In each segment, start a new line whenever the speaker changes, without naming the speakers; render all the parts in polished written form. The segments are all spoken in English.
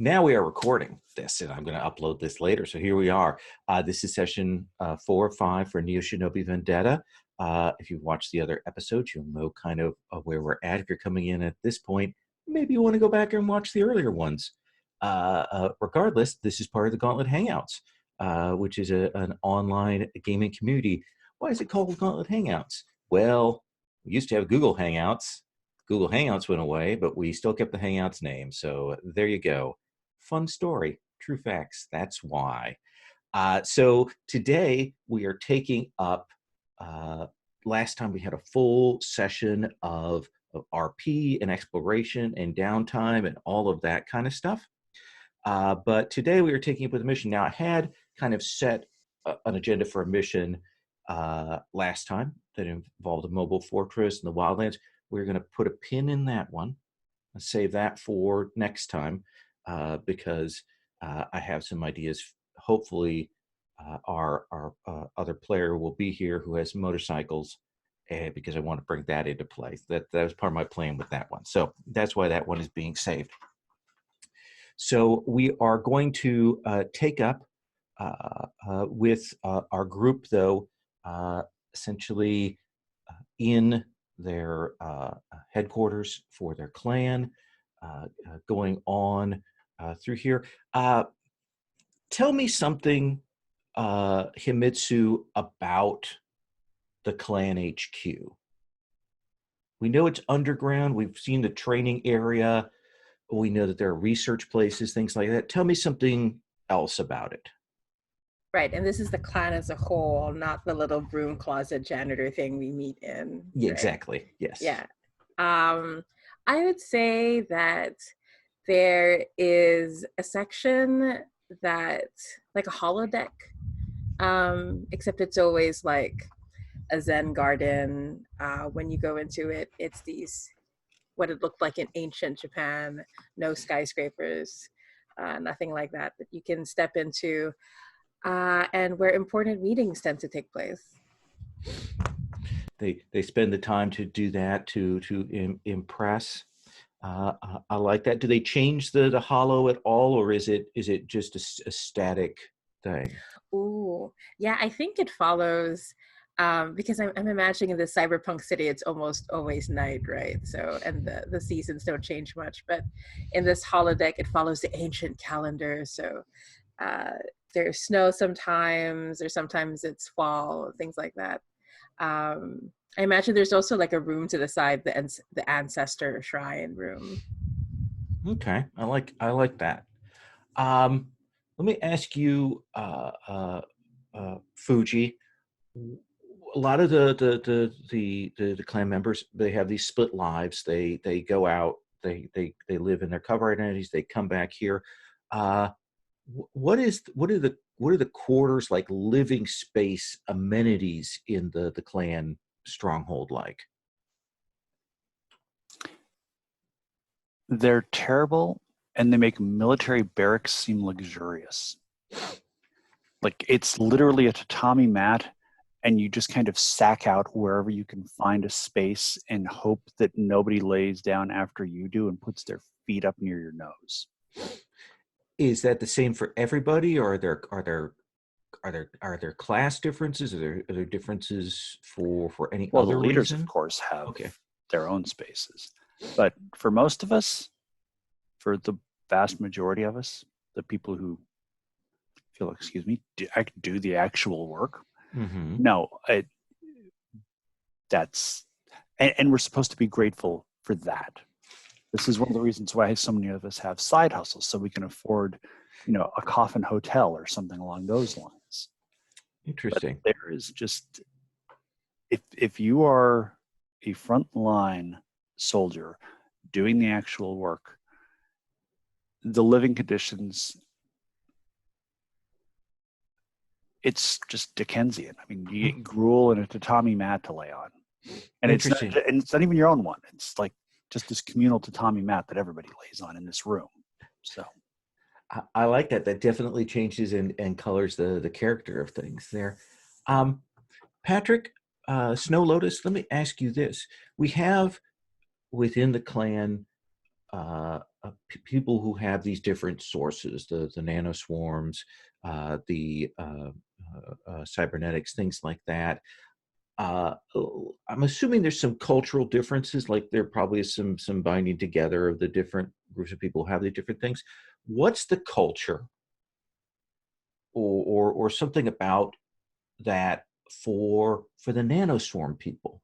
Now we are recording this, and I'm going to upload this later. So here we are. This is session 4 or 5 for Shinobi Vendetta. If you've watched the other episodes, you'll know kind of where we're at. If you're coming in at this point, maybe you want to go back and watch the earlier ones. Regardless, this is part of the Gauntlet Hangouts, which is an online gaming community. Why is it called Gauntlet Hangouts? Well, we used to have Google Hangouts. Google Hangouts went away, but we still kept the Hangouts name. So there you go. Fun story, true facts. That's why. So today we are taking up, last time we had a full session of RP and exploration and downtime and all of that kind of stuff. But today we are taking up with a mission. Now I had kind of set an agenda for a mission last time that involved a mobile fortress in the wildlands. We're going to put a pin in that one and save that for next time because I have some ideas. Hopefully our other player will be here who has motorcycles because I want to bring that into play. That was part of my plan with that one. So that's why that one is being saved. So we are going to take up with our group, though, essentially in their headquarters for their clan, going on through here. Tell me something, Himitsu, about the clan HQ. We know it's underground. We've seen the training area. We know that there are research places, things like that. Tell me something else about it.
Right, and this is the clan as a whole, not the little broom closet janitor thing we meet in.
Yeah,
right?
exactly. Yes.
Yeah. I would say that there is a section that, like a holodeck, except it's always like a Zen garden. When you go into it, it's what it looked like in ancient Japan, no skyscrapers, nothing like that you can step into. And where important meetings tend to take place.
They spend the time to do that to impress. I like that. Do they change the hollow at all, or is it just a static thing?
Ooh, yeah, I think it follows because I'm imagining in the cyberpunk city, it's almost always night, right? So, and the seasons don't change much. But in this holodeck, it follows the ancient calendar. So there's snow sometimes, or sometimes it's fall, things like that. I imagine there's also like a room to the side, the ancestor shrine room.
Okay, I like that. Let me ask you, Fuji. A lot of the clan members, they have these split lives. They go out. They live in their cover identities. They come back here. What are the quarters, like living space amenities in the clan stronghold like?
They're terrible, and they make military barracks seem luxurious. Like, it's literally a tatami mat, and you just kind of sack out wherever you can find a space and hope that nobody lays down after you do and puts their feet up near your nose.
Is that the same for everybody, or are there class differences? Are there differences for any other reason?
Well, the leaders, of course, have their own spaces. But for most of us, for the vast majority of us, the people who feel, do the actual work, no, and we're supposed to be grateful for that. This is one of the reasons why so many of us have side hustles, so we can afford, a coffin hotel or something along those lines.
Interesting.
But there is just, if you are a frontline soldier doing the actual work, the living conditions, it's just Dickensian. I mean, you eat gruel and a tatami mat to lay on, and it's not even your own one. It's like just this communal tatami mat that everybody lays on in this room. So
I like that. That definitely changes and colors the character of things there. Patrick, Snow Lotus, let me ask you this. We have within the clan people who have these different sources, the nanoswarms, the cybernetics, things like that. I'm assuming there's some cultural differences, like there probably is some binding together of the different groups of people who have the different things. What's the culture or something about that for the nanoswarm people?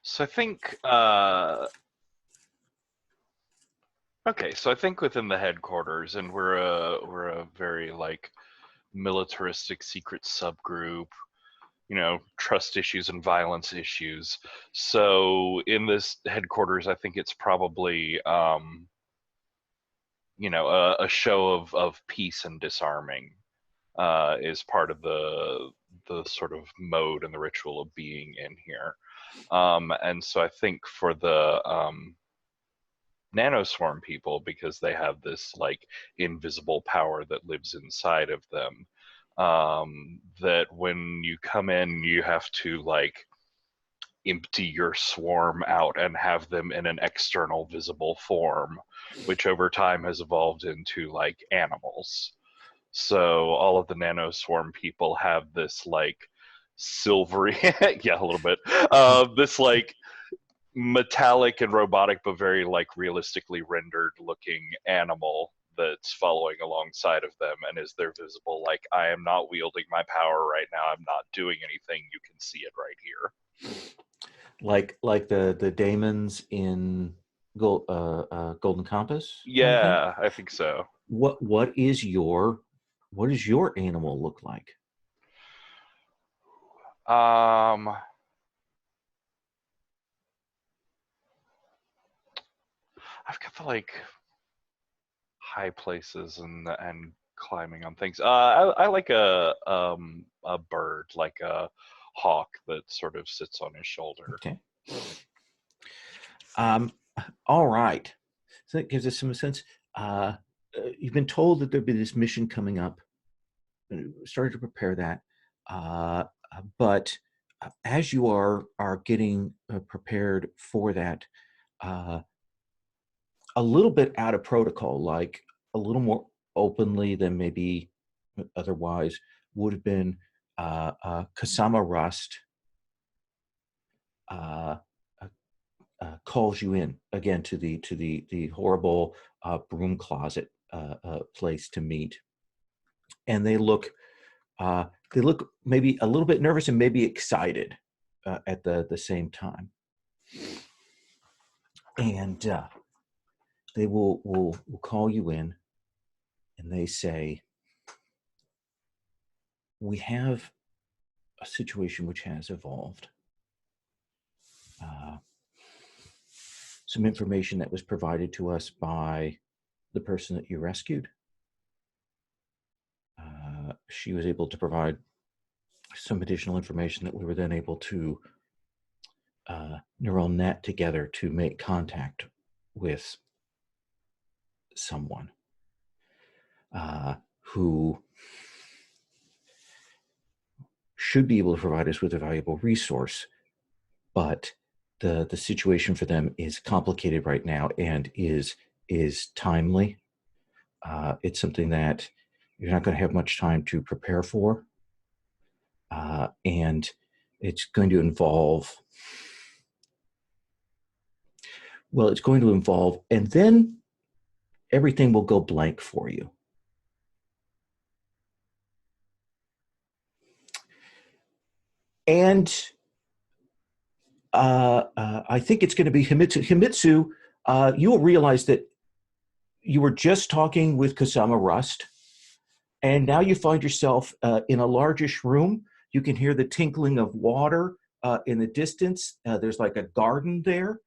So I think okay, so I think within the headquarters, and we're a very like militaristic secret subgroup, you know, trust issues and violence issues. So in this headquarters, I think it's probably you know, a show of peace and disarming is part of the sort of mode and the ritual of being in here. And so I think for the nanoswarm people, because they have this like invisible power that lives inside of them, that when you come in, you have to like empty your swarm out and have them in an external visible form, which over time has evolved into like animals. So all of the nanoswarm people have this like silvery, yeah, a little bit, this like metallic and robotic, but very like realistically rendered looking animal that's following alongside of them and is their visible, like, I am not wielding my power right now. I'm not doing anything. You can see it right here.
Like the daemons in Golden Compass kind of thing?
Yeah, I think so.
What is your animal look like?
I've got the like high places and climbing on things. I like a bird, like a hawk that sort of sits on his shoulder.
Okay. All right. So that gives us some sense. You've been told that there'll be this mission coming up. Started to prepare that, but as you are getting prepared for that, a little bit out of protocol, like a little more openly than maybe otherwise would have been, Kasama Rust uh, calls you in again to the horrible broom closet place to meet, and they look maybe a little bit nervous and maybe excited at the same time, and they will call you in, and they say, we have a situation which has evolved. Some information that was provided to us by the person that you rescued. She was able to provide some additional information that we were then able to neural net together to make contact with someone who should be able to provide us with a valuable resource, but the situation for them is complicated right now and is timely. It's something that you're not going to have much time to prepare for, and it's going to involve, and then everything will go blank for you. And I think it's going to be Himitsu. Himitsu, you will realize that you were just talking with Kasama Rust, and now you find yourself in a largish room. You can hear the tinkling of water in the distance. There's like a garden there.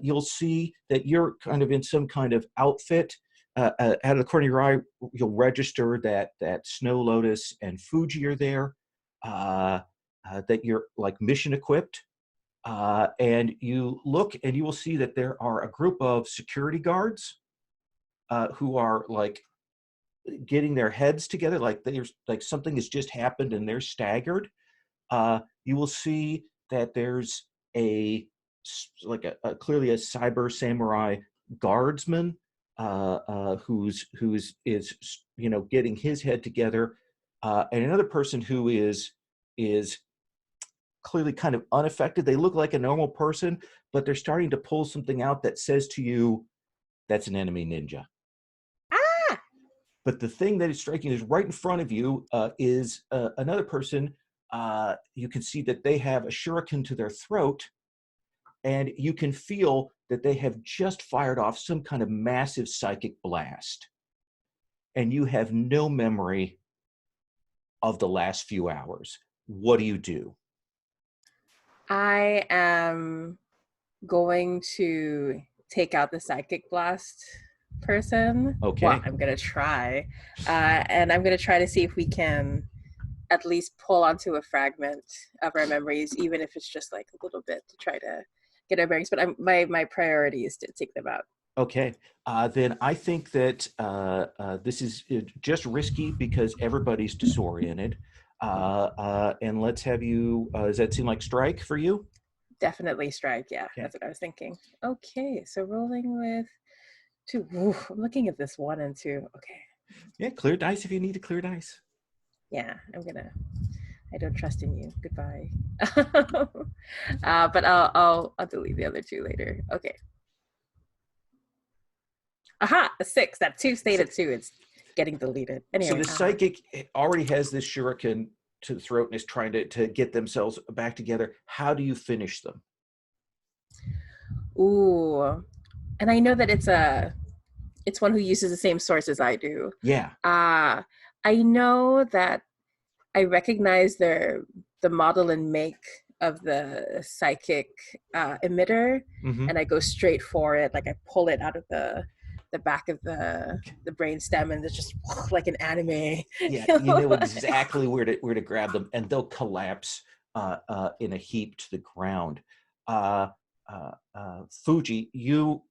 You'll see that you're kind of in some kind of outfit. Out of the corner of your eye, you'll register that Snow Lotus and Fuji are there, that you're like mission equipped. And you look and you will see that there are a group of security guards who are like getting their heads together, like there's like something has just happened and they're staggered. You will see that there's clearly a cyber samurai guardsman who's getting his head together, and another person who is clearly kind of unaffected. They look like a normal person, but they're starting to pull something out that says to you, "That's an enemy ninja."
Ah!
But the thing that is striking is right in front of you is another person. You can see that they have a shuriken to their throat, and you can feel that they have just fired off some kind of massive psychic blast. And you have no memory of the last few hours. What do you do?
I am going to take out the psychic blast person.
Okay.
Well, I'm gonna try, and I'm gonna try to see if we can at least pull onto a fragment of our memories, even if it's just like a little bit, to try to get our bearings. But my priority is to take them out.
Okay, then I think that this is just risky because everybody's disoriented. And let's have you, does that seem like strike for you?
Definitely strike. Yeah,
Okay.
that's what I was thinking. Okay, so rolling with 2. Ooh, I'm looking at this 1 and 2. Okay.
Yeah, clear dice if you need to clear dice.
Yeah, I don't trust in you. Goodbye. But I'll delete the other 2 later. Okay. Aha, a 6. That 2 stayed at 2. It's getting deleted. Anyway.
So the psychic already has this shuriken to the throat and is trying to get themselves back together. How do you finish them?
Ooh. And I know that it's one who uses the same source as I do.
Yeah.
I know that I recognize the model and make of the psychic emitter, and I go straight for it. Like I pull it out of the back of the brainstem, and it's just like an anime.
Yeah, you know exactly where to grab them, and they'll collapse in a heap to the ground. Fuji, you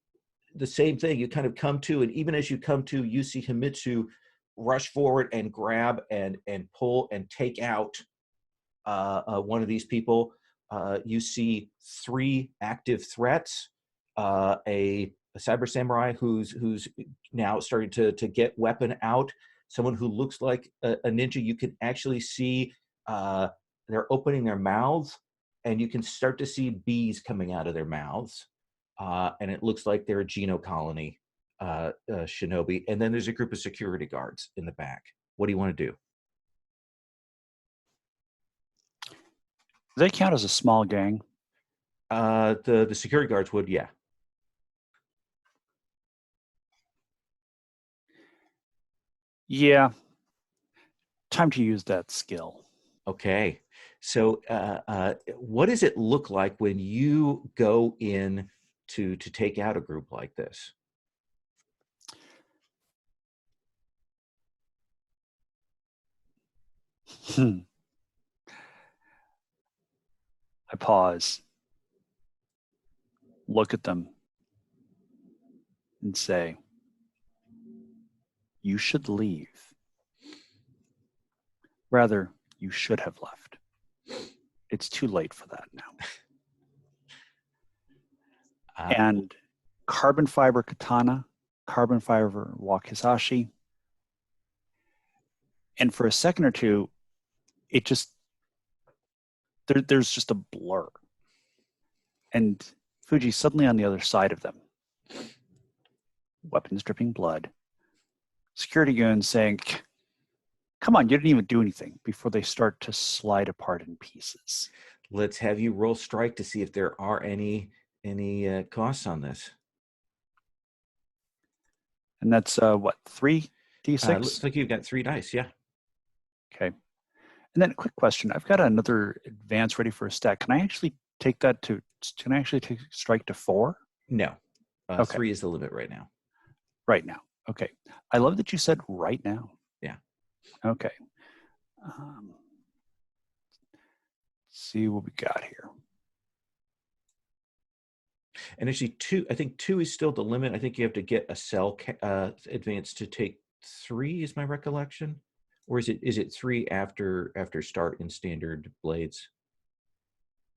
the same thing. You kind of come to, and even as you come to, you see Himitsu rush forward and grab and pull and take out one of these people. You see 3 active threats. A cyber samurai who's now starting to get weapon out. Someone who looks like a ninja. You can actually see they're opening their mouths, and you can start to see bees coming out of their mouths. And it looks like they're a Geno colony shinobi. And then there's a group of security guards in the back. What do you want to do?
Do they count as a small gang?
The security guards would, yeah.
Yeah. Time to use that skill.
Okay. So what does it look like when you go in to take out a group like this?
I pause, look at them, and say, you should leave. Rather, you should have left. It's too late for that now. And carbon fiber katana, carbon fiber wakizashi. And for a second or two, it just, there's just a blur. And Fuji's suddenly on the other side of them. Weapons dripping blood. Security goons saying, come on, you didn't even do anything, before they start to slide apart in pieces.
Let's have you roll strike to see if there are any costs on this.
And that's what, 3d6?
Looks like you've got 3 dice, yeah.
Okay. And then a quick question. I've got another advance ready for a stack. Can I actually take that to, can I actually take strike to 4?
No.
Okay.
3 is the limit right now.
Right now. Okay. I love that you said right now.
Yeah.
Okay. Let's see what we got here.
And actually, I think two is still the limit. I think you have to get a cell advance to take 3, is my recollection, or is it 3 after start in standard blades?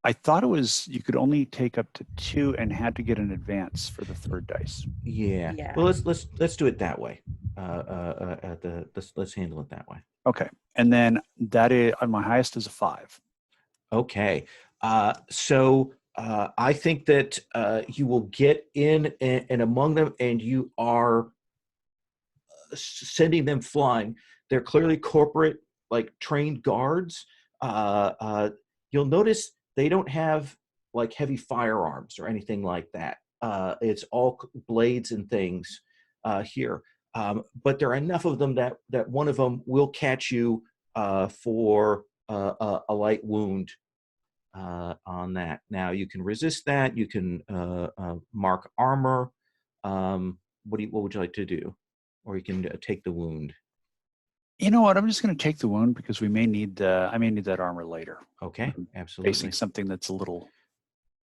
I thought it was you could only take up to 2 and had to get an advance for the third dice.
Yeah.
Yeah.
Well, let's do it that way. Let's handle it that way.
Okay, and then that is on my highest is a 5.
Okay. So I think that you will get in and among them, and you are sending them flying. They're clearly corporate, like trained guards. You'll notice they don't have like heavy firearms or anything like that. It's all blades and things here. But there are enough of them that one of them will catch you for a light wound on that. Now you can resist that. You can mark armor. What would you like to do? Or you can take the wound.
You know what? I'm just going to take the wound because we may need. I may need that armor later.
Okay,
I'm
absolutely.
Facing something that's a little.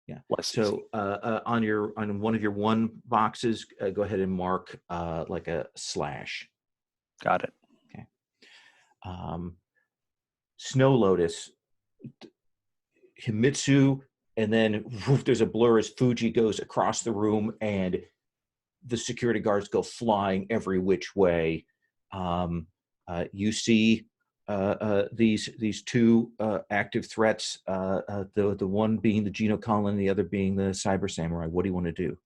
Yeah.
Less easy.
So on one of your 1 boxes, go ahead and mark like a slash.
Got it.
Okay. Snow Lotus, Himitsu, and then woof, there's a blur as Fuji goes across the room, and the security guards go flying every which way. You see these 2 active threats, the one being the Geno Colin, the other being the Cyber Samurai. What do you want to do?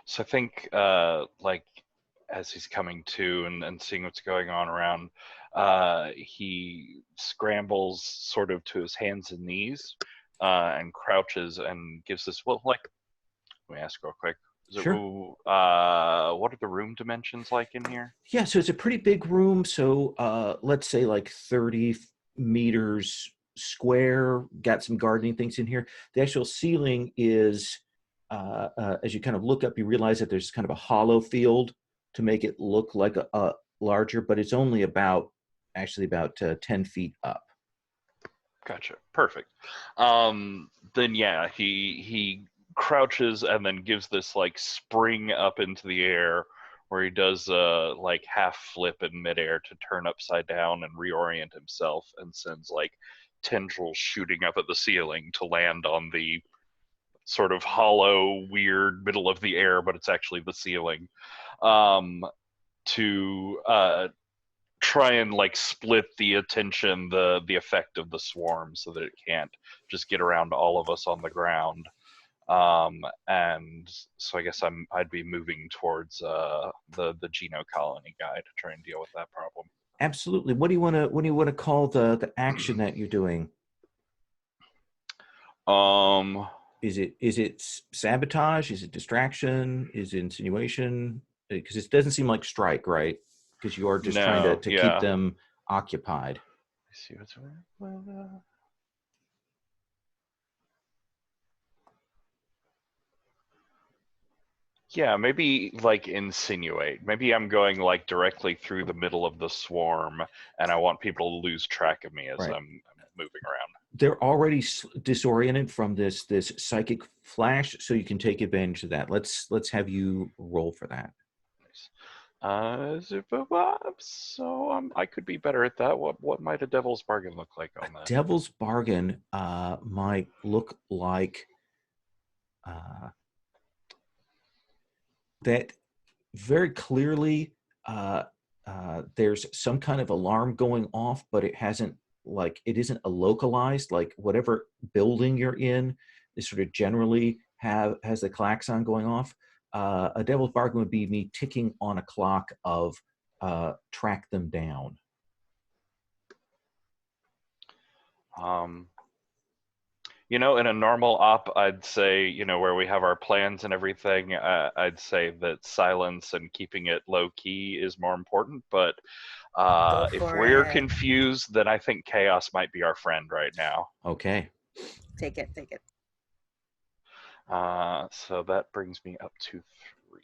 So I think, like, as he's coming to and seeing what's going on around, he scrambles sort of to his hands and knees and crouches and gives this, well, like, let me ask real quick.
Sure.
What are the room dimensions like in here?
Yeah, so it's a pretty big room. So let's say like 30 meters square, got some gardening things in here. The actual ceiling is, as you kind of look up, you realize that there's kind of a hollow field to make it look like a larger, but it's only about 10 feet up.
Gotcha. Perfect. Then yeah, he crouches and then gives this like spring up into the air where he does like half flip in midair to turn upside down and reorient himself, and sends like tendrils shooting up at the ceiling to land on the sort of hollow, weird middle of the air, but it's actually the ceiling, to try and like split the attention, the effect of the swarm, so that it can't just get around all of us on the ground. And so I guess I'd be moving towards the Geno colony guy to try and deal with that problem.
Absolutely. What do you want to call the action that you're doing? Is it sabotage? Is it distraction? Is it insinuation? Because it doesn't seem like strike, right? Because you are just trying to keep them occupied.
Let's see what's yeah, maybe like insinuate. Maybe I'm going like directly through the middle of the swarm, and I want people to lose track of me as
Right.
I'm moving around.
They're already disoriented from this psychic flash, so you can take advantage of that. Let's have you roll for that.
So I could be better at that. What might a devil's bargain look like on that?
Devil's bargain might look like that very clearly there's some kind of alarm going off, but it isn't a localized, like whatever building you're in is sort of generally has the klaxon going off. A devil's bargain would be me ticking on a clock of track them down.
In a normal op, I'd say, where we have our plans and everything, I'd say that silence and keeping it low key is more important. But if we're confused, then I think chaos might be our friend right now.
Okay.
Take it.
So that brings me up to 3.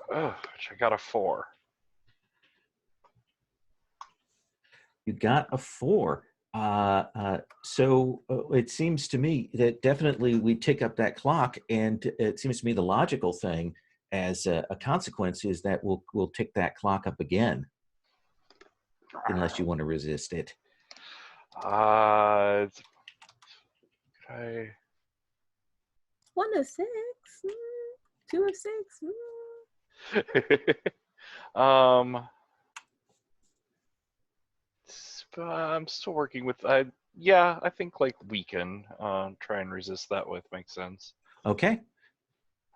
Which I got a 4.
You got a 4. So it seems to me that definitely we tick up that clock, and it seems to me the logical thing as a consequence is that we'll tick that clock up again, unless you want to resist it.
I
1 of 6. 2 of 6.
I'm still working with. Yeah, I think like weaken. Try and resist that with makes sense.
Okay.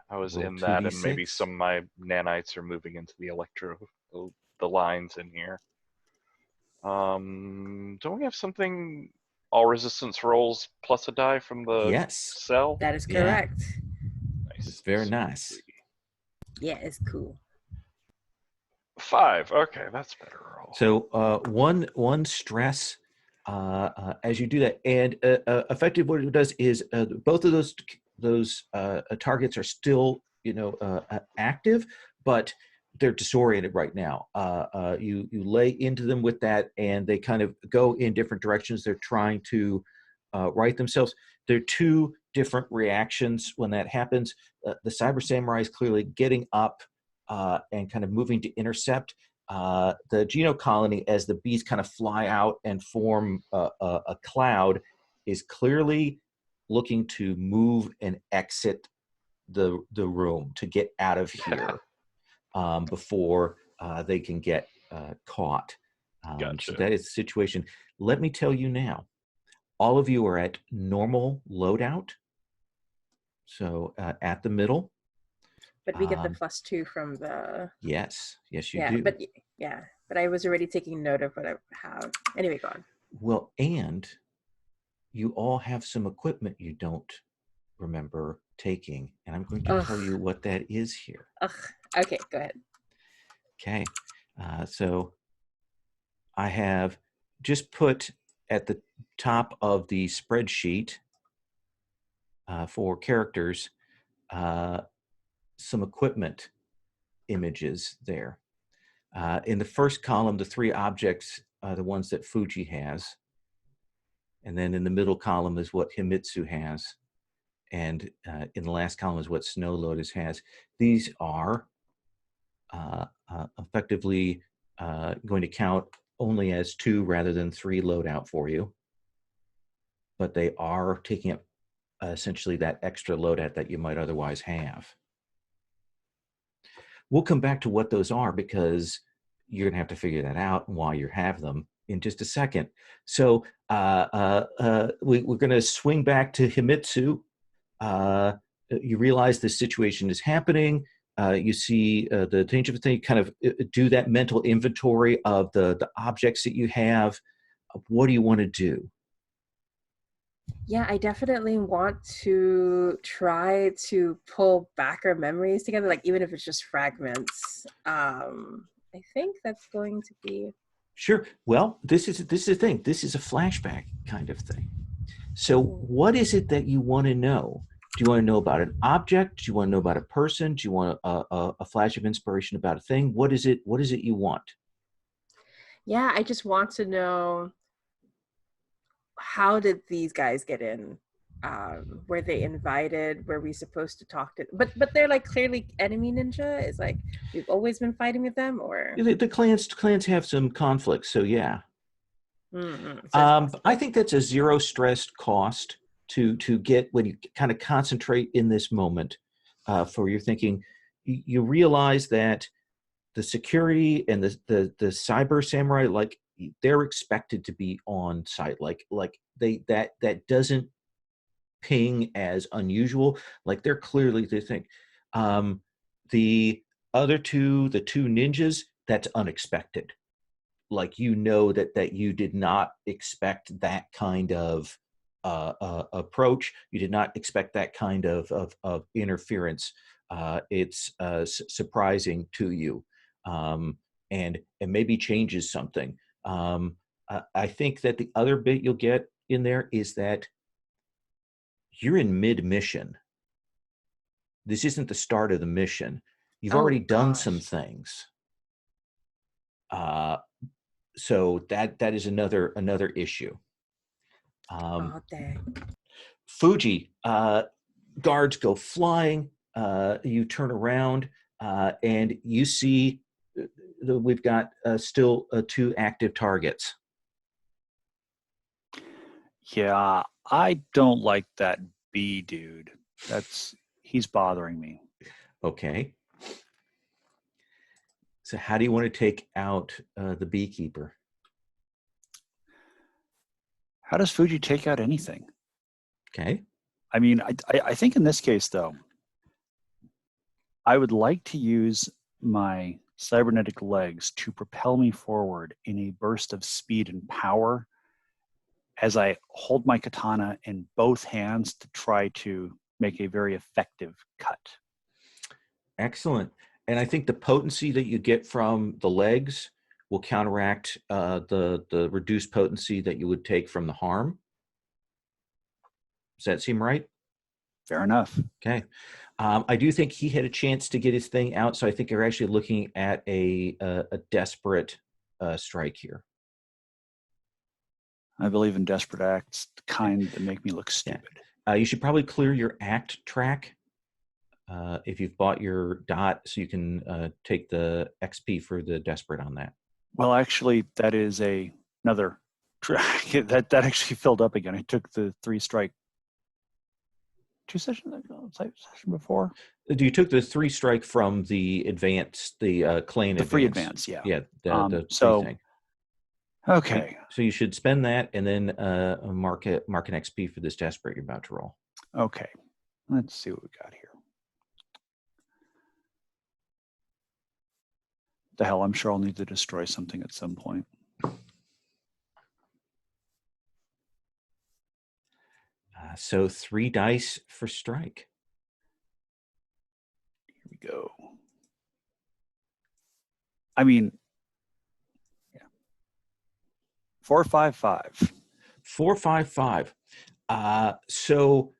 I was
Roll
in that, and maybe
2d6.
some of my nanites are moving into the the lines in here. Don't we have something? All resistance rolls plus a die from the
Yes.
cell.
That is
Yeah.
correct.
Nice.
It's very
So
nice.
3.
Yeah, it's cool.
5. Okay, that's better roll.
So one stress as you do that, and effectively what it does is both of those targets are still active, but they're disoriented right now. You lay into them with that, and they kind of go in different directions. They're trying to right themselves. There are 2 different reactions when that happens. The Cyber Samurai is clearly getting up and kind of moving to intercept. The Geno colony, as the bees kind of fly out and form a cloud, is clearly looking to move and exit the room to get out of here before they can get caught.
Gotcha.
So that is the situation. Let me tell you now, all of you are at normal loadout. So at the middle.
But we get the +2 from the.
Yes, you
Yeah,
do.
but I was already taking note of what I have. Anyway, go on.
Well, and you all have some equipment you don't remember taking, and I'm going to tell you what that is here.
Okay, go ahead.
Okay, so I have just put at the top of the spreadsheet for characters some equipment images there. In the first column, the 3 objects are the ones that Fuji has. And then in the middle column is what Himitsu has. And in the last column is what Snow Lotus has. These are effectively going to count only as 2 rather than 3 loadout for you. But they are taking up essentially that extra loadout that you might otherwise have. We'll come back to what those are because you're going to have to figure that out and why you have them in just a second. So we're going to swing back to Himitsu. You realize this situation is happening. You see the danger of the thing, kind of do that mental inventory of the objects that you have. What do you want to do?
Yeah, I definitely want to try to pull back our memories together, like even if it's just fragments. I think that's going to be
Sure. Well, this is the thing. This is a flashback kind of thing. So what is it that you want to know? Do you want to know about an object? Do you want to know about a person? Do you want a flash of inspiration about a thing? What is it you want?
Yeah, I just want to know, how did these guys get in? Were they invited? Were we supposed to talk to? But they're like clearly enemy ninja. It's like we've always been fighting with them, or
The clans have some conflicts, so yeah.
So
I think that's a 0 stress cost to get when you kind of concentrate in this moment for your thinking. You realize that the security and the cyber samurai, like they're expected to be on site, like they that doesn't ping as unusual. Like they're clearly they think the other the 2 ninjas, that's unexpected. Like that you did not expect that kind of approach. You did not expect that kind of interference. It's surprising to you, and maybe changes something. I think that the other bit you'll get in there is that you're in mid-mission. This isn't the start of the mission. You've
Oh,
already done some
gosh.
things. So that is another issue.
Oh, dang.
Fuji, guards go flying. You turn around and you see we've got still 2 active targets.
Yeah, I don't like that bee dude. He's bothering me.
Okay. So how do you want to take out the beekeeper?
How does Fuji take out anything?
Okay.
I mean, I think in this case, though, I would like to use my cybernetic legs to propel me forward in a burst of speed and power as I hold my katana in both hands to try to make a very effective cut.
Excellent. And I think the potency that you get from the legs will counteract the reduced potency that you would take from the harm. Does that seem right?
Fair enough.
Okay. I do think he had a chance to get his thing out, so I think you're actually looking at a desperate strike here.
I believe in desperate acts, the kind that make me look stupid.
You should probably clear your act track if you've bought your dot, so you can take the XP for the desperate on that.
Well, actually, that is another track that actually filled up again. I took the 3 strike 2 sessions ago, session before.
You took the 3 strike from the advance, the claim
The
advance.
free advance, yeah.
Yeah, the
so,
free thing.
Okay.
So you should spend that and then mark an XP for this desperate you're about to roll.
Okay. Let's see what we got here. The hell, I'm sure I'll need to destroy something at some point.
So 3 dice for strike.
Here we go. I mean, yeah. 4, 5, 5.
4, 5, 5. So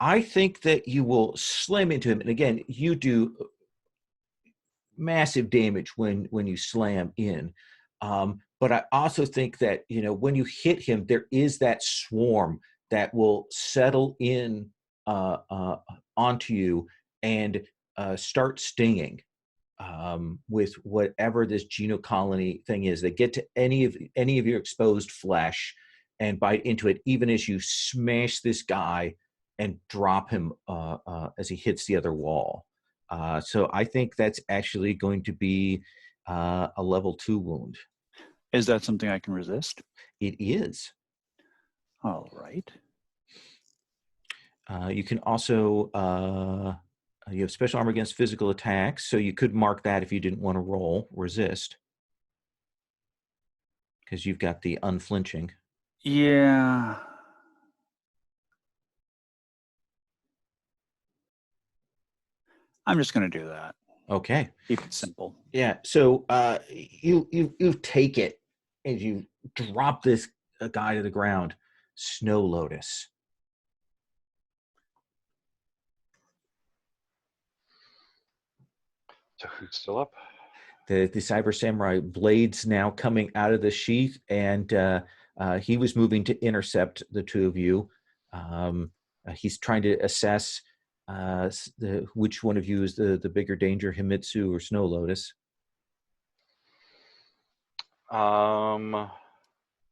I think that you will slam into him. And again, you do massive damage when you slam in. But I also think that, when you hit him, there is that swarm that will settle in onto you and start stinging with whatever this genocolony thing is. They get to any of your exposed flesh and bite into it, even as you smash this guy and drop him as he hits the other wall. So I think that's actually going to be a level 2 wound.
Is that something I can resist?
It is.
All right.
You can also, you have special armor against physical attacks, so you could mark that if you didn't want to roll resist, because you've got the unflinching.
Yeah. I'm just going to do that.
Okay.
Keep it simple.
Yeah. So you take it and you drop this guy to the ground. Snow Lotus.
So who's still up?
The Cyber Samurai blades now coming out of the sheath, and he was moving to intercept the 2 of you. He's trying to assess which one of you is the bigger danger, Himitsu or Snow Lotus.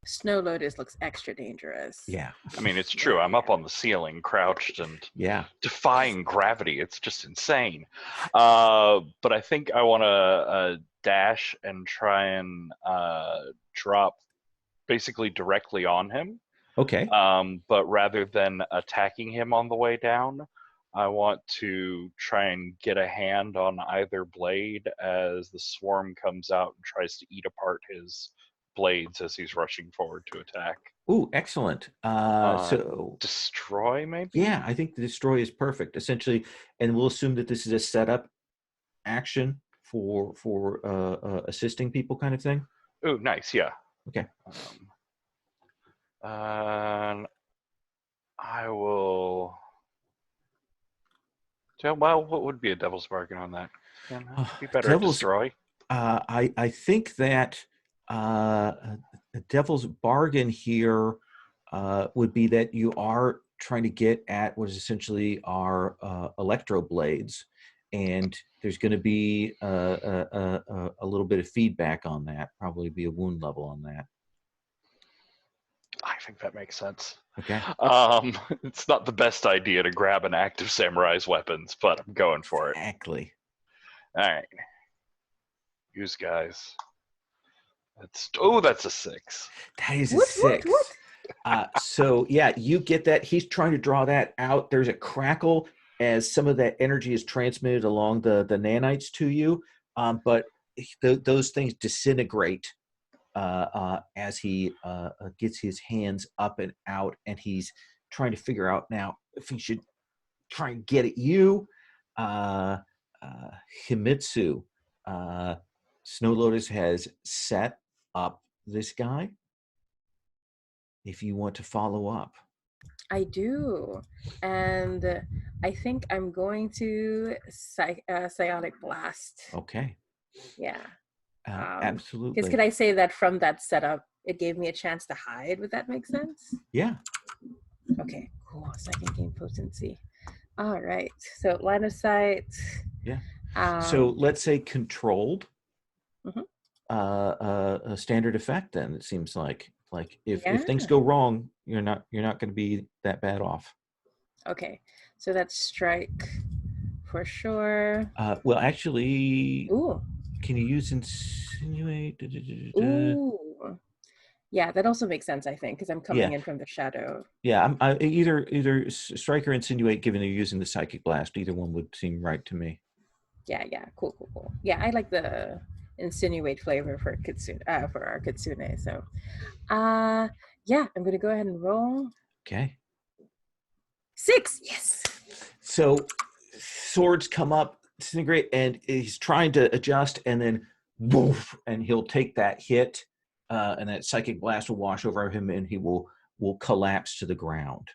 Snow Lotus looks extra dangerous.
Yeah.
I mean, it's true. I'm up on the ceiling, crouched and defying gravity. It's just insane. But I think I want to dash and try and drop basically directly on him.
Okay.
But rather than attacking him on the way down, I want to try and get a hand on either blade as the swarm comes out and tries to eat apart his blades as he's rushing forward to attack.
Ooh, excellent. So
destroy, maybe?
Yeah, I think the destroy is perfect, essentially, and we'll assume that this is a setup action for assisting people, kind of thing.
Ooh, nice. Yeah.
Okay.
I will. Well, what would be a devil's bargain on that? Be better at
Devil's
destroy.
I think that the devil's bargain here would be that you are trying to get at what is essentially our electro blades, and there's going to be a little bit of feedback on that. Probably be a wound level on that.
I think that makes sense.
Okay.
It's not the best idea to grab an active samurai's weapons, but I'm going for it.
Exactly.
All right. Use guys. That's a 6.
That is a 6. So yeah, you get that. He's trying to draw that out. There's a crackle as some of that energy is transmitted along the nanites to you, but those things disintegrate as he gets his hands up and out, and he's trying to figure out now if he should try and get at you. Himitsu, Snow Lotus has set up this guy. If you want to follow up.
I do. And I think I'm going to Psionic Blast.
Okay.
Yeah.
Absolutely.
Because could I say that from that setup, it gave me a chance to hide? Would that make sense?
Yeah.
Okay, cool. So I can gain potency. All right. So line of sight.
Yeah. So let's say controlled. A standard effect. Then it seems like if things go wrong, you're not going to be that bad off.
Okay. So that's strike for sure.
Well, actually,
ooh.
Can you use insinuate?
Ooh. Yeah, that also makes sense, I think, because I'm coming in from the shadow.
Yeah, I either strike or insinuate, given they're using the psychic blast. Either one would seem right to me.
Yeah, cool. Yeah, I like the insinuate flavor for kitsune for our kitsune. So, yeah, I'm gonna go ahead and roll.
Okay.
6. Yes.
So swords come up, disintegrate, and he's trying to adjust, and then woof, and he'll take that hit. And that psychic blast will wash over him, and he will collapse to the ground.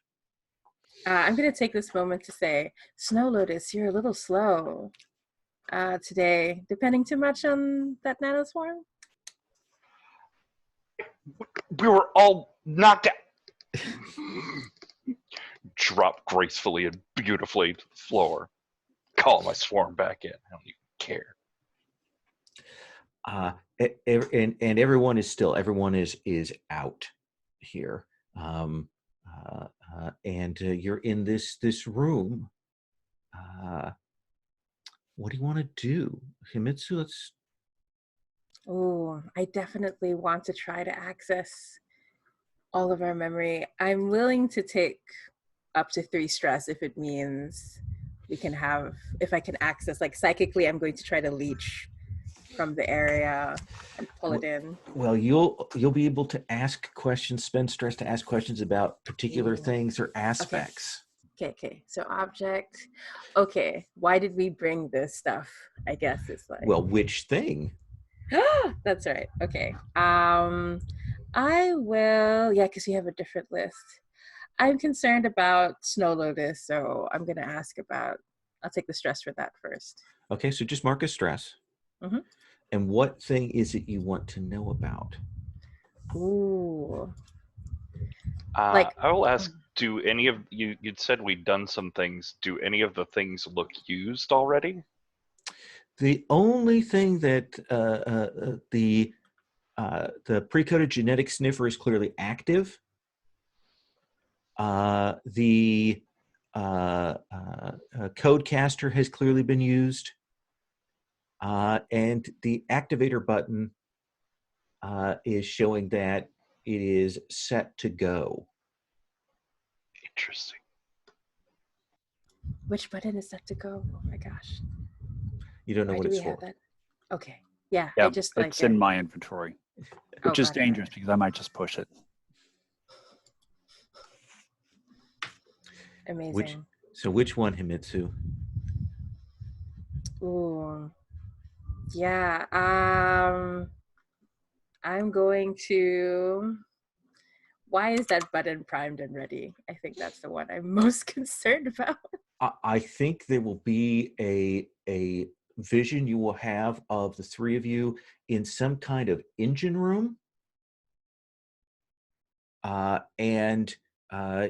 I'm going to take this moment to say, Snow Lotus, you're a little slow today. Depending too much on that nanoswarm?
We were all knocked out. Drop gracefully and beautifully to the floor. Call my swarm back in. I don't even care.
And everyone is still. Everyone is out here, and you're in this room. What do you want to do, Himitsu? Let's.
Oh, I definitely want to try to access all of our memory. I'm willing to take up to 3 stress if it means we can have. If I can access, like psychically, I'm going to try to leech from the area and pull it in.
Well, you'll be able to ask questions, spend stress to ask questions about particular things or aspects.
Okay. So object. Okay. Why did we bring this stuff? I guess it's like.
Well, which thing?
That's right. Okay. I will. Yeah, because you have a different list. I'm concerned about Snow Lotus, so I'm gonna ask about. I'll take the stress for that first.
Okay, so just mark as stress.
Mm-hmm.
And what thing is it you want to know about?
Ooh.
I will ask, do any of you'd said we'd done some things, do any of the things look used already?
The only thing that the pre-coded genetic sniffer is clearly active. The codecaster has clearly been used. And the activator button is showing that it is set to go.
Interesting.
Which button is set to go? Oh my gosh.
You don't know what it's for.
That? Okay. Yeah.
Yeah,
I just like
it's in my inventory, which is dangerous because I might just push it.
Amazing.
Which one, Himitsu?
Ooh. Yeah. I'm going to. Why is that button primed and ready? I think that's the one I'm most concerned about.
I think there will be a vision you will have of the three of you in some kind of engine room. And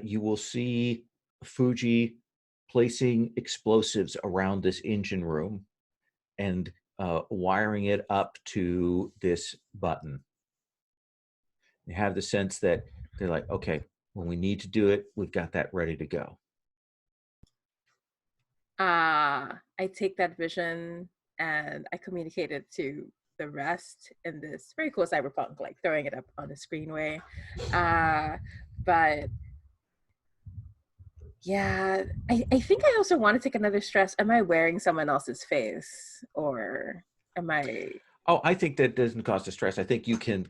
you will see Fuji placing explosives around this engine room and wiring it up to this button. You have the sense that they're like, okay, when we need to do it, we've got that ready to go.
I take that vision and I communicate it to the rest in this very cool cyberpunk, like throwing it up on the screen way. But yeah, I think I also want to take another stress. Am I wearing someone else's face, or am I?
Oh, I think that doesn't cause a stress. I think you can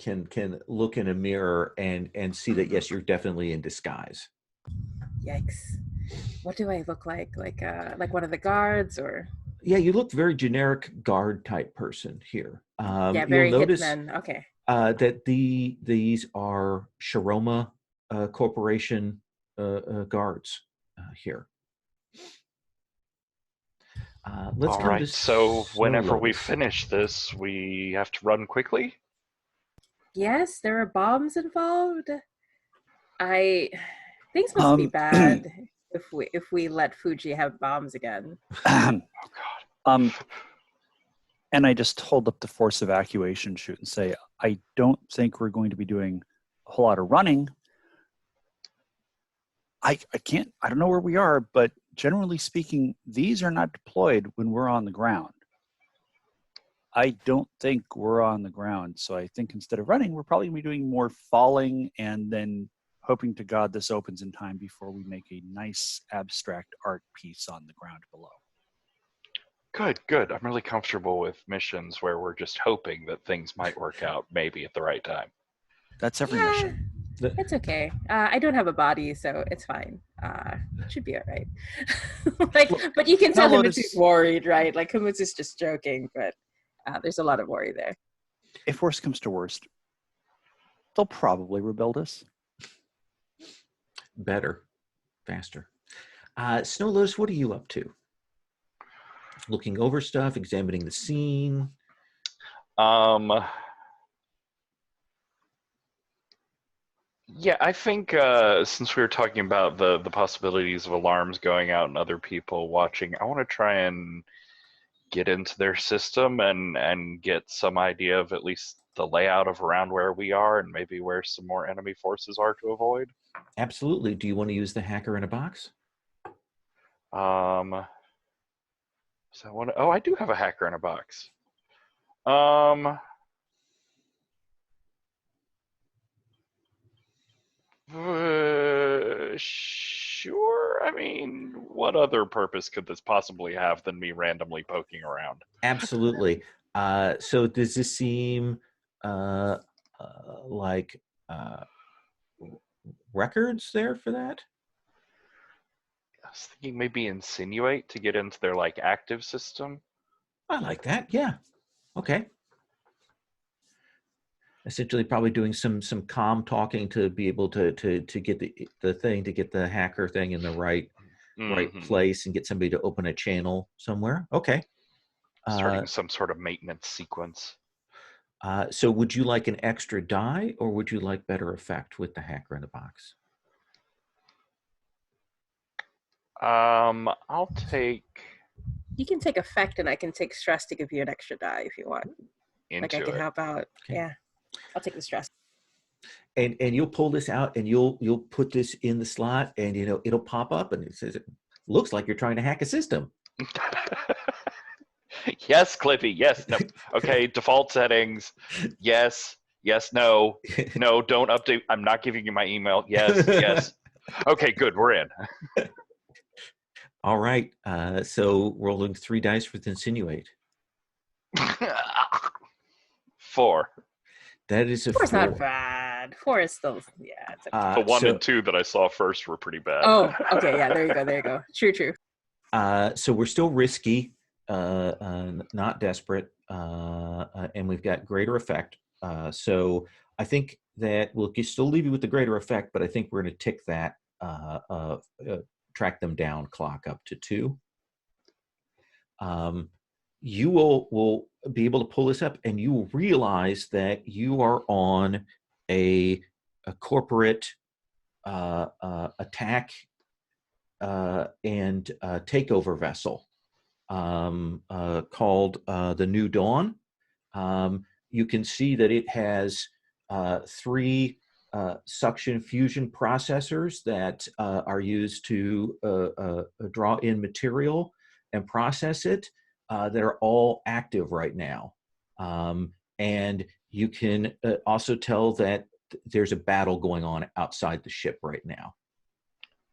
look in a mirror and see that, yes, you're definitely in disguise.
Yikes! What do I look like? Like one of the guards, or?
Yeah, you look very generic guard type person here.
Yeah,
You'll
very
notice
hitman. Okay.
that these are Shiroma Corporation guards here. Let's
All
come
right,
to
so whenever we
Lotus.
finish this, we have to run quickly.
Yes, there are bombs involved. Things must be bad if we let Fuji have bombs again.
Oh God.
And I just hold up the force evacuation chute and say, I don't think we're going to be doing a whole lot of running. I don't know where we are, but generally speaking, these are not deployed when we're on the ground. I don't think we're on the ground. So I think instead of running, we're probably going to be doing more falling and then hoping to God this opens in time before we make a nice abstract art piece on the ground below.
Good. I'm really comfortable with missions where we're just hoping that things might work out maybe at the right time.
That's every mission.
It's okay. I don't have a body, so it's fine. It should be all right. But you can tell Himutsu's worried, right? Like Himutsu's just joking, but there's a lot of worry there.
If worst comes to worst, they'll probably rebuild us.
Better, faster. Snow Lotus, what are you up to? Looking over stuff, examining the scene.
Yeah, I think since we were talking about the possibilities of alarms going out and other people watching, I want to try and get into their system and get some idea of at least the layout of around where we are and maybe where some more enemy forces are to avoid.
Absolutely. Do you want to use the hacker in a box?
So I do have a hacker in a box. Sure. I mean, what other purpose could this possibly have than me randomly poking around?
Absolutely. So does this seem like records there for that?
I was thinking maybe insinuate to get into their like active system.
I like that. Yeah. Okay. Essentially, probably doing some calm talking to be able to get the thing, to get the hacker thing in the right place and get somebody to open a channel somewhere. Okay.
Starting some sort of maintenance sequence.
So would you like an extra die, or would you like better effect with the hacker in the box?
I'll take.
You can take effect, and I can take stress to give you an extra die if you want. Like I can help out. Okay. Yeah, I'll take the stress.
And you'll pull this out, and you'll put this in the slot, and it'll pop up, and it says it looks like you're trying to hack a system.
Yes, Clippy. Yes. No. Okay. Default settings. Yes. Yes. No. No. Don't update. I'm not giving you my email. Yes. Yes. Okay. Good. We're in.
All right. So rolling 3 dice with insinuate.
4.
That is a
4's
4.
not bad. 4 is still, yeah. It's okay.
The 1 and 2 that I saw first were pretty bad.
Oh, okay. Yeah. There you go. There you go. True.
So we're still risky, not desperate, and we've got greater effect. So I think that we'll still leave you with the greater effect, but I think we're going to tick that, track them down clock up to 2. you will be able to pull this up, and you will realize that you are on a corporate attack and takeover vessel called the New Dawn. You can see that it has 3 suction fusion processors that are used to draw in material and process it, that are all active right now. And you can also tell that there's a battle going on outside the ship right now.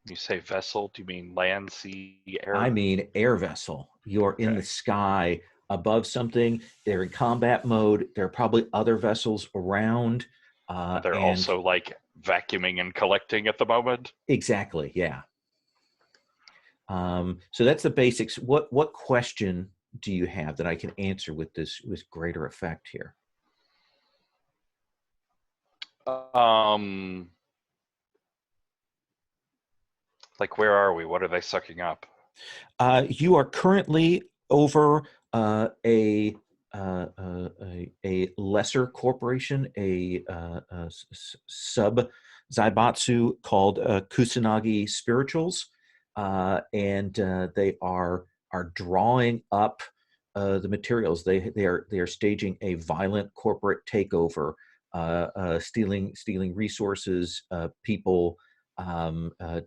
You say vessel, do you mean land, sea, air?
I mean air vessel. You're in the sky above something. They're in combat mode. There are probably other vessels around.
They're also like vacuuming and collecting at the moment.
Exactly. Yeah. So that's the basics. What question do you have that I can answer with greater effect here?
Like, where are we? What are they sucking up?
You are currently over a lesser corporation, a sub Zaibatsu called Kusanagi Spirituals, and they are drawing up the materials. They are staging a violent corporate takeover, stealing resources, people,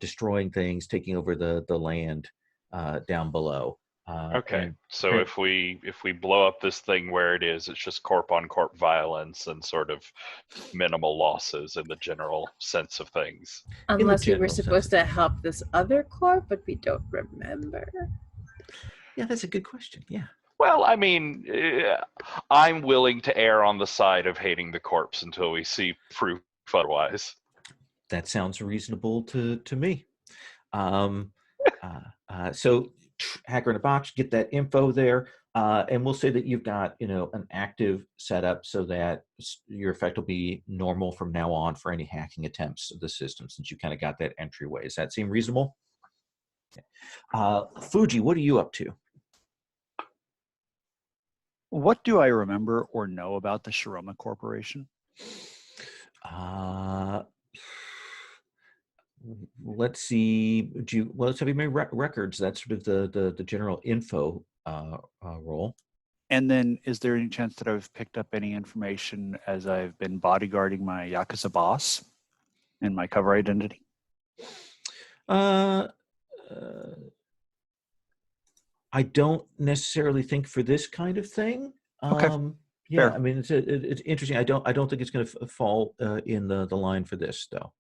destroying things, taking over the land down below.
Okay, so if we blow up this thing where it is, it's just corp on corp violence and sort of minimal losses in the general sense of things.
Unless we were supposed to help this other corp, but we don't remember.
Yeah, that's a good question. Yeah.
Well, I mean, I'm willing to err on the side of hating the corpse until we see proof otherwise.
That sounds reasonable to me. So Hacker in a Box, get that info there, and we'll say that you've got an active setup so that your effect will be normal from now on for any hacking attempts of the system, since you kind of got that entryway. Does that seem reasonable? Okay. Fuji, what are you up to?
What do I remember or know about the Shiroma Corporation?
Let's see. Let's have you made records. That's sort of the general info role.
And then, is there any chance that I've picked up any information as I've been bodyguarding my Yakuza boss and my cover identity?
I don't necessarily think for this kind of thing.
Okay.
Yeah,
Fair.
I mean it's interesting. I don't think it's going to fall in the line for this though.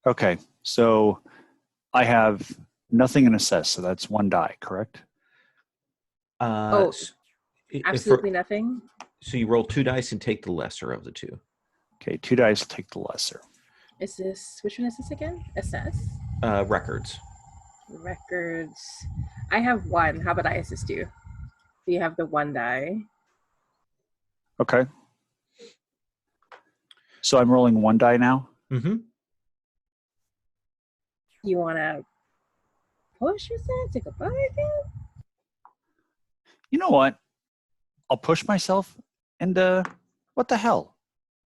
Okay, so I have nothing in assess, so that's 1 die, correct?
Absolutely nothing.
So you roll 2 dice and take the lesser of the 2.
Okay, 2 dice, take the lesser.
Is this, which one is this again? Assess?
Records.
Records. I have 1. How about I assist you? So you have the 1 die.
Okay. So I'm rolling 1 die now?
Mm-hmm.
You want to push yourself? Take a bite again?
You know what? I'll push myself, and what the hell?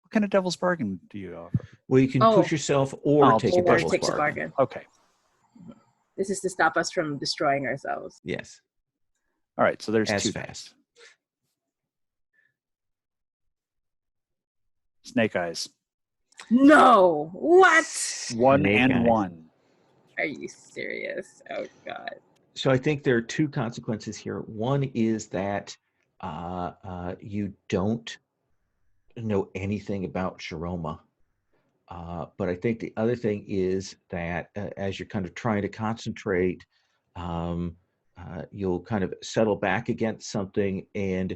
What kind of devil's bargain do you offer?
Well, you can push yourself or take a devil's bargain.
Okay.
This is to stop us from destroying ourselves.
Yes.
All right, so there's
as
2
fast.
Snake eyes.
No! What?
1 and
eyes.
1.
Are you serious? Oh, God.
So I think there are 2 consequences here. One is that you don't know anything about Shiroma. But I think the other thing is that as you're kind of trying to concentrate, you'll kind of settle back against something, and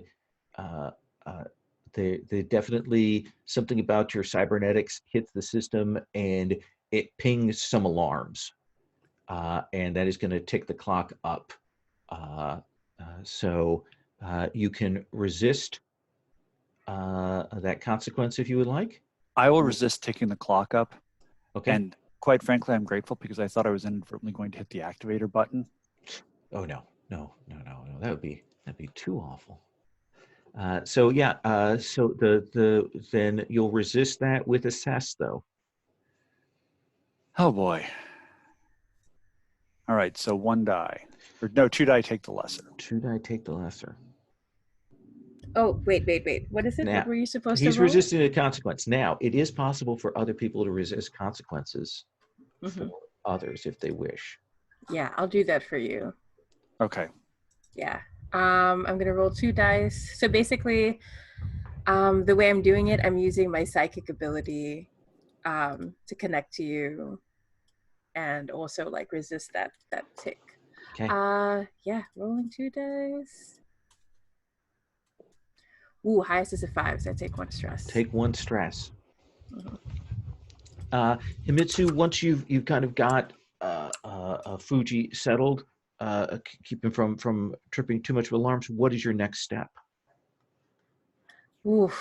they definitely, something about your cybernetics hits the system and it pings some alarms. And that is going to tick the clock up. So you can resist that consequence if you would like.
I will resist ticking the clock up.
Okay.
And quite frankly, I'm grateful because I thought I was inadvertently going to hit the activator button.
Oh, no. That would be That'd be too awful. So yeah, so then you'll resist that with assess though.
Oh boy. All right, so 1 die. Or no, 2 die take the lesser.
2 die take the lesser.
Oh, wait. What is it?
Now,
What were you supposed to
he's
roll?
resisting a consequence. Now, it is possible for other people to resist consequences for others if they wish.
Yeah, I'll do that for you.
Okay.
Yeah. I'm gonna roll 2 dice. So basically, the way I'm doing it, I'm using my psychic ability to connect to you and also like resist that tick.
Okay.
Yeah, rolling 2 dice. Ooh, highest is a 5, so I take 1 stress.
Take 1 stress.
Mhm.
Himitsu, once you've kind of got Fuji settled, keep him from tripping too much of alarms, what is your next step?
Ooh,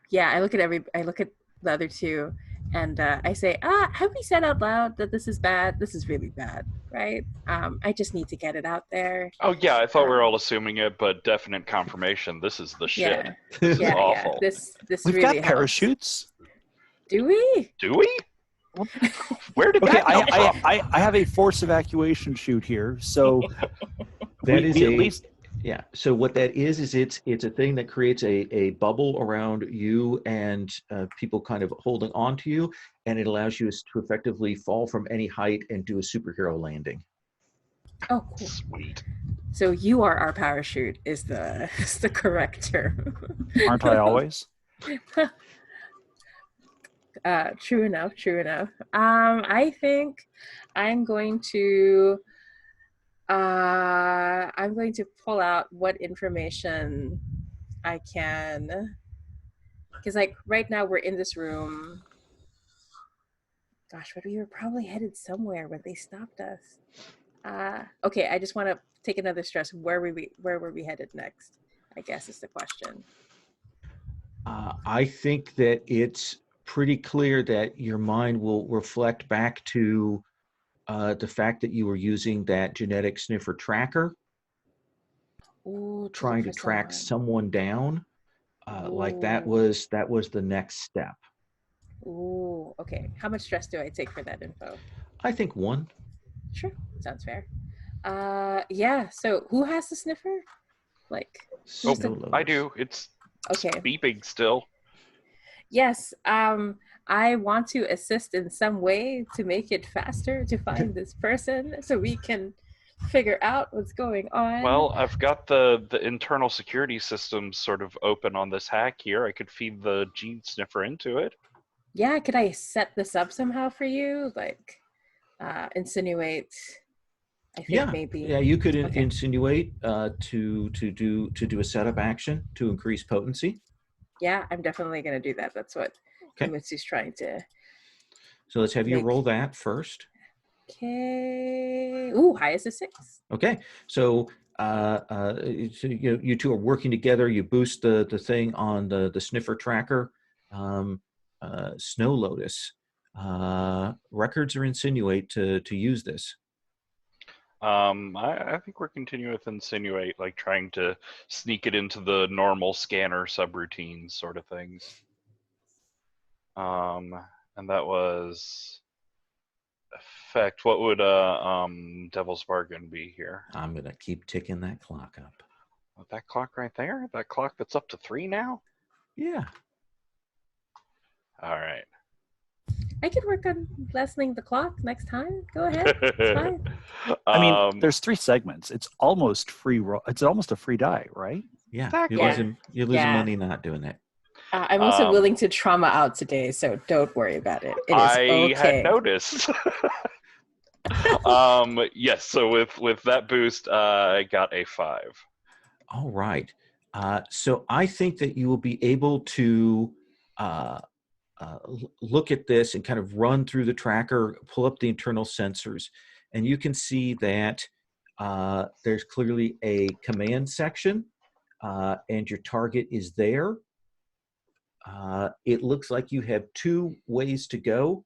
yeah, I look at the other 2 and I say, have we said out loud that this is bad? This is really bad, right? I just need to get it out there.
Oh yeah, I thought we were all assuming it, but definite confirmation. This is the shit.
Yeah.
This is awful.
This
We've
really
got
helps.
parachutes.
Do we?
Do we? Where did
Okay,
that come from?
I have a force evacuation chute here, so
That is
at least
yeah. So what that is it's a thing that creates a bubble around you and people kind of holding on to you, and it allows you to effectively fall from any height and do a superhero landing.
Oh, cool.
Sweet.
So you are our parachute is the correct term.
aren't I always?
True enough. I think I'm going to pull out what information I can, because like right now we're in this room. Gosh, but we were probably headed somewhere when they stopped us. Okay, I just want to take another stress. Where were we headed next? I guess is the question.
I think that it's pretty clear that your mind will reflect back to the fact that you were using that genetic sniffer tracker,
Ooh,
trying to track someone down. Like that was the next step.
Ooh, okay. How much stress do I take for that info?
I think 1.
Sure, sounds fair. Yeah. So who has the sniffer? Like, who's
Snow
the?
Lotus.
I do. It's
Okay.
beeping still.
Yes. I want to assist in some way to make it faster to find this person, so we can figure out what's going on.
Well, I've got the internal security system sort of open on this hack here. I could feed the gene sniffer into it.
Yeah. Could I set this up somehow for you? Like, insinuate. I think maybe.
Yeah, you could
Okay.
insinuate to do a setup action to increase potency.
Yeah, I'm definitely going to do that. That's what Mitsu's trying to.
So let's have you roll that first.
Okay. Ooh, highest is 6.
Okay. So you 2 are working together. You boost the thing on the sniffer tracker. Snow Lotus. Records or insinuate to use this.
I think we're continuing with insinuate, like trying to sneak it into the normal scanner subroutines sort of things. And that was effect. What would Devil's Bargain be here?
I'm gonna keep ticking that clock up.
That clock right there? That clock that's up to 3 now?
Yeah.
All right.
I could work on lessening the clock next time. Go ahead. It's fine.
I mean, there's 3 segments. It's almost free. It's almost a free die, right?
Yeah.
Exactly.
You're losing money not doing that.
I'm also willing to trauma out today, so don't worry about it. It is
I had noticed. Yes. So with that boost, I got a 5.
All right. So I think that you will be able to look at this and kind of run through the tracker, pull up the internal sensors, and you can see that there's clearly a command section, and your target is there. It looks like you have 2 ways to go.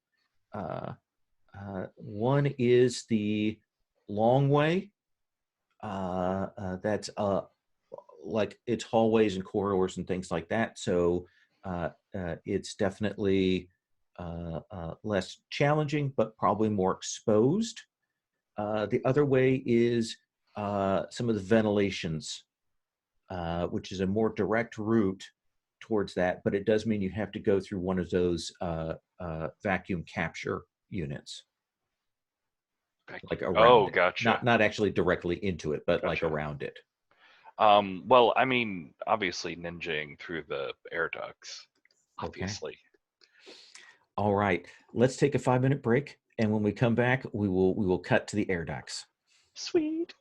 One is the long way. That's like it's hallways and corridors and things like that. So it's definitely less challenging, but probably more exposed. The other way is some of the ventilations, which is a more direct route towards that, but it does mean you have to go through one of those vacuum capture units, like
Oh,
around it.
gotcha.
Not actually directly into it, but like
Gotcha.
around it.
Well, I mean, obviously ninjaing through the air ducts.
Okay.
Obviously.
All right. Let's take a 5-minute break, and when we come back, we will cut to the air ducts.
Sweet.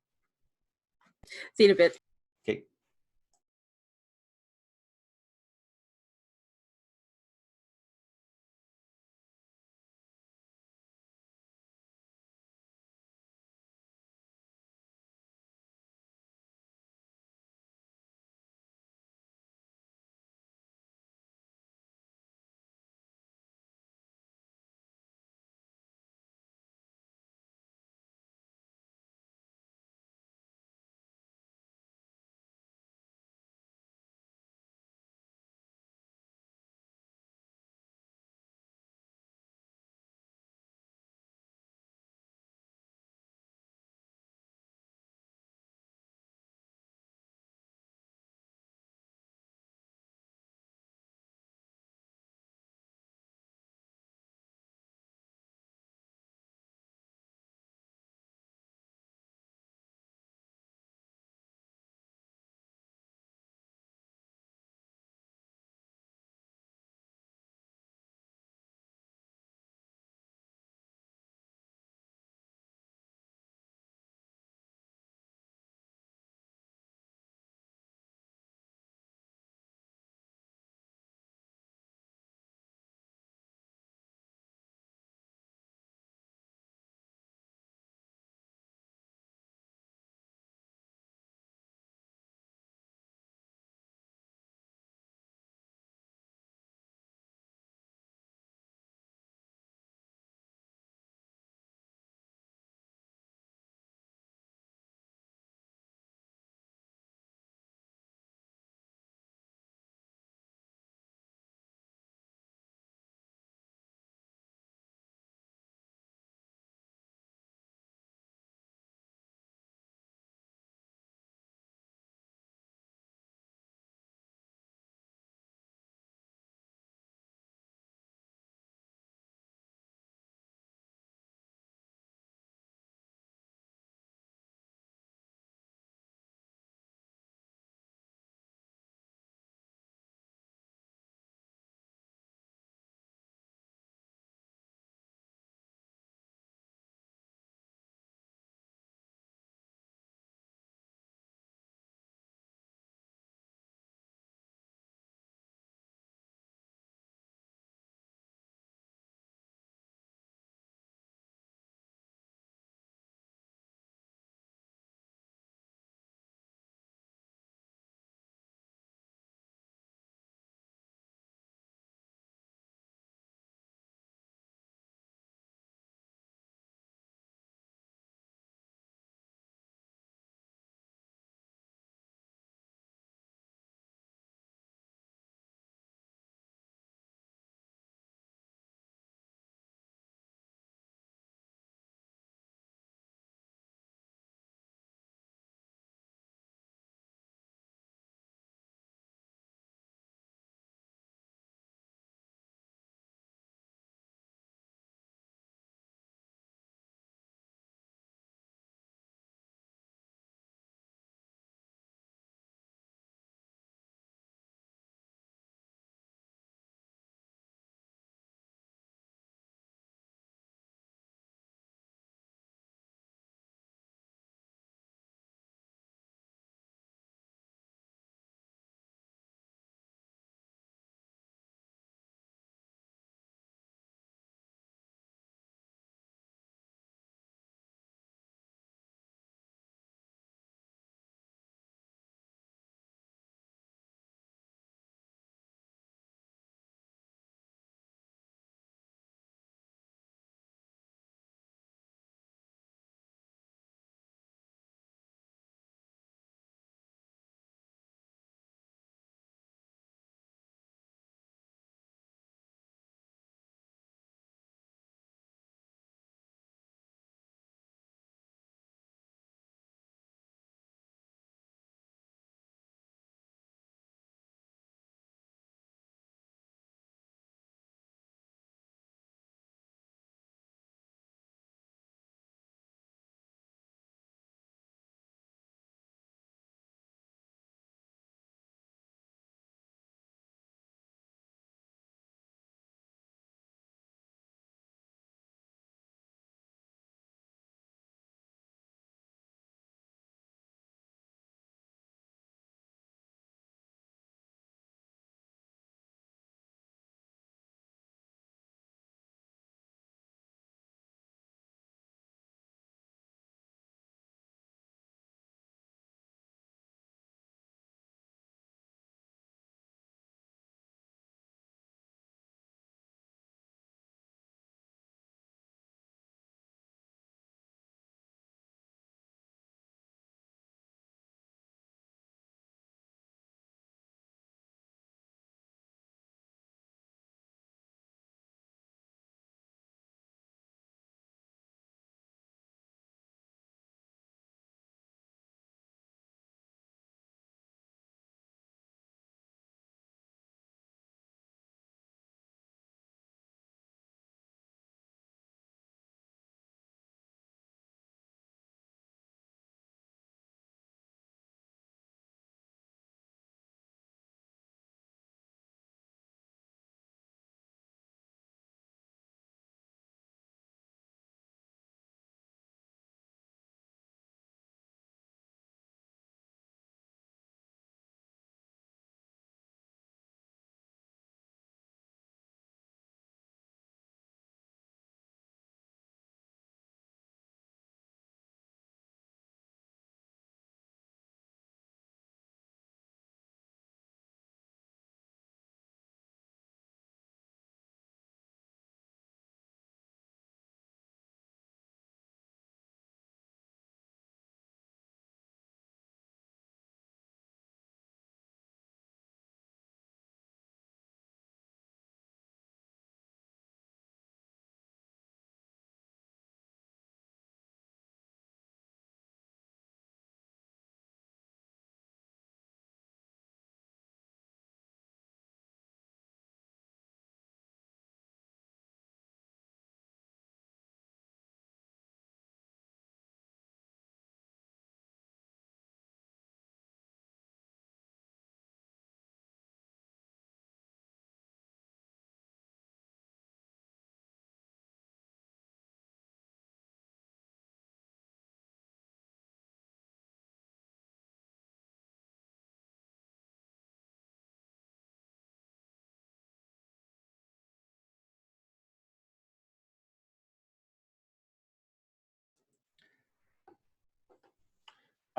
See you in a bit.
Okay.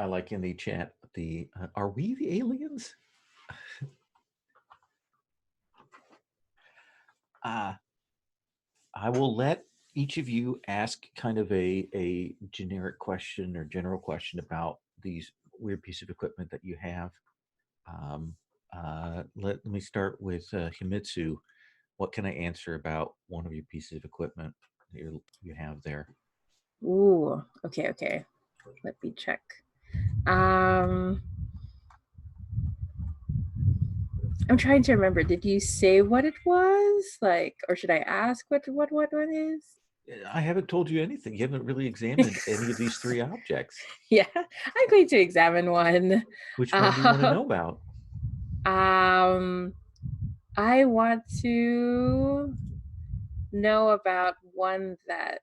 I like in the chat are we the aliens? I will let each of you ask kind of a generic question or general question about these weird piece of equipment that you have. Let me start with Himitsu. What can I answer about one of your pieces of equipment that you have there?
Ooh, okay. Let me check. I'm trying to remember. Did you say what it was? Like, or should I ask what it is?
I haven't told you anything. You haven't really examined any of these three objects.
Yeah, I'm going to examine one.
Which one do you want to know about?
I want to know about one that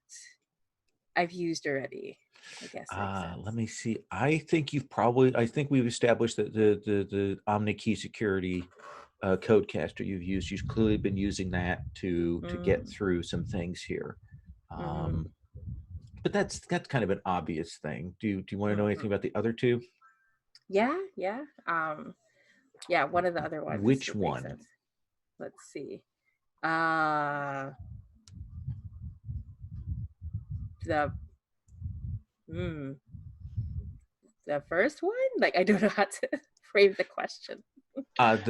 I've used already. I guess.
Let me see. I think we've established that the OmniKey security codecaster you've used, you've clearly been using that to get through some things here. But that's kind of an obvious thing. Do you want to know anything about the other two?
Yeah. Yeah, one of the other ones.
Which one?
Let's see. The first one? Like, I don't know how to frame the question.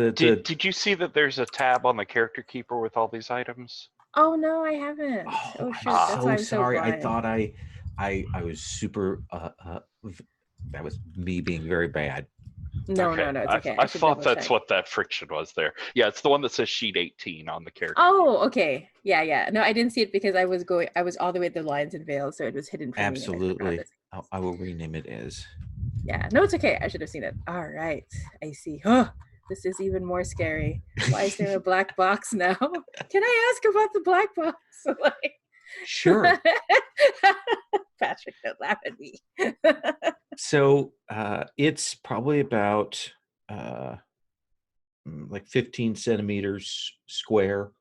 Did you see that there's a tab on the character keeper with all these items?
Oh no, I haven't.
Oh,
Shoot,
I'm
why I'm
sorry. I
blind.
thought I was super. That was me being very bad.
No, it's okay.
I thought that's what that friction was there. Yeah, it's the one that says sheet 18 on the character.
Oh, okay. Yeah. No, I didn't see it because I was all the way at the lines and veils, so it was hidden from me.
Absolutely. I will rename it as.
Yeah, no, it's okay. I should have seen it. All right, I see. Oh, this is even more scary. Why is there a black box now? Can I ask about the black box? Like,
sure.
Patrick, don't laugh at me.
So it's probably about like 15 centimeters square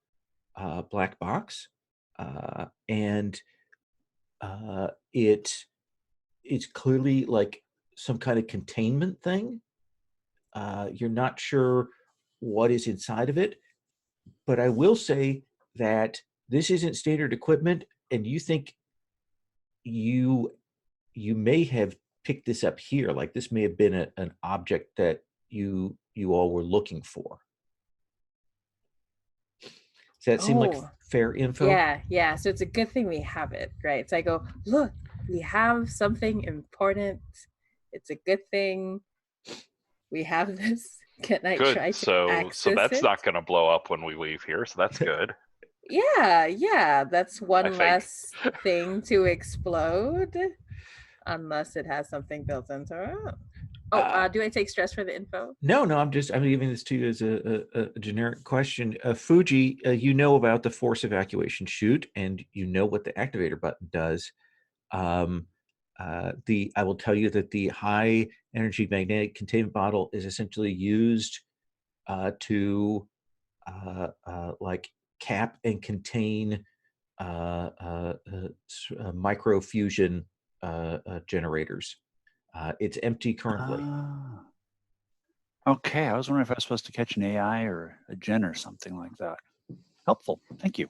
black box, and it's clearly like some kind of containment thing. You're not sure what is inside of it, but I will say that this isn't standard equipment, and you think you may have picked this up here. Like this may have been an object that you all were looking for. Does that seem like fair info?
Yeah. So it's a good thing we have it, right? So I go, look, we have something important. It's a good thing we have this. Can I try to access
so that's
it?
not going to blow up when we leave here, so that's good.
Yeah, that's one less thing to explode, unless it has something built into it. Do I take stress for the info?
No, I'm giving this to you as a generic question. Fuji, you know about the force evacuation chute, and you know what the activator button does. I will tell you that the high energy magnetic containment bottle is essentially used to like cap and contain micro fusion generators. It's empty currently.
Okay, I was wondering if I was supposed to catch an AI or a gen or something like that. Helpful, thank you.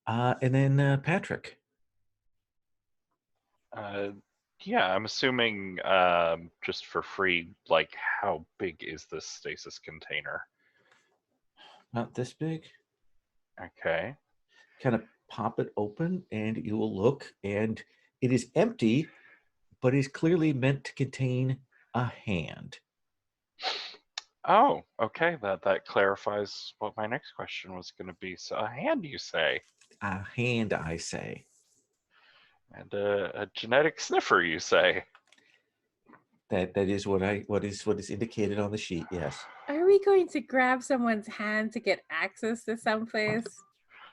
And then Patrick.
Yeah, I'm assuming just for free, like how big is this stasis container?
Not this big.
Okay.
Kind of pop it open and you will look, and it is empty, but is clearly meant to contain a hand.
Oh, okay. That clarifies what my next question was going to be. So a hand, you say?
A hand, I say.
And a genetic sniffer, you say?
That is what is indicated on the sheet. Yes.
Are we going to grab someone's hand to get access to someplace?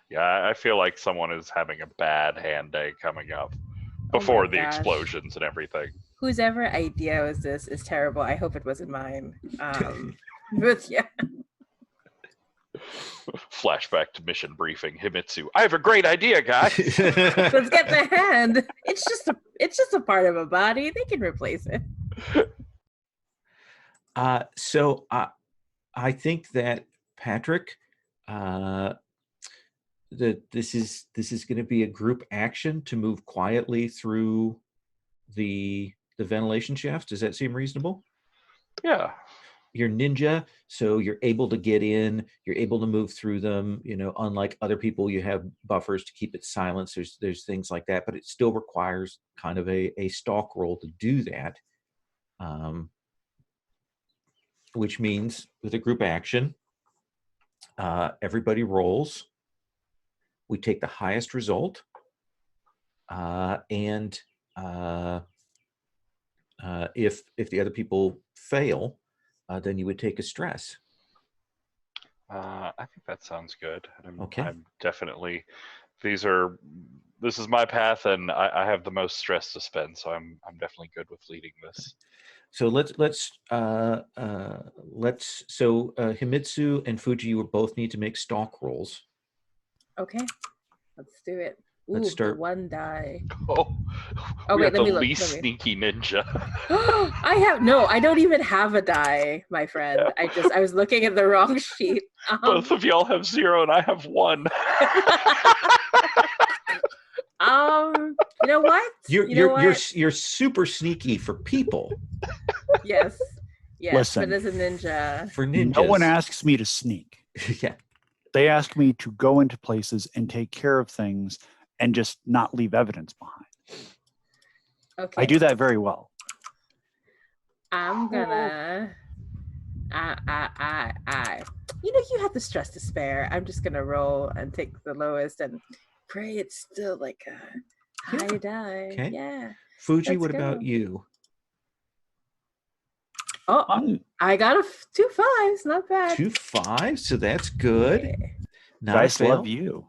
Yeah, I feel like someone is having a bad hand day coming up before the explosions and everything.
Whose ever idea was this is terrible. I hope it wasn't mine. But yeah.
Flashback to mission briefing. Himitsu, I have a great idea, guys.
Let's get the hand. It's just a part of a body. They can replace it.
So I think that Patrick, this is going to be a group action to move quietly through the ventilation shafts. Does that seem reasonable?
Yeah.
You're ninja, so you're able to get in, you're able to move through them. You know, unlike other people, you have buffers to keep it silent. There's things like that, but it still requires kind of a stalk roll to do that. Which means with a group action, everybody rolls. We take the highest result, and if the other people fail, then you would take a stress.
I think that sounds good.
Okay.
I'm definitely. This is my path, and I have the most stress to spend, so I'm definitely good with leading this.
So let's Himitsu and Fuji, you both need to make stalk rolls.
Okay, let's do it. Ooh,
Let's start.
the 1 die.
Oh,
Oh,
we
wait,
are
let me
the
look.
least sneaky ninja.
I don't even have a die, my friend.
Yeah.
I was looking at the wrong sheet.
Both of y'all have 0, and I have 1.
You know what?
You're super sneaky for people.
Yes.
Listen,
but as a ninja.
For ninjas.
No one asks me to sneak.
Yeah.
They ask me to go into places and take care of things and just not leave evidence behind.
Okay.
I do that very well.
I'm gonna. You know, you have the stress to spare. I'm just gonna roll and take the lowest and pray it's still like a high die.
Okay.
Yeah.
Fuji,
Let's
what
go.
about you?
Oh, I got 2 5s. Not bad.
2 5s, so that's good.
Yeah.
Not
Dice
a fail.
love you.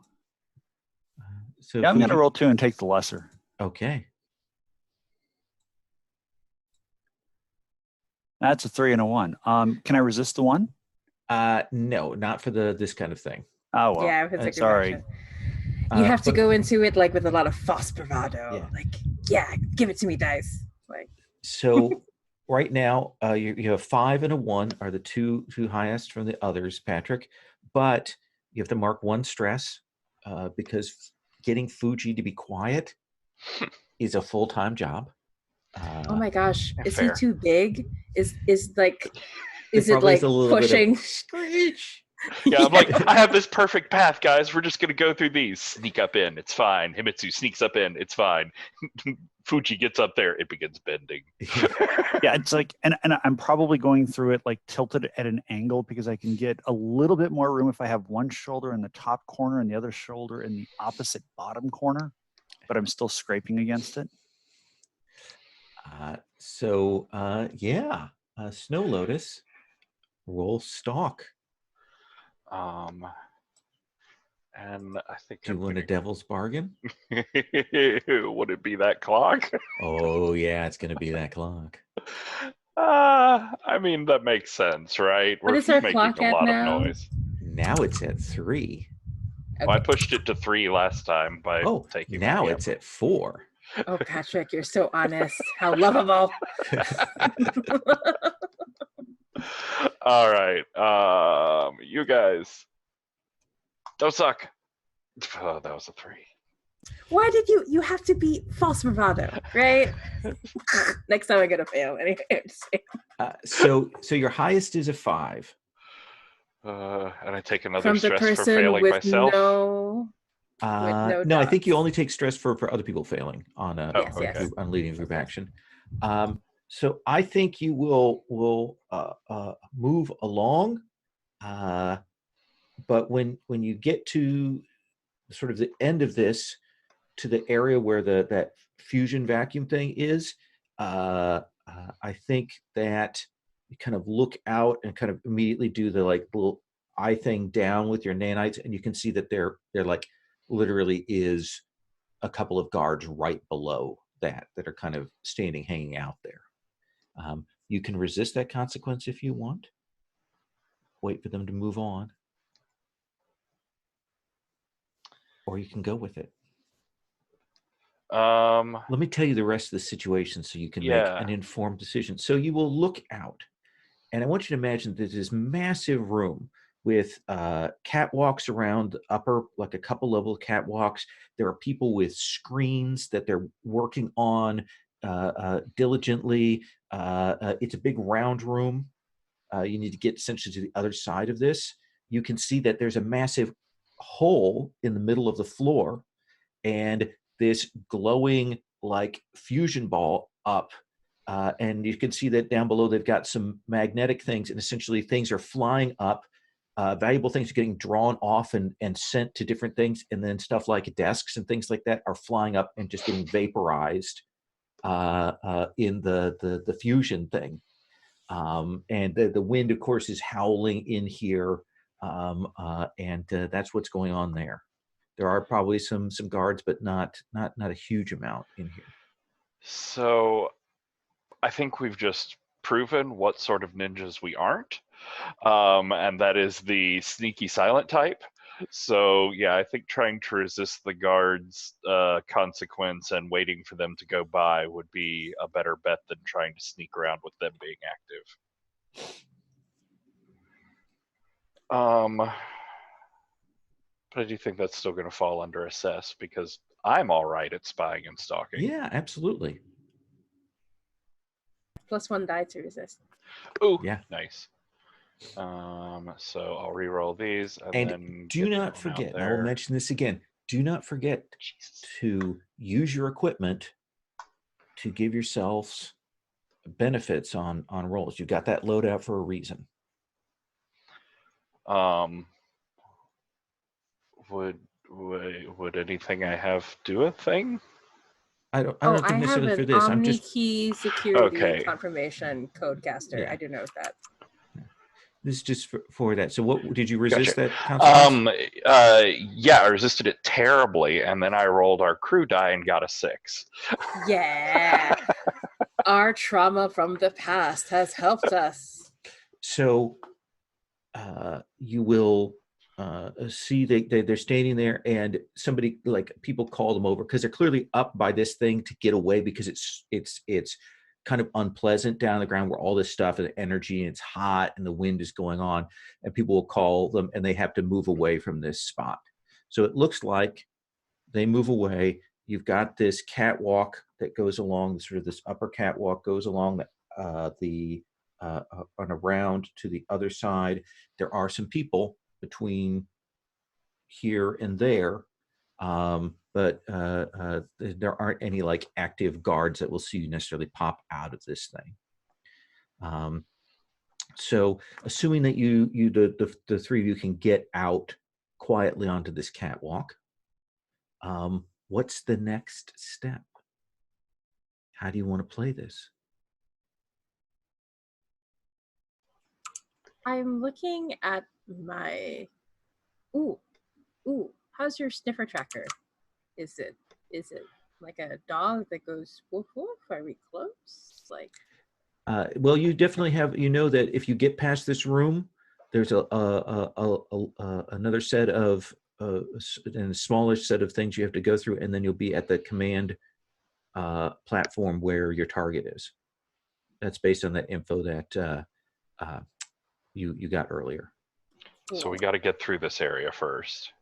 So
Yeah, I'm
Fuji,
going to roll 2 and take the lesser.
Okay.
That's a 3 and a 1. Can I resist the 1?
No, not for this kind of thing.
Oh well.
Yeah, if it's a group
sorry.
action. You have to
but-
go into it like with a lot of false bravado.
Yeah.
Like, yeah, give it to me, dice. Like,
So right now, you have 5 and a 1 are the two highest from the others, Patrick. But you have to mark 1 stress because getting Fuji to be quiet is a full-time job.
oh my gosh, is
fair.
he too big? Is it
probably is
like
a little bit of
pushing?
screech.
Yeah, I'm like, I have this perfect path, guys. We're just gonna go through these. Sneak up in, it's fine. Himitsu sneaks up in, it's fine. Fuji gets up there, it begins bending.
Yeah, it's like, and I'm probably going through it like tilted at an angle because I can get a little bit more room if I have one shoulder in the top corner and the other shoulder in the opposite bottom corner, but I'm still scraping against it.
Snow Lotus, roll stalk.
And I think
Do you want a devil's bargain?
Would it be that clock?
Oh yeah, it's gonna be that clock.
I mean, that makes sense, right?
What is our clock
making a
at
lot
now?
of noise.
Now it's at 3.
Okay.
Well, I pushed it to 3 last time by taking.
Now it's at 4.
Oh, Patrick, you're so honest. How lovable.
All right, you guys don't suck. Oh, that was a 3.
Why did you have to be false bravado, right? Next time I'm gonna fail. Anyway,
So your highest is a 5.
And I take another
from the
stress for
person
failing
with
myself.
no
No, I think you
dots.
only take stress for other people failing on
Yes.
on leading a group action. So I think you will move along, but when you get to sort of the end of this, to the area where that fusion vacuum thing is, I think that you kind of look out and kind of immediately do the like little eye thing down with your nanites, and you can see that they're like literally is a couple of guards right below that are kind of standing, hanging out there. You can resist that consequence if you want. Wait for them to move on. Or you can go with it. Let me tell you the rest of the situation so you can make
Yeah.
an informed decision. So you will look out, and I want you to imagine there's this massive room with catwalks around the upper, like a couple level catwalks. There are people with screens that they're working on diligently. It's a big round room. You need to get essentially to the other side of this. You can see that there's a massive hole in the middle of the floor, and this glowing like fusion ball up. And you can see that down below they've got some magnetic things, and essentially things are flying up. Valuable things are getting drawn off and sent to different things, and then stuff like desks and things like that are flying up and just getting vaporized in the fusion thing. And the wind, of course, is howling in here, and that's what's going on there. There are probably some guards, but not a huge amount in here.
So I think we've just proven what sort of ninjas we aren't, and that is the sneaky silent type. So yeah, I think trying to resist the guards' consequence and waiting for them to go by would be a better bet than trying to sneak around with them being active. But I do think that's still going to fall under assess because I'm all right at spying and stalking.
Yeah, absolutely.
+1 die to resist.
Ooh,
Yeah.
nice. So I'll re-roll these, and then
do not forget, and I will mention this again, do not forget to use your equipment to give yourselves benefits on rolls. You've got that loadout for a reason.
Would anything I have do a thing?
I don't think necessarily for this. I'm just
OmniKey security
Okay.
confirmation codecaster.
Yeah.
I do know that.
This is just for that. So what did you resist
Gotcha.
that consequence?
Yeah, I resisted it terribly, and then I rolled our crew die and got a 6.
Yeah. Our trauma from the past has helped us.
So you will see they're standing there, and somebody, like, people call them over because they're clearly up by this thing to get away because it's kind of unpleasant down the ground where all this stuff and energy, and it's hot and the wind is going on, and people will call them and they have to move away from this spot. So it looks like they move away. You've got this catwalk that goes along, sort of this upper catwalk goes along and around to the other side. There are some people between here and there, but there aren't any like active guards that will see you necessarily pop out of this thing. So assuming that the three of you can get out quietly onto this catwalk, what's the next step? How do you want to play this?
I'm looking at my ooh. How's your sniffer tracker? Is it like a dog that goes woof woof? Are we close? Like
well, you definitely have, that if you get past this room, there's another set of and a smaller set of things you have to go through, and then you'll be at the command platform where your target is. That's based on that info that you got earlier.
So we got to get through this area first.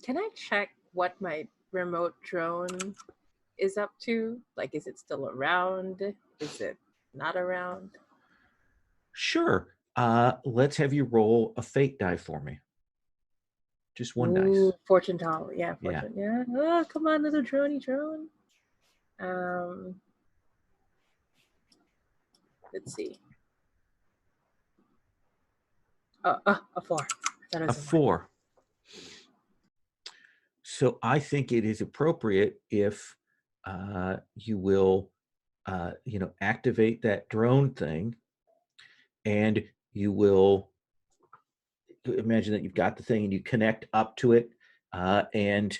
Can I check what my remote drone is up to? Like, is it still around? Is it not around?
Sure. Let's have you roll a fate die for me. Just one dice.
Fortune tall. Yeah, fortune. Yeah. Oh, come on, little drone. Let's see. A 4.
A 4. So I think it is appropriate if you will, activate that drone thing, and you will imagine that you've got the thing and you connect up to it, and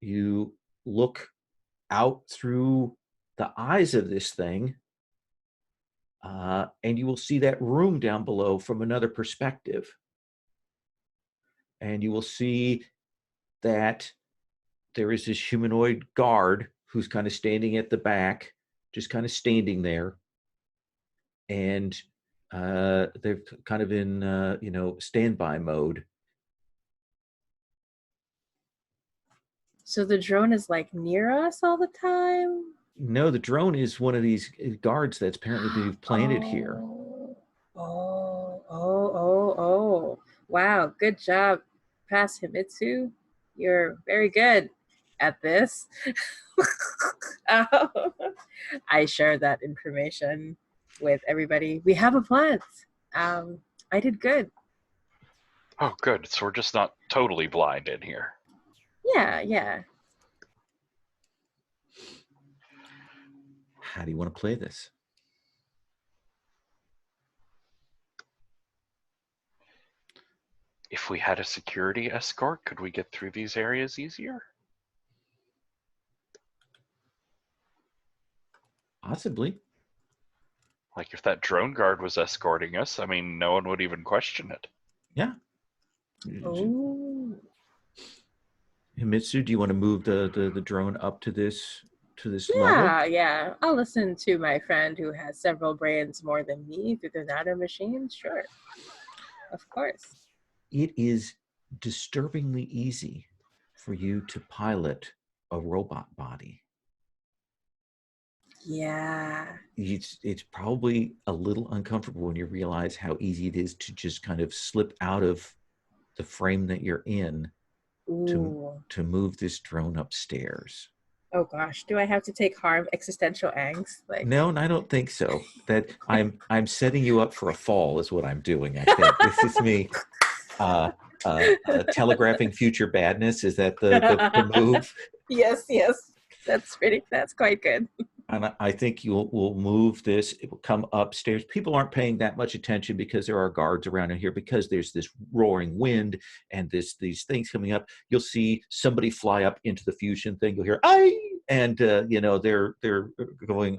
you look out through the eyes of this thing, and you will see that room down below from another perspective. And you will see that there is this humanoid guard who's kind of standing at the back, just kind of standing there. And they're kind of in, standby mode.
So the drone is like near us all the time?
No, the drone is one of these guards that's apparently been planted here.
Oh. Wow, good job, Pass Himitsu. You're very good at this. I share that information with everybody. We have a plant. I did good.
Oh, good. So we're just not totally blind in here.
Yeah.
How do you want to play this?
If we had a security escort, could we get through these areas easier?
Possibly.
Like if that drone guard was escorting us, I mean, no one would even question it.
Yeah.
Oh.
Himitsu, do you want to move the drone up to this level?
Yeah. I'll listen to my friend who has several brains more than me through the nano machine. Sure. Of course.
It is disturbingly easy for you to pilot a robot body.
Yeah.
It's probably a little uncomfortable when you realize how easy it is to just kind of slip out of the frame that you're in to move this drone upstairs.
Oh gosh, do I have to take harm, existential angst?
No, I don't think so. That I'm setting you up for a fall is what I'm doing. I think this is me telegraphing future badness. Is that the move?
Yes, that's quite good.
And I think we'll move this. It will come upstairs. People aren't paying that much attention because there are guards around in here, because there's this roaring wind and these things coming up. You'll see somebody fly up into the fusion thing. You'll hear "ay," and they're going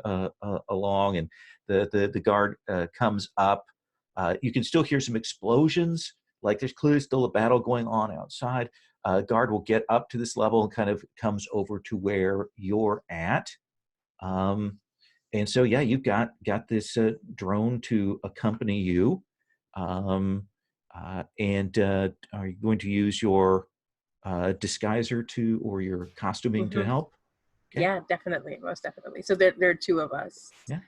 along, and the guard comes up. You can still hear some explosions. Like there's clearly still a battle going on outside. Guard will get up to this level and kind of comes over to where you're at. And so, yeah, you've got this drone to accompany you. And are you going to use your disguiser or your costuming to help?
Okay. Yeah, definitely, most definitely. So there are two of us.
Yeah.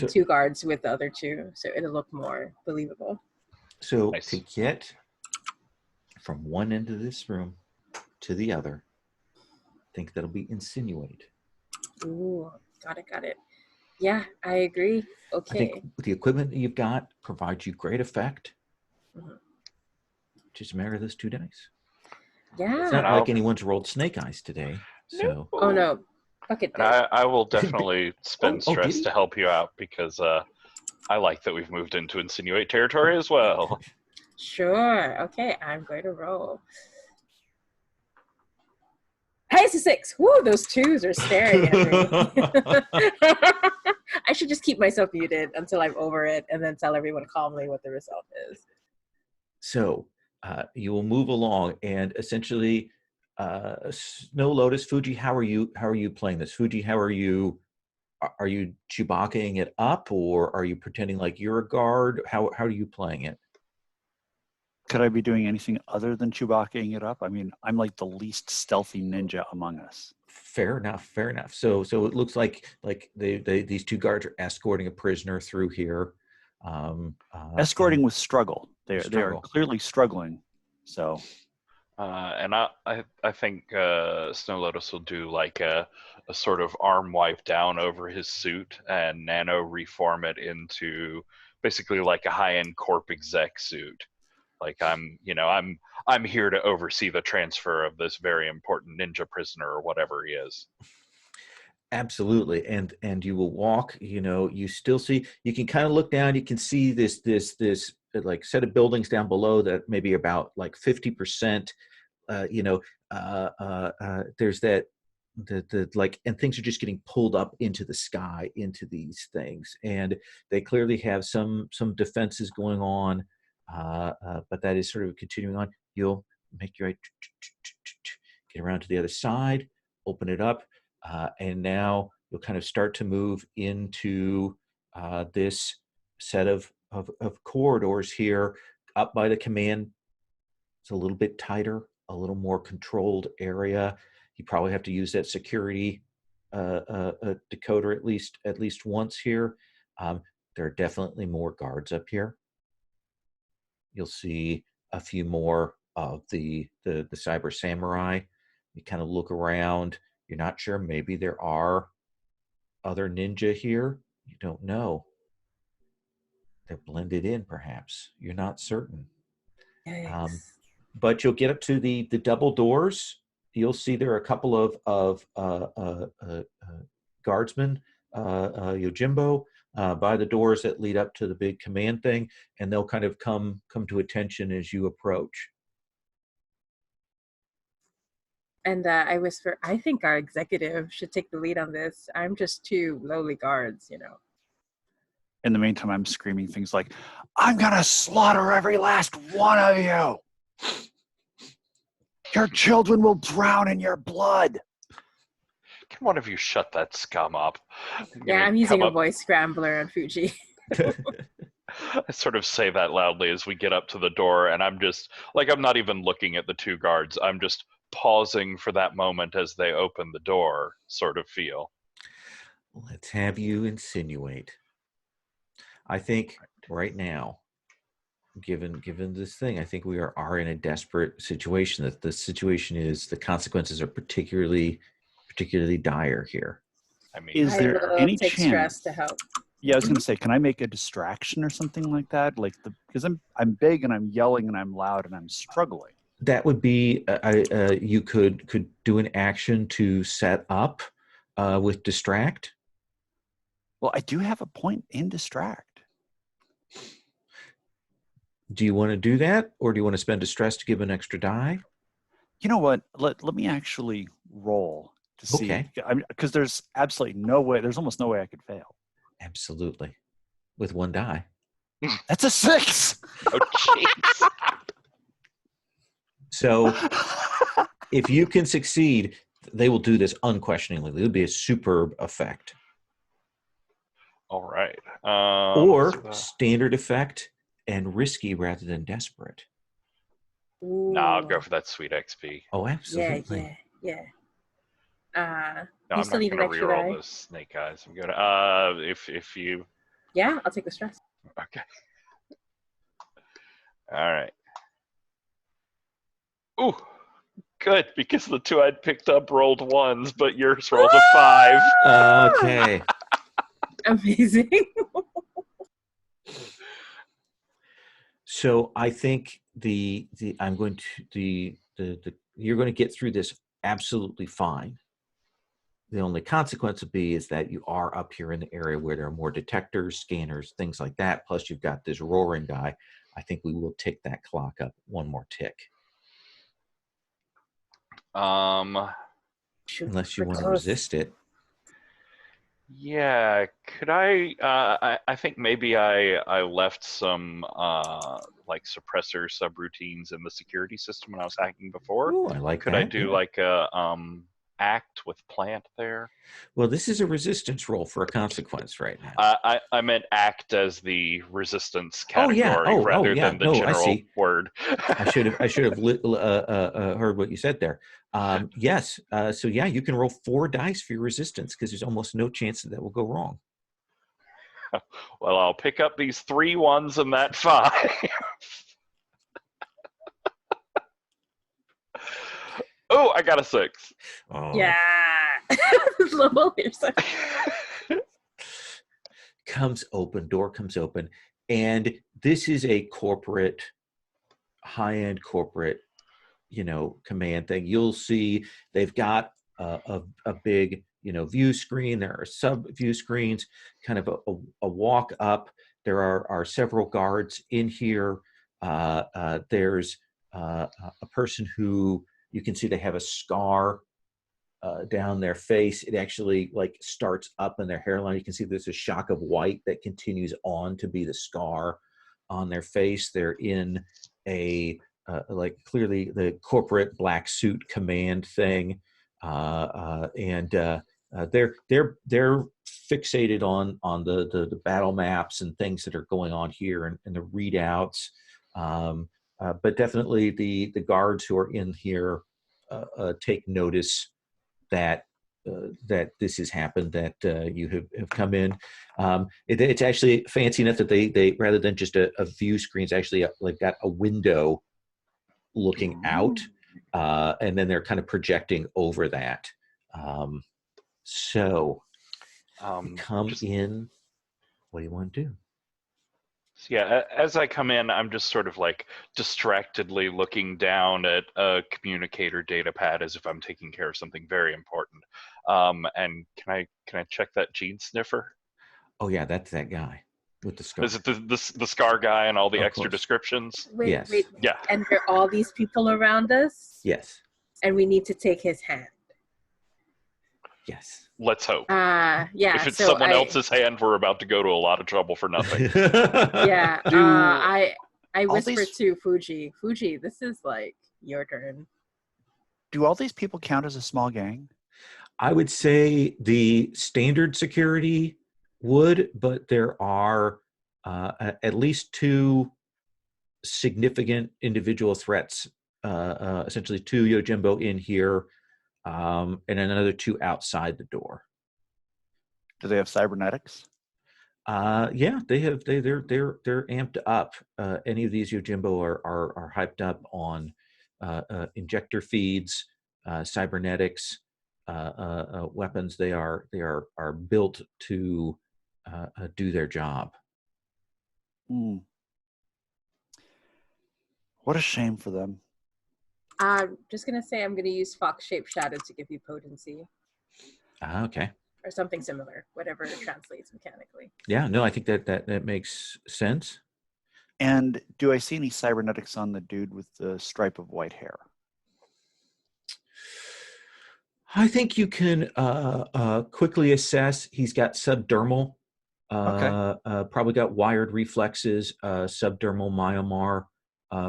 Two guards with the other two, so it'll look more believable.
So
nice.
To get from one end of this room to the other, I think that'll be insinuate.
Ooh, got it. Yeah, I agree. Okay.
I think the equipment that you've got provides you great effect. Just a matter of those 2 dice.
Yeah.
It's not like anyone's rolled snake eyes today. So.
Oh no. Bucket
and I will definitely spend stress to help you out, because I like that we've moved into insinuate territory as well.
Sure. Okay, I'm going to roll. Hey, it's a 6. Woo, those 2s are staring at me. I should just keep myself muted until I'm over it and then tell everyone calmly what the result is.
So you will move along, and essentially, Snow Lotus, Fuji, how are you playing this? Fuji, how are you Chewbaccaing it up, or are you pretending like you're a guard? How are you playing it?
Could I be doing anything other than Chewbaccaing it up? I mean, I'm like the least stealthy ninja among us.
Fair enough. So it looks like these 2 guards are escorting a prisoner through here.
Escorting with struggle. They are clearly struggling. So.
And I think Snow Lotus will do like a sort of arm wipe down over his suit and nano reform it into basically like a high-end corp exec suit. Like I'm here to oversee the transfer of this very important ninja prisoner or whatever he is.
Absolutely. And you will walk, you still see, you can kind of look down, you can see this like set of buildings down below that maybe about like 50%, there's that, the like, and things are just getting pulled up into the sky, into these things. And they clearly have some defenses going on. But that is sort of continuing on. You'll make your way, get around to the other side, open it up. And now you'll kind of start to move into this set of corridors here up by the command. It's a little bit tighter, a little more controlled area. You probably have to use that security decoder at least once here. There are definitely more guards up here. You'll see a few more of the cyber samurai. You kind of look around. You're not sure. Maybe there are other ninja here. You don't know. They're blended in, perhaps. You're not certain.
Yikes.
But you'll get up to the double doors. You'll see there are a couple of guardsmen, Yojimbo, by the doors that lead up to the big command thing, and they'll kind of come to attention as you approach.
And I whisper, I think our executive should take the lead on this. I'm just two lowly guards, you know.
In the meantime, I'm screaming things like, I'm going to slaughter every last one of you. Your children will drown in your blood.
Can one of you shut that scum up?
Yeah, I'm using a voice scrambler on Fuji.
I sort of say that loudly as we get up to the door, and I'm just, like, I'm not even looking at the two guards. I'm just pausing for that moment as they open the door, sort of feel.
Let's have you insinuate. I think right now, given this thing, I think we are in a desperate situation. That the situation is, the consequences are particularly dire here.
I mean,
Is there any
take
chance?
Stress to help.
Yeah, I was going to say, can I make a distraction or something like that? Like because I'm big and I'm yelling and I'm loud and I'm struggling.
That would be you could do an action to set up with distract.
Well, I do have a point in distract.
Do you want to do that, or do you want to spend distress to give an extra die?
You know what? Let me actually roll to see.
Okay.
Because there's absolutely no way. There's almost no way I could fail.
Absolutely, with one die.
That's a 6.
oh jeez.
So if you can succeed, they will do this unquestioningly. It'll be a superb effect.
All right.
Or standard effect and risky rather than desperate.
No, I'll go for that sweet XP.
Oh, absolutely.
Yeah.
No,
You
I'm
still
not
need an
going to
extra
reroll
die?
those snake eyes. I'm going to, if you,
Yeah, I'll take the stress.
okay. All right. Ooh, good, because the two I'd picked up rolled 1s, but yours rolled a 5.
Okay.
Amazing.
So I think you're going to get through this absolutely fine. The only consequence would be is that you are up here in the area where there are more detectors, scanners, things like that. Plus you've got this roaring guy. I think we will tick that clock up one more tick. Unless you want to resist it.
Yeah, could I think maybe I left some like suppressor subroutines in the security system when I was hacking before.
Oh, I like
Could
that.
I do like a act with plant there?
Well, this is a resistance roll for a consequence right now.
I meant act as the resistance category rather than the
I
general
see.
word.
I should have heard what you said there. Yes. So yeah, you can roll 4 dice for your resistance because there's almost no chance that will go wrong.
Well, I'll pick up these 3 1s and that 5. Oh, I got a 6.
Oh.
Yeah.
Door comes open, and this is a corporate, high-end corporate, command thing. You'll see they've got a big, view screen. There are sub-view screens, kind of a walk up. There are several guards in here. There's a person who you can see they have a scar down their face. It actually starts up in their hairline. You can see there's a shock of white that continues on to be the scar on their face. They're in a clearly the corporate black suit command thing, and they're fixated on the battle maps and things that are going on here and the readouts. But definitely the guards who are in here take notice that that this has happened, that you have come in. It's actually fancy enough that they rather than just a view screen, it's actually like got a window looking out, and then they're kind of projecting over that. So come in. What do you want to do?
Yeah, as I come in, I'm just sort of like distractedly looking down at a communicator data pad as if I'm taking care of something very important. And can I check that gene sniffer?
Oh yeah, that's that guy with the scar.
Is it the scar guy and all the
Of
extra
course.
descriptions?
Wait,
Yes.
wait.
Yeah.
And there are all these people around us,
Yes.
and we need to take his hand.
Yes.
Let's hope.
Yeah.
If it's
so
someone else's hand, we're about to go to a lot of trouble for nothing.
Yeah. I
all
whisper
these-
to Fuji. Fuji, this is like your turn.
Do all these people count as a small gang?
I would say the standard security would, but there are at least two significant individual threats, essentially two Yojimbo in here, and another two outside the door.
Do they have cybernetics?
Yeah, they're amped up. Any of these Yojimbo are hyped up on injector feeds, cybernetics, weapons. They are built to do their job.
Hmm. What a shame for them.
I'm just gonna say I'm gonna use Fox Shape Shadow to give you potency
Okay.
or something similar, whatever it translates mechanically.
Yeah. No, I think that makes sense.
And do I see any cybernetics on the dude with the stripe of white hair?
I think you can quickly assess. He's got subdermal. Probably got wired reflexes, subdermal myomar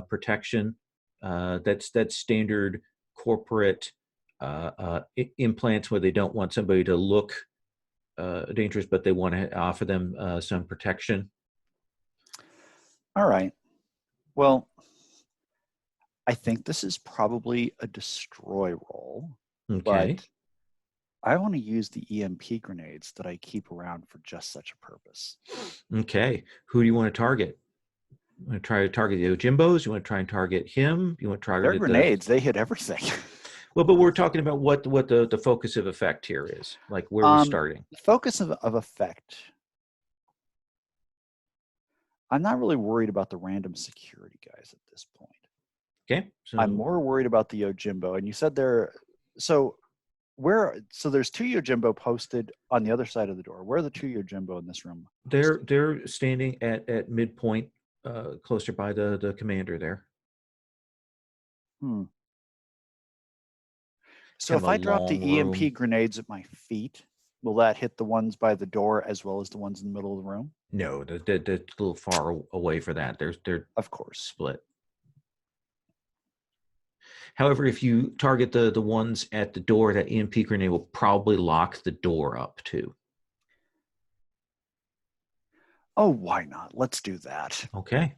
protection. That's standard corporate implants where they don't want somebody to look dangerous, but they want to offer them some protection.
All right. Well, I think this is probably a destroy roll,
Okay.
but I want to use the EMP grenades that I keep around for just such a purpose.
Okay. Who do you want to target? You want to try to target the Ojimbos? You want to try and target him? You want to target
They're grenades. They hit everything.
Well, but we're talking about what the focus of effect here is, like where we're starting.
The focus of effect. I'm not really worried about the random security guys at this point.
Okay. So
I'm more worried about the Yojimbo. And you said so there's two Yojimbo posted on the other side of the door. Where are the two Yojimbo in this room?
they're standing at midpoint, closer by the commander there.
So
Kind
if
of a
I drop the
long
EMP
room.
grenades at my feet, will that hit the ones by the door as well as the ones in the middle of the room?
No, they're a little far away for that. They're
Of course.
split. However, if you target the ones at the door, that EMP grenade will probably lock the door up too.
Oh, why not? Let's do that.
Okay.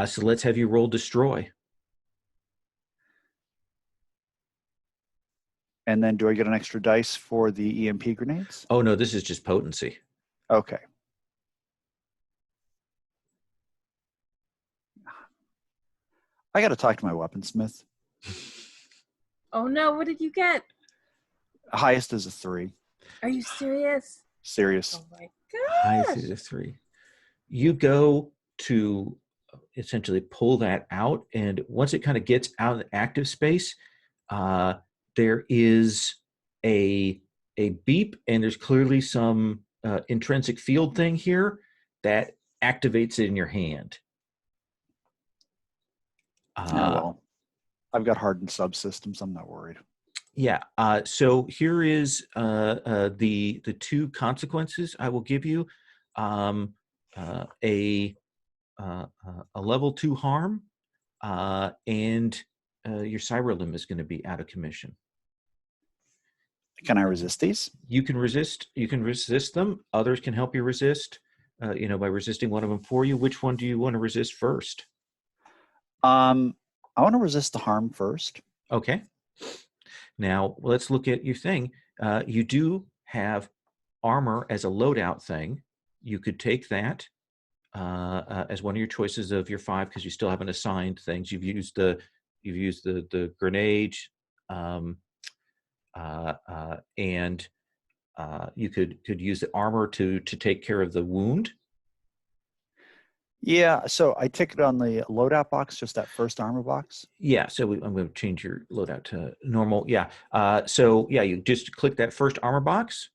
So let's have you roll destroy.
And then do I get an extra dice for the EMP grenades?
Oh no, this is just potency.
Okay. I got to talk to my weaponsmith.
Oh no, what did you get?
Highest is a 3.
Are you serious?
Serious.
Oh my
High
gosh.
is a 3. You go to essentially pull that out, and once it kind of gets out of the active space, there is a beep, and there's clearly some intrinsic field thing here that activates it in your hand.
Well, I've got hardened subsystems. I'm not worried.
Yeah. So here is the two consequences I will give you. A level 2 harm, and your cyber limb is going to be out of commission.
Can I resist these?
You can resist them. Others can help you resist, by resisting one of them for you. Which one do you want to resist first?
I want to resist the harm first.
Okay. Now let's look at your thing. You do have armor as a loadout thing. You could take that as one of your choices of your 5 because you still haven't assigned things. You've used the grenade, and you could use the armor to take care of the wound.
Yeah, so I tick it on the loadout box, just that first armor box.
Yeah, so I'm going to change your loadout to normal. Yeah, so yeah, you just click that first armor box,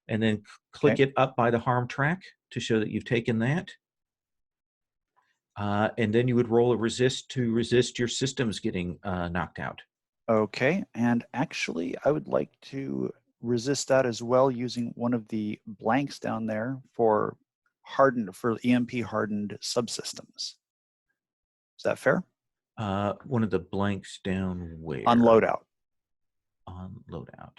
and then click it up by the harm track to show that you've taken that. And then you would roll a resist to resist your systems getting knocked out.
Okay, and actually, I would like to resist that as well using one of the blanks down there for EMP hardened subsystems. Is that fair?
One of the blanks down where?
On loadout.
On loadout.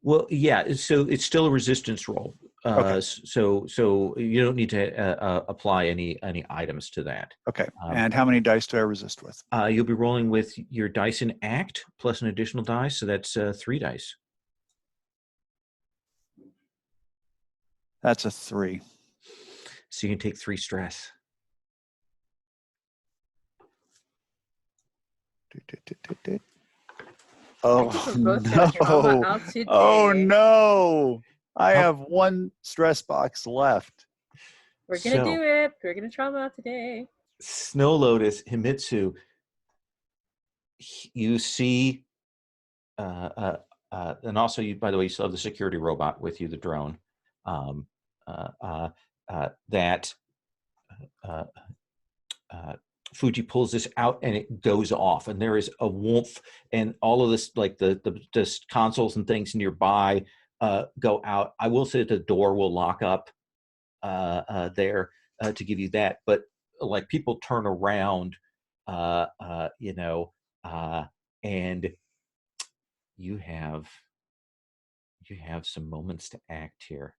Well, yeah. So it's still a resistance roll.
Okay.
So you don't need to apply any items to that.
Okay. And how many dice do I resist with?
You'll be rolling with your dice in act plus an additional dice, so that's 3 dice.
That's a 3.
So you can take 3 stress.
Oh no! Oh no! I have 1 stress box left.
We're gonna do it. We're gonna trauma out today.
Snow Lotus, Himitsu, you see, and also you, by the way, you still have the security robot with you, the drone. Fuji pulls this out and it goes off, and there is a wolf, and all of this, like the consoles and things nearby, go out. I will say the door will lock up there to give you that, but like people turn around, and you have some moments to act here.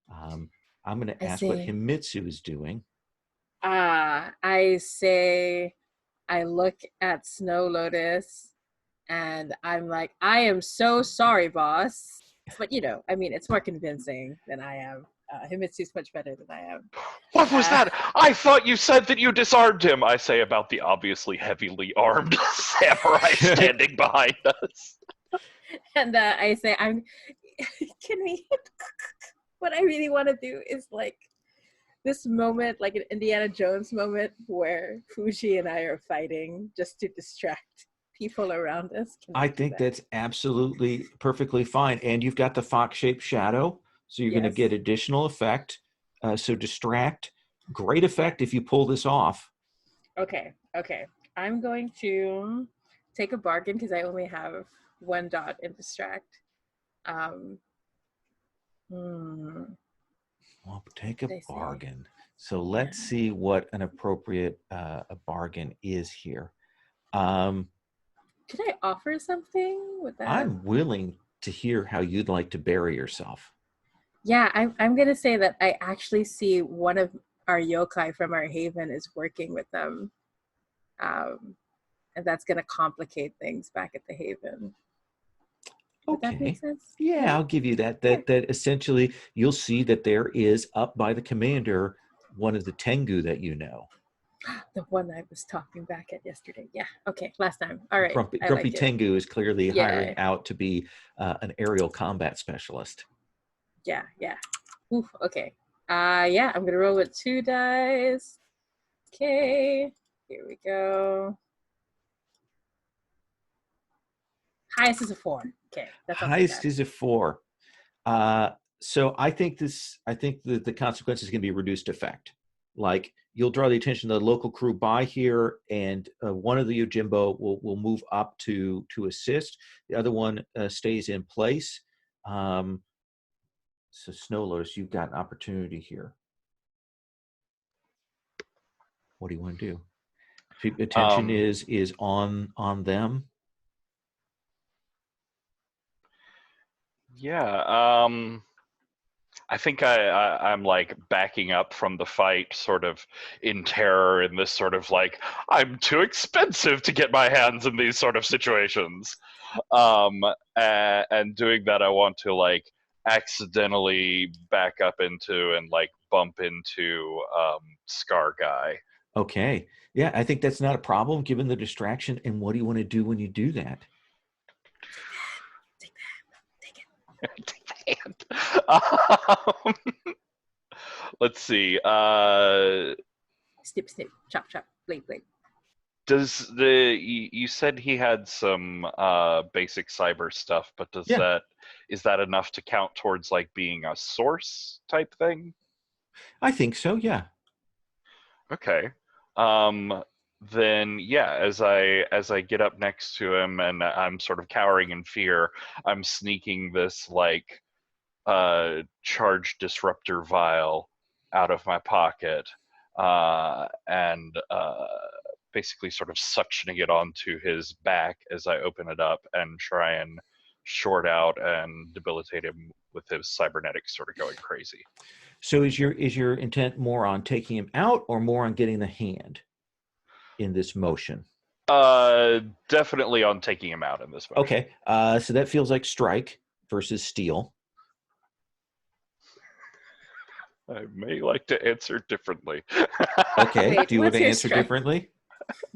I'm going to ask what Himitsu is doing.
I say, I look at Snow Lotus and I'm like, I am so sorry, boss. But I mean, it's more convincing than I am. Himitsu's much better than I am.
What was that? I thought you said that you disarmed him, I say about the obviously heavily armed samurai standing behind us.
And I say, what I really want to do is like this moment, like an Indiana Jones moment where Fuji and I are fighting just to distract people around us.
I think that's absolutely perfectly fine. And you've got the fox-shaped shadow, so you're going to get additional effect. So distract, great effect if you pull this off.
Okay. I'm going to take a bargain because I only have 1 dot in distract.
Well, take a bargain. So let's see what an appropriate a bargain is here.
Could I offer something with that?
I'm willing to hear how you'd like to bury yourself.
Yeah, I'm going to say that I actually see one of our yokai from our haven is working with them. And that's going to complicate things back at the haven.
Okay.
Would that make sense?
Yeah, I'll give you that. That essentially you'll see that there is up by the commander one of the Tengu that you know.
The one I was talking back at yesterday. Yeah. Okay. Last time. All right.
Grumpy Tengu is clearly hiring out to be an aerial combat specialist.
Yeah. Oof, okay. Yeah, I'm gonna roll with 2 dice. Okay. Here we go. Highest is a 4. Okay.
Highest is a 4. So I think the consequence is going to be reduced effect. Like you'll draw the attention of the local crew by here, and one of the Yojimbo will move up to assist. The other one stays in place. So Snow Lotus, you've got an opportunity here. What do you want to do? Attention is on them.
Yeah. I think I'm like backing up from the fight, sort of in terror, in this sort of like, I'm too expensive to get my hands in these sort of situations. And doing that, I want to like accidentally back up into and like bump into Scar Guy.
Okay. Yeah, I think that's not a problem given the distraction. And what do you want to do when you do that?
Take it.
um, let's see.
Snip, snip, chop, chop, blade, blade.
Does you said he had some basic cyber stuff, but
Yeah.
is that enough to count towards like being a source type thing?
I think so, yeah.
Okay. Um, then yeah, as I get up next to him and I'm sort of cowering in fear, I'm sneaking this like charge disruptor vial out of my pocket and basically sort of suctioning it onto his back as I open it up and try and short out and debilitate him with his cybernetics sort of going crazy.
So is your intent more on taking him out or more on getting the hand in this motion?
Definitely on taking him out in this motion.
Okay. So that feels like strike versus steal.
I may like to answer differently.
Okay.
Wait,
Do you want
what's
to
your
answer
strike?
differently?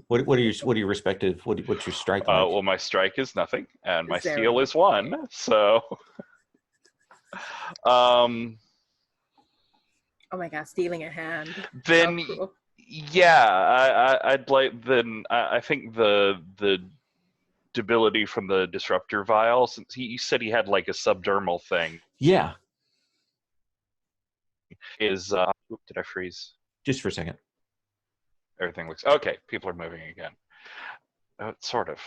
What are your respective what's your strike like?
Well, my strike is nothing, and my
0.
steal is 1.
Okay.
So, um,
Oh my god, stealing a hand.
then
How cool.
yeah, I'd like then I think the debility from the disruptor vial, since he said he had like a subdermal thing,
Yeah.
is did I freeze?
Just for a second.
Everything looks okay. People are moving again. Sort of.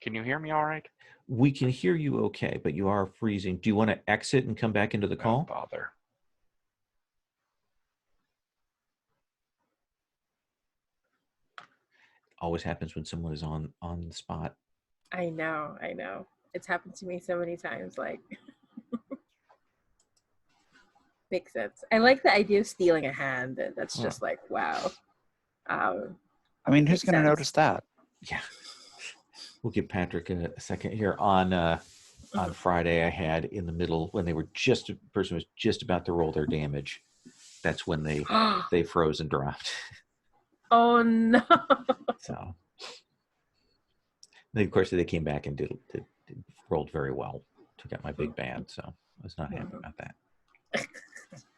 Can you hear me all right?
We can hear you okay, but you are freezing. Do you want to exit and come back into the call?
Don't bother.
Always happens when someone is on the spot.
I know. It's happened to me so many times, like makes sense. I like the idea of stealing a hand. That's just like, wow.
I mean, who's
Makes
going to
sense.
notice that?
Yeah. We'll give Patrick a second here. On Friday, I had in the middle when they were the person was just about to roll their damage. That's when they froze and dropped.
Oh no.
So, then of course they came back and did rolled very well. Took out my big band, so I was not happy about that.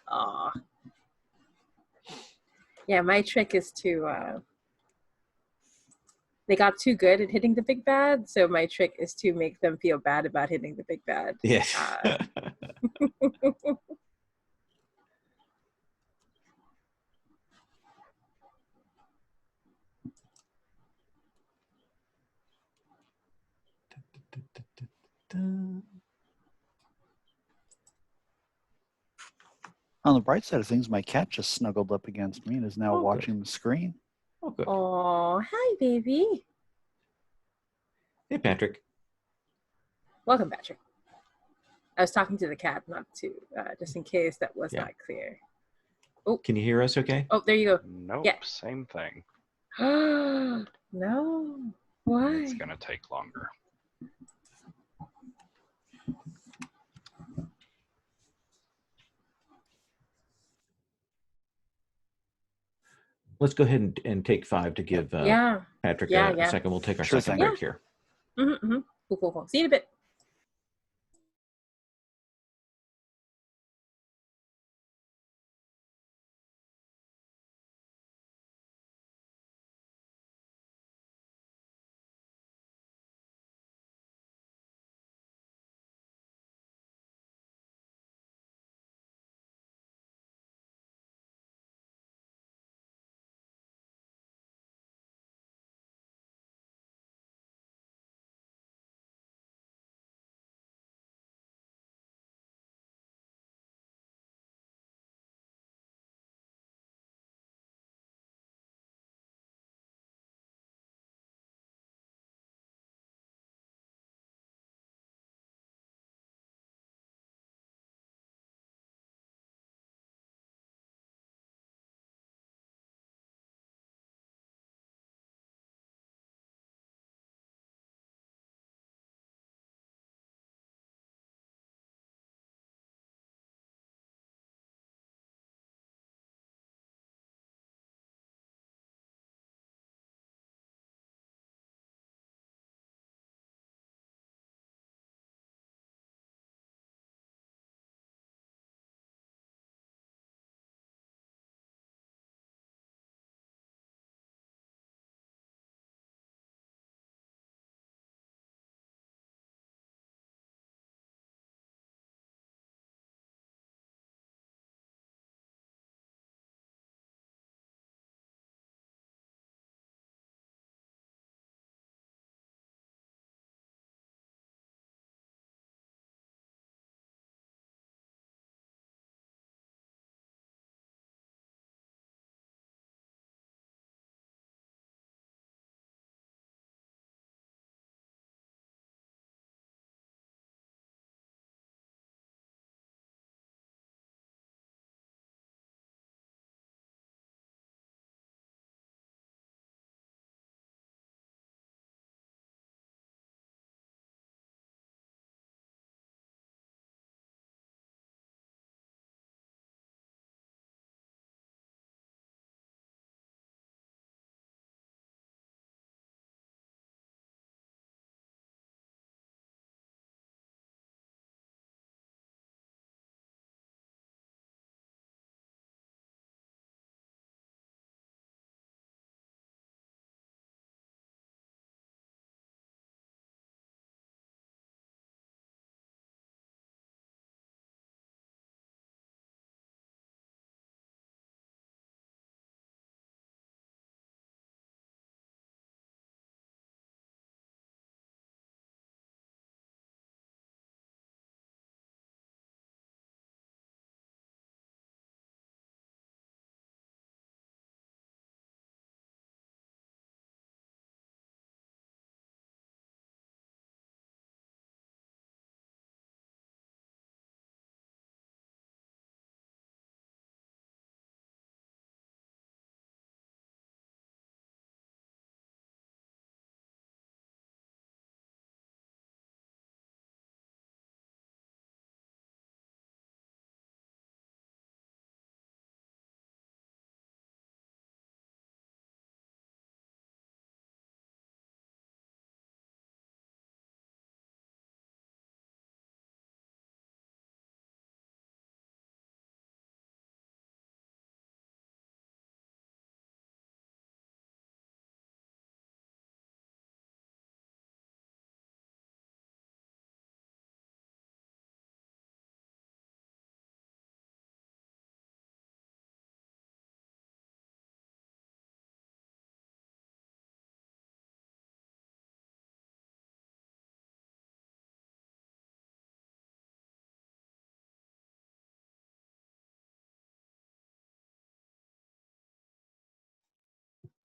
Aw. Yeah, my trick is to they got too good at hitting the big bad, so my trick is to make them feel bad about hitting the big bad.
Yes.
On the bright side of things, my cat just snuggled up against me and is now
Oh,
watching the screen.
Oh, good.
Oh, hi, baby.
Hey, Patrick.
Welcome, Patrick. I was talking to the cat, not to, just in case that was not clear. Oh,
can you hear us okay?
Oh, there you go.
Nope,
Yeah.
same thing.
No. Why?
It's going to take longer.
Let's go ahead and take 5 to give Patrick a second. We'll take our
Sure
second
thing.
break here.
Cool. See you in a bit.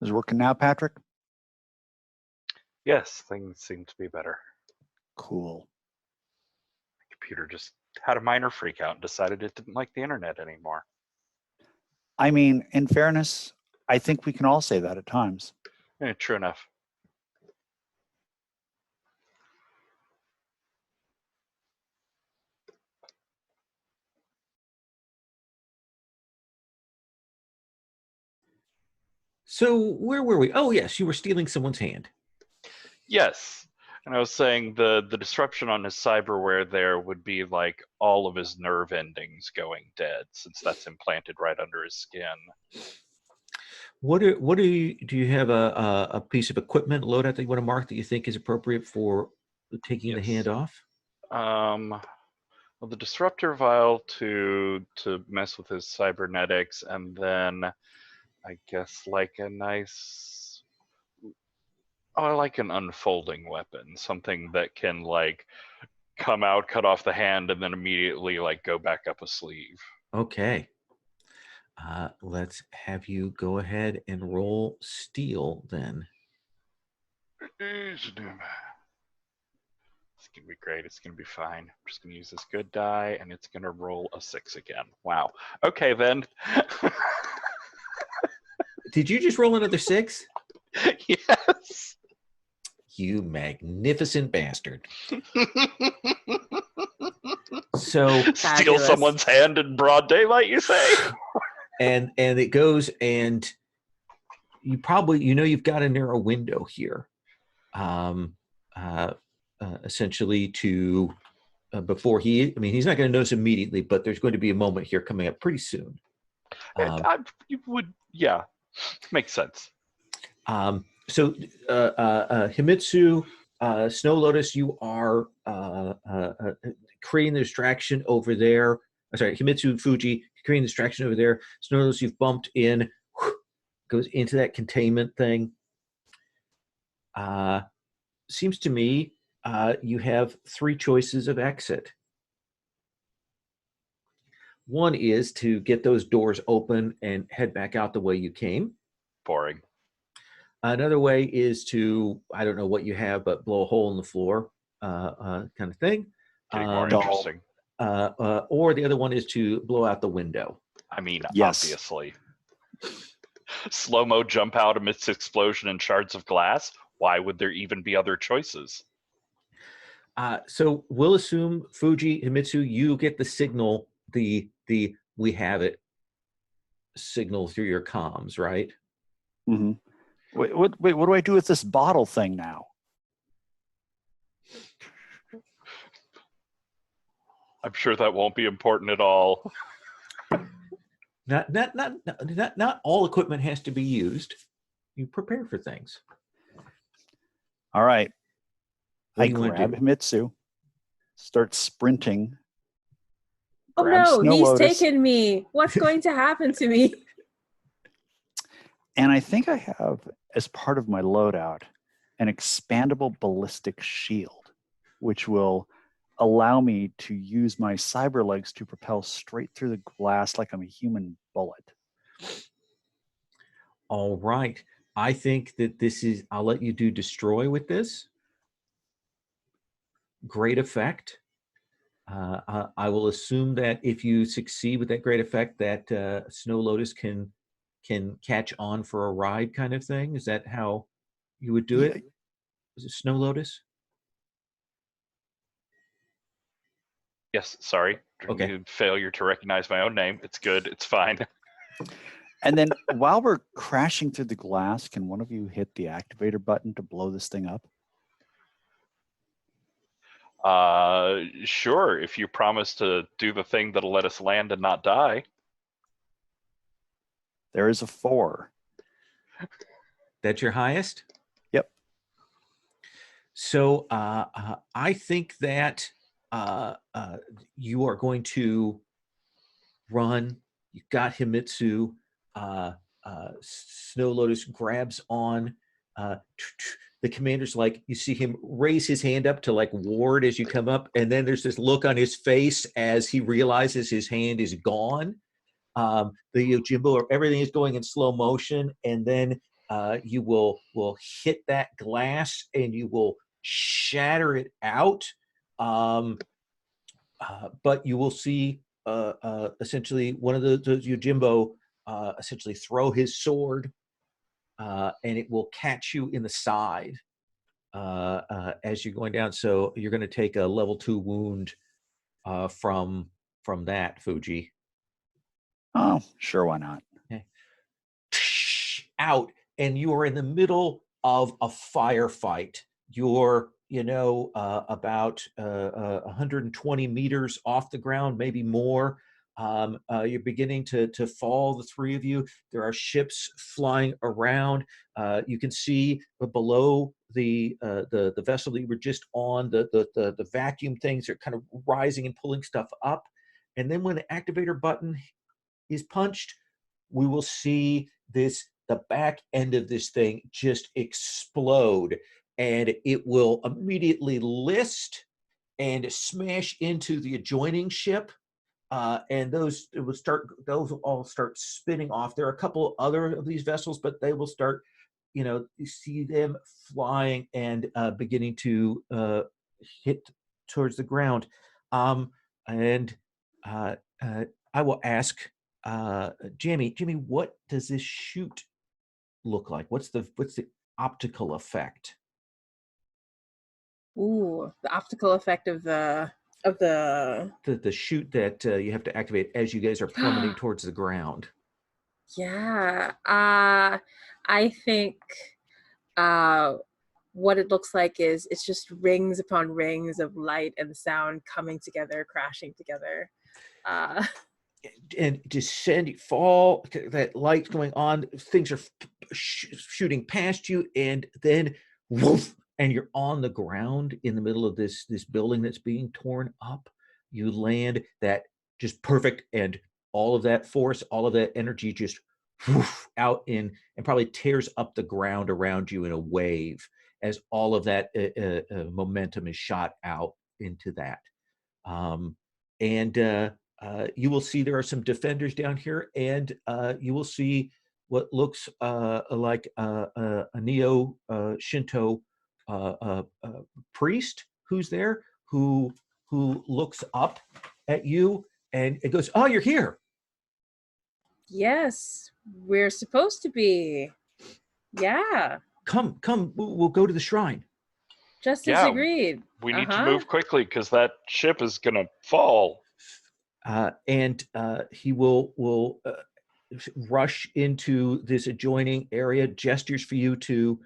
Is it working now, Patrick?
Yes, things seem to be better.
Cool.
The computer just had a minor freak out and decided it didn't like the internet anymore.
I mean, in fairness, I think we can all say that at times.
True enough.
So where were we? Oh, yes, you were stealing someone's hand.
Yes. And I was saying the disruption on his cyberware there would be like all of his nerve endings going dead, since that's implanted right under his skin.
Do you have a piece of equipment loadout that you want to mark that you think is appropriate for taking the hand off?
Well, the disruptor vial to mess with his cybernetics, and then I guess like a nice, like an unfolding weapon, something that can like come out, cut off the hand, and then immediately like go back up a sleeve.
Okay. Let's have you go ahead and roll steal then.
It's gonna be great. It's gonna be fine. I'm just gonna use this good die, and it's gonna roll a 6 again. Wow. Okay then.
Did you just roll another 6?
Yes.
You magnificent bastard. So
steal
Fabulous.
someone's hand in broad daylight, you say?
and it goes, and you probably you've got a narrow window here, essentially to before he's not going to notice immediately, but there's going to be a moment here coming up pretty soon.
You would, yeah, makes sense.
So Himitsu, Snow Lotus, you are creating the distraction over there. Sorry, Himitsu, Fuji, creating the distraction over there. Snow Lotus, you've bumped in, goes into that containment thing. Seems to me you have 3 choices of exit. One is to get those doors open and head back out the way you came.
Boring.
Another way is to, I don't know what you have, but blow a hole in the floor kind of thing.
Getting more interesting.
Or the other one is to blow out the window.
I mean,
Yes.
obviously. Slow-mo jump out amidst explosion and shards of glass? Why would there even be other choices?
So we'll assume, Fuji, Himitsu, you get the signal, the we have it signal through your comms, right?
Mm-hmm. Wait, what do I do with this bottle thing now?
I'm sure that won't be important at all.
Not all equipment has to be used. You prepare for things.
All right.
What
I
do you want to
grab
do?
Himitsu, start sprinting.
Oh
grab
no,
Snow
he's
Lotus,
taken me. What's going to happen to me?
and I think I have, as part of my loadout, an expandable ballistic shield, which will allow me to use my cyber legs to propel straight through the glass like I'm a human bullet.
All right. I think that this is, I'll let you do destroy with this. Great effect. I will assume that if you succeed with that great effect, that Snow Lotus can catch on for a ride kind of thing. Is that how you would do it? Is it Snow Lotus?
Yes, sorry.
Okay.
Failure to recognize my own name. It's good. It's fine.
And then while we're crashing through the glass, can one of you hit the activator button to blow this thing up?
Sure, if you promise to do the thing that'll let us land and not die.
There is a 4.
That's your highest?
Yep.
So I think that you are going to run. You've got Himitsu. Snow Lotus grabs on. The commander's like, you see him raise his hand up to like ward as you come up, and then there's this look on his face as he realizes his hand is gone. The Yojimbo, everything is going in slow motion, and then you will hit that glass and you will shatter it out. But you will see essentially one of the Yojimbo essentially throw his sword, and it will catch you in the side as you're going down. So you're going to take a level 2 wound from that, Fuji.
Oh, sure, why not?
Okay. Out, and you are in the middle of a firefight. You're, about 120 meters off the ground, maybe more. You're beginning to fall, the three of you. There are ships flying around. You can see below the vessel that you were just on, the vacuum things are kind of rising and pulling stuff up. And then when the activator button is punched, we will see the back end of this thing just explode, and it will immediately list and smash into the adjoining ship. And those will all start spinning off. There are a couple other of these vessels, but they will start, you see them flying and beginning to hit towards the ground. And I will ask Jimmy, what does this shoot look like? What's the optical effect?
Ooh, the optical effect of the
shoot that you have to activate as you guys are plummeting towards the ground.
Yeah, I think what it looks like is it's just rings upon rings of light and sound coming together, crashing together.
And fall, that light's going on, things are shooting past you, and then woof, and you're on the ground in the middle of this building that's being torn up. You land that just perfect, and all of that force, all of that energy just woof, out in, and probably tears up the ground around you in a wave as all of that momentum is shot out into that. You will see there are some defenders down here, and you will see what looks like a neo Shinto priest who's there, who looks up at you, and it goes, "Oh, you're here."
Yes, we're supposed to be. Yeah.
Come, we'll go to the shrine.
Just as agreed.
We need to move quickly because that ship is gonna fall.
And he will rush into this adjoining area, gestures for you to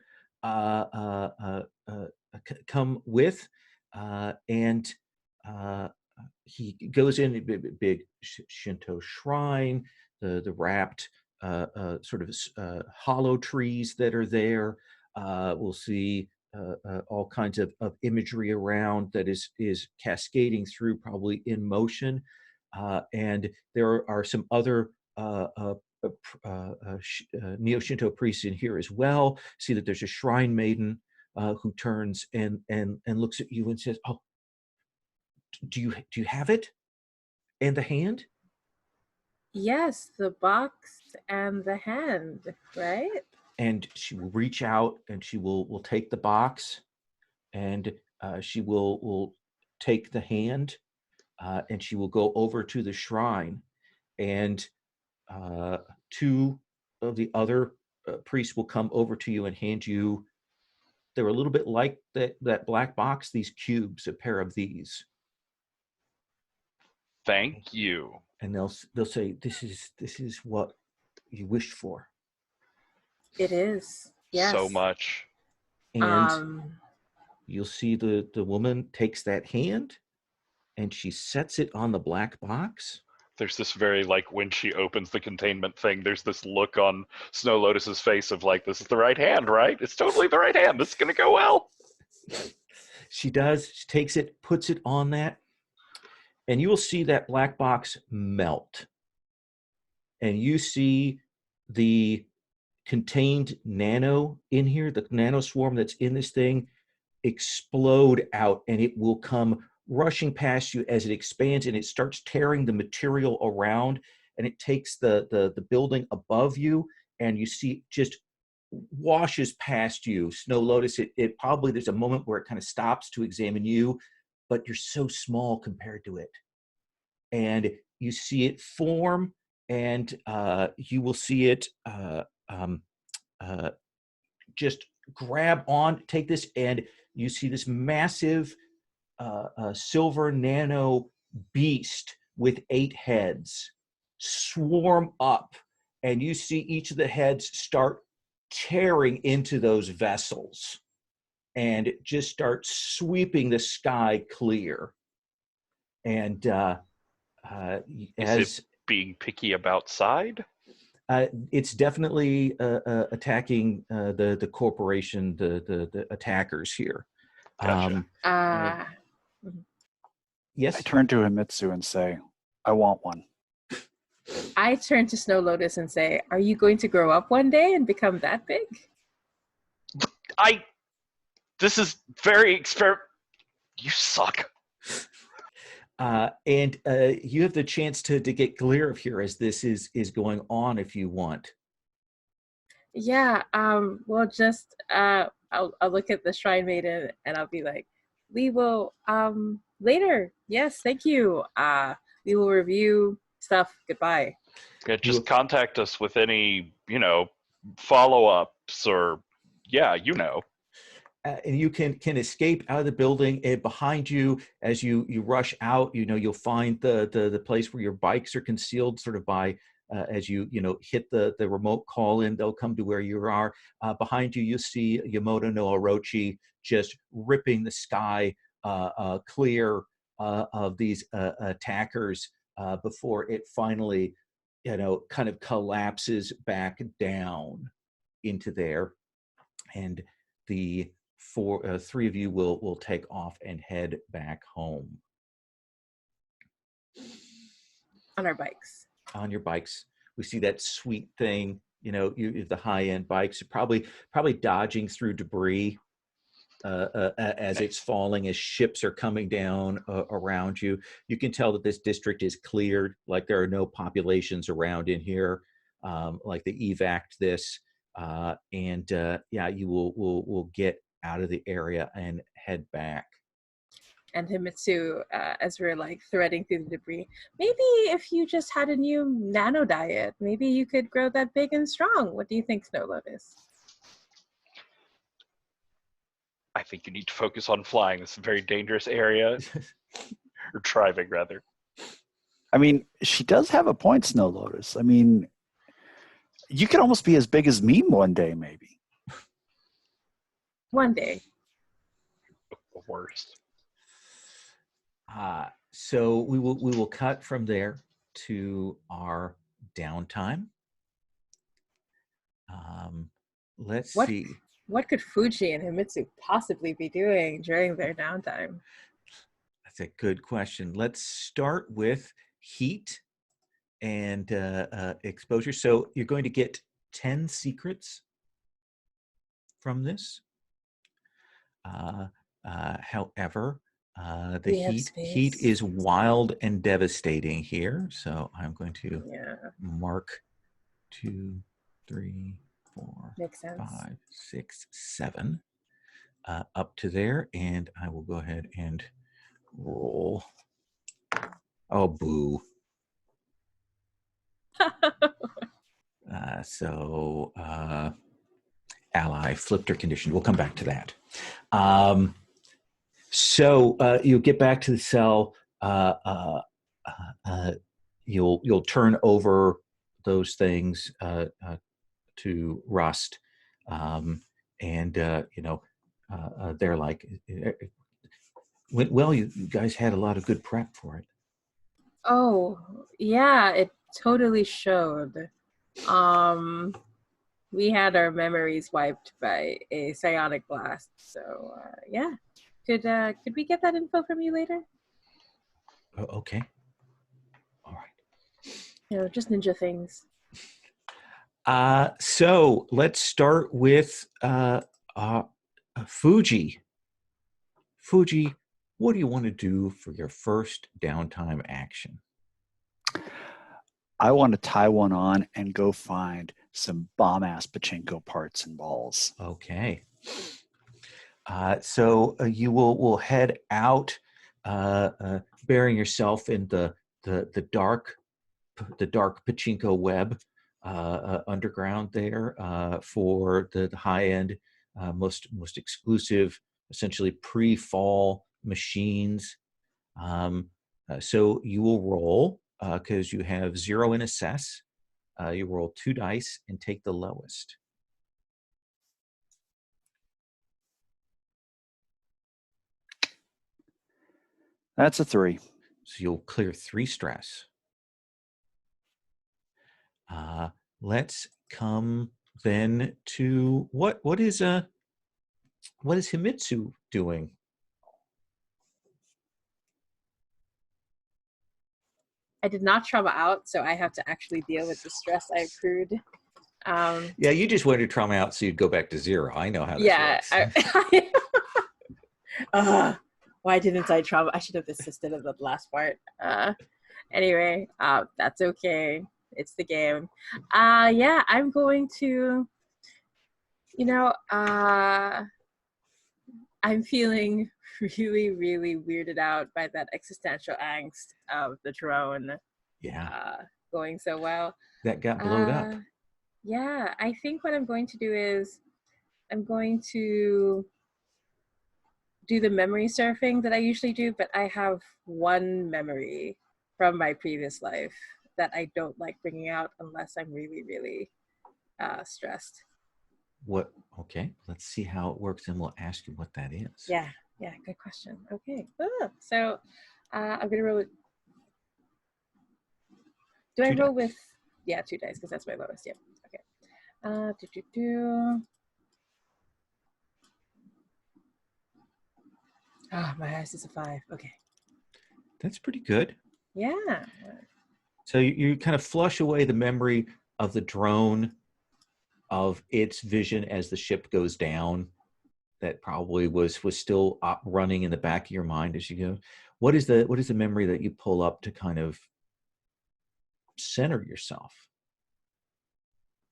come with, and he goes in a big Shinto shrine, the wrapped sort of hollow trees that are there. We'll see all kinds of imagery around that is cascading through, probably in motion. And there are some other Neo-Shinto priests in here as well. See that there's a shrine maiden who turns and looks at you and says, "Oh, do you have it? And the hand?"
Yes, the box and the hand, right?
And she will reach out and she will take the box, and she will take the hand, and she will go over to the shrine, and two of the other priests will come over to you and hand you, they're a little bit like that black box, these cubes, a pair of these.
Thank you.
And they'll say, this is what you wished for.
It is. Yes.
So much.
And you'll see the woman takes that hand and she sets it on the black box.
There's this very, like, when she opens the containment thing, there's this look on Snow Lotus's face of like, this is the right hand, right? It's totally the right hand. This is going to go well.
She does. She takes it, puts it on that, and you will see that black box melt. And you see the contained nano in here, the nano swarm that's in this thing, explode out, and it will come rushing past you as it expands, and it starts tearing the material around, and it takes the building above you, and you see just washes past you. Snow Lotus, it probably, there's a moment where it kind of stops to examine you, but you're so small compared to it. And you see it form, and you will see it just grab on, take this, and you see this massive silver nano beast with 8 heads swarm up, and you see each of the heads start tearing into those vessels and just start sweeping the sky clear. And
Is it being picky about side?
It's definitely attacking the corporation, the attackers here.
Gotcha.
Yes.
I turn to Himitsu and say, I want one.
I turn to Snow Lotus and say, are you going to grow up one day and become that big?
This is very you suck.
And you have the chance to get clear of here as this is going on if you want.
Yeah, well, just I'll look at the Shrine Maiden and I'll be like, we will later. Yes, thank you. We will review stuff. Goodbye.
Yeah, just contact us with any, follow-ups or
And you can escape out of the building, and behind you as you rush out, you'll find the place where your bikes are concealed, sort of by as you hit the remote call in, they'll come to where you are. Behind you, you'll see Yamoto no Orochi just ripping the sky clear of these attackers before it finally kind of collapses back down into there. And the three of you will take off and head back home.
On our bikes.
On your bikes. We see that sweet thing, the high-end bikes are probably dodging through debris as it's falling, as ships are coming down around you. You can tell that this district is cleared, like there are no populations around in here, like they evac'd this. You will get out of the area and head back.
And Himitsu, as we're like threading through the debris, maybe if you just had a new nano diet, maybe you could grow that big and strong. What do you think, Snow Lotus?
I think you need to focus on flying. It's a very dangerous area. Or driving, rather.
I mean, she does have a point, Snow Lotus. I mean, you could almost be as big as me one day, maybe.
One day.
The worst.
So we will cut from there to our downtime. Let's see.
What could Fuji and Himitsu possibly be doing during their downtime?
That's a good question. Let's start with heat and exposure. So you're going to get 10 secrets from this. However, the heat is wild and devastating here. So I'm going to mark 2, 3, 4, 5, 6, 7 up to there, and I will go ahead and roll. Oh, boo. Ally, flipped or conditioned. We'll come back to that. So you get back to the cell. You'll turn over those things to Rust, and they're like, well, you guys had a lot of good prep for it.
Oh yeah, it totally showed. We had our memories wiped by a psionic blast. So yeah, could we get that info from you later?
Okay. All right.
Just ninja things.
So let's start with Fuji. Fuji, what do you want to do for your first downtime action?
I want to tie one on and go find some bomb-ass pachinko parts and balls.
Okay. So you will head out, burying yourself in the dark pachinko web underground there for the high end, most exclusive, essentially pre-fall machines. So you will roll because you have 0 in assess. You roll 2 dice and take the lowest.
That's a 3.
So you'll clear 3 stress. Let's come then to what is Himitsu doing?
I did not trauma out, so I have to actually deal with the stress I accrued.
Yeah, you just wanted to trauma out so you'd go back to 0. I know how this works.
Why didn't I trauma? I should have assisted in the last part. Anyway, that's okay. It's the game. Yeah, I'm going to, I'm feeling really, really weirded out by that existential angst of the drone going so well.
That got blowed up.
Yeah, I think what I'm going to do is I'm going to do the memory surfing that I usually do, but I have one memory from my previous life that I don't like bringing out unless I'm really, really stressed.
What? Okay, let's see how it works, and we'll ask you what that is.
Yeah, good question. Okay, so I'm gonna roll with. Do I roll with? Yeah, 2 dice because that's my lowest. Yeah. Okay. My highest is a 5. Okay.
That's pretty good.
Yeah.
So you kind of flush away the memory of the drone, of its vision as the ship goes down. That probably was still running in the back of your mind as you go. What is the memory that you pull up to kind of center yourself?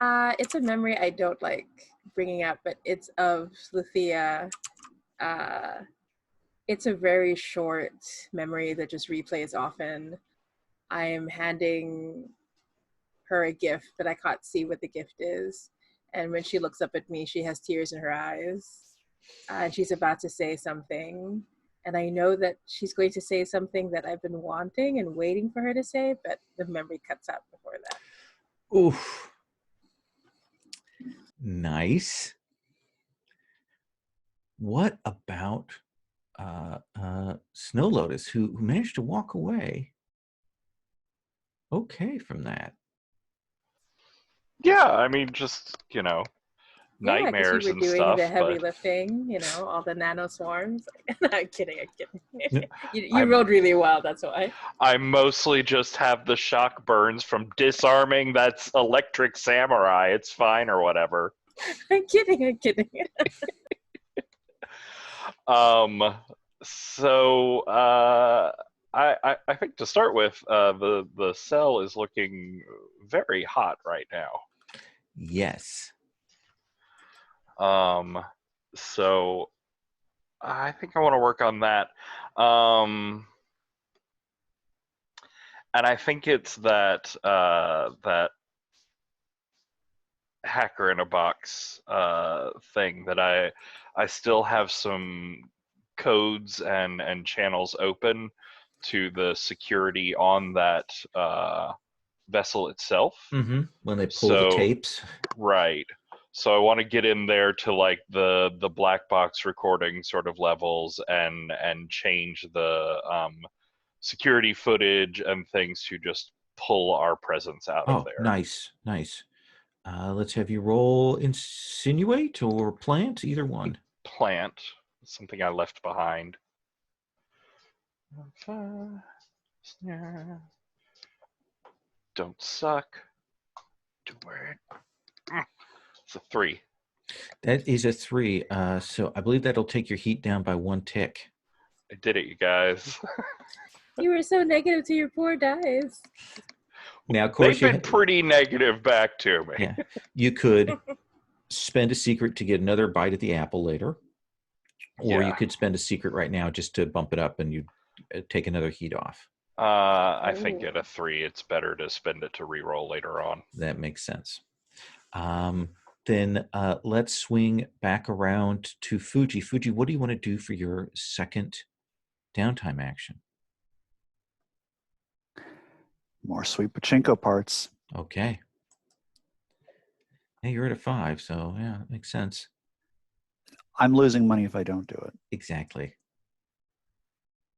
It's a memory I don't like bringing up, but it's of Luthea. It's a very short memory that just replays often. I am handing her a gift, but I can't see what the gift is. And when she looks up at me, she has tears in her eyes. And she's about to say something. And I know that she's going to say something that I've been wanting and waiting for her to say, but the memory cuts out before that.
Oof. Nice. What about Snow Lotus, who managed to walk away okay from that?
Yeah, I mean, just, nightmares
you
and
were doing
stuff.
the heavy
but
lifting, all the nano swarms. I'm kidding. You rolled really well, that's why.
I mostly just have the shock burns from disarming that's electric samurai. It's fine or whatever.
I'm kidding.
So I think to start with, the cell is looking very hot right now.
Yes.
So I think I want to work on that. And I think it's that that hacker in a box thing that I still have some codes and channels open to the security on that vessel itself.
Mm-hmm. When they pull the tapes.
Right. So I want to get in there to like the black box recording sort of levels and change the security footage and things to just pull our presence out of there.
Nice. Let's have you roll insinuate or plant, either one.
Plant, something I left behind. Don't suck. Do it. It's a 3.
That is a 3. So I believe that'll take your heat down by 1 tick.
I did it, you guys.
You were so negative to your poor dice.
Now, of
They've
course,
been pretty negative back to me.
yeah, you could spend a secret to get another bite at the apple later, or you
Yeah.
could spend a secret right now just to bump it up and you take another heat off.
I think
Ooh.
at a 3, it's better to spend it to reroll later on.
That makes sense. Then let's swing back around to Fuji. Fuji, what do you want to do for your second downtime action?
More sweet pachinko parts.
Okay. Hey, you're at a 5, so yeah, that makes sense.
I'm losing money if I don't do it.
Exactly.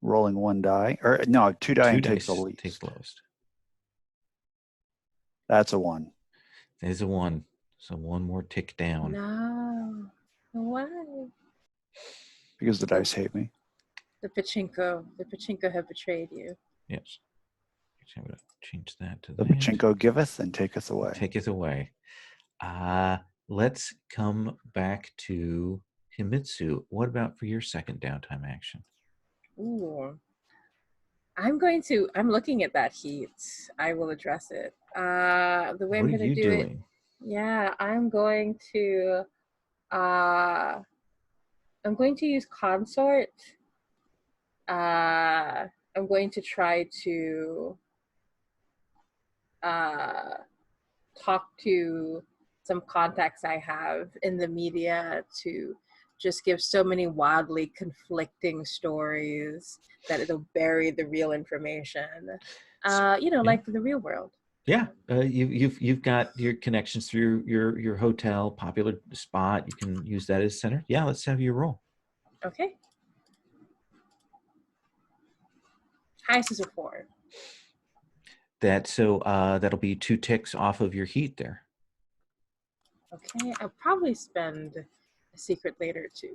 Rolling 1 die, or no, 2 die
2
and takes the
dice
least.
takes the lowest.
That's a 1.
There's a 1. So one more tick down.
No. Why?
Because the dice hate me.
The pachinko have betrayed you.
Yes. I'm going to change that to
The
that.
pachinko giveth and taketh away.
Taketh away. Let's come back to Himitsu. What about for your second downtime action?
Ooh. I'm looking at that heat. I will address it. The way I'm
What are
gonna
you
do it.
doing?
Yeah, I'm going to use consort. I'm going to try to talk to some contacts I have in the media to just give so many wildly conflicting stories that it'll bury the real information. Like the real world.
Yeah, you've got your connections through your hotel, popular spot. You can use that as center. Yeah, let's have you roll.
Okay. Highest is a 4.
That'll be 2 ticks off of your heat there.
Okay, I'll probably spend a secret later to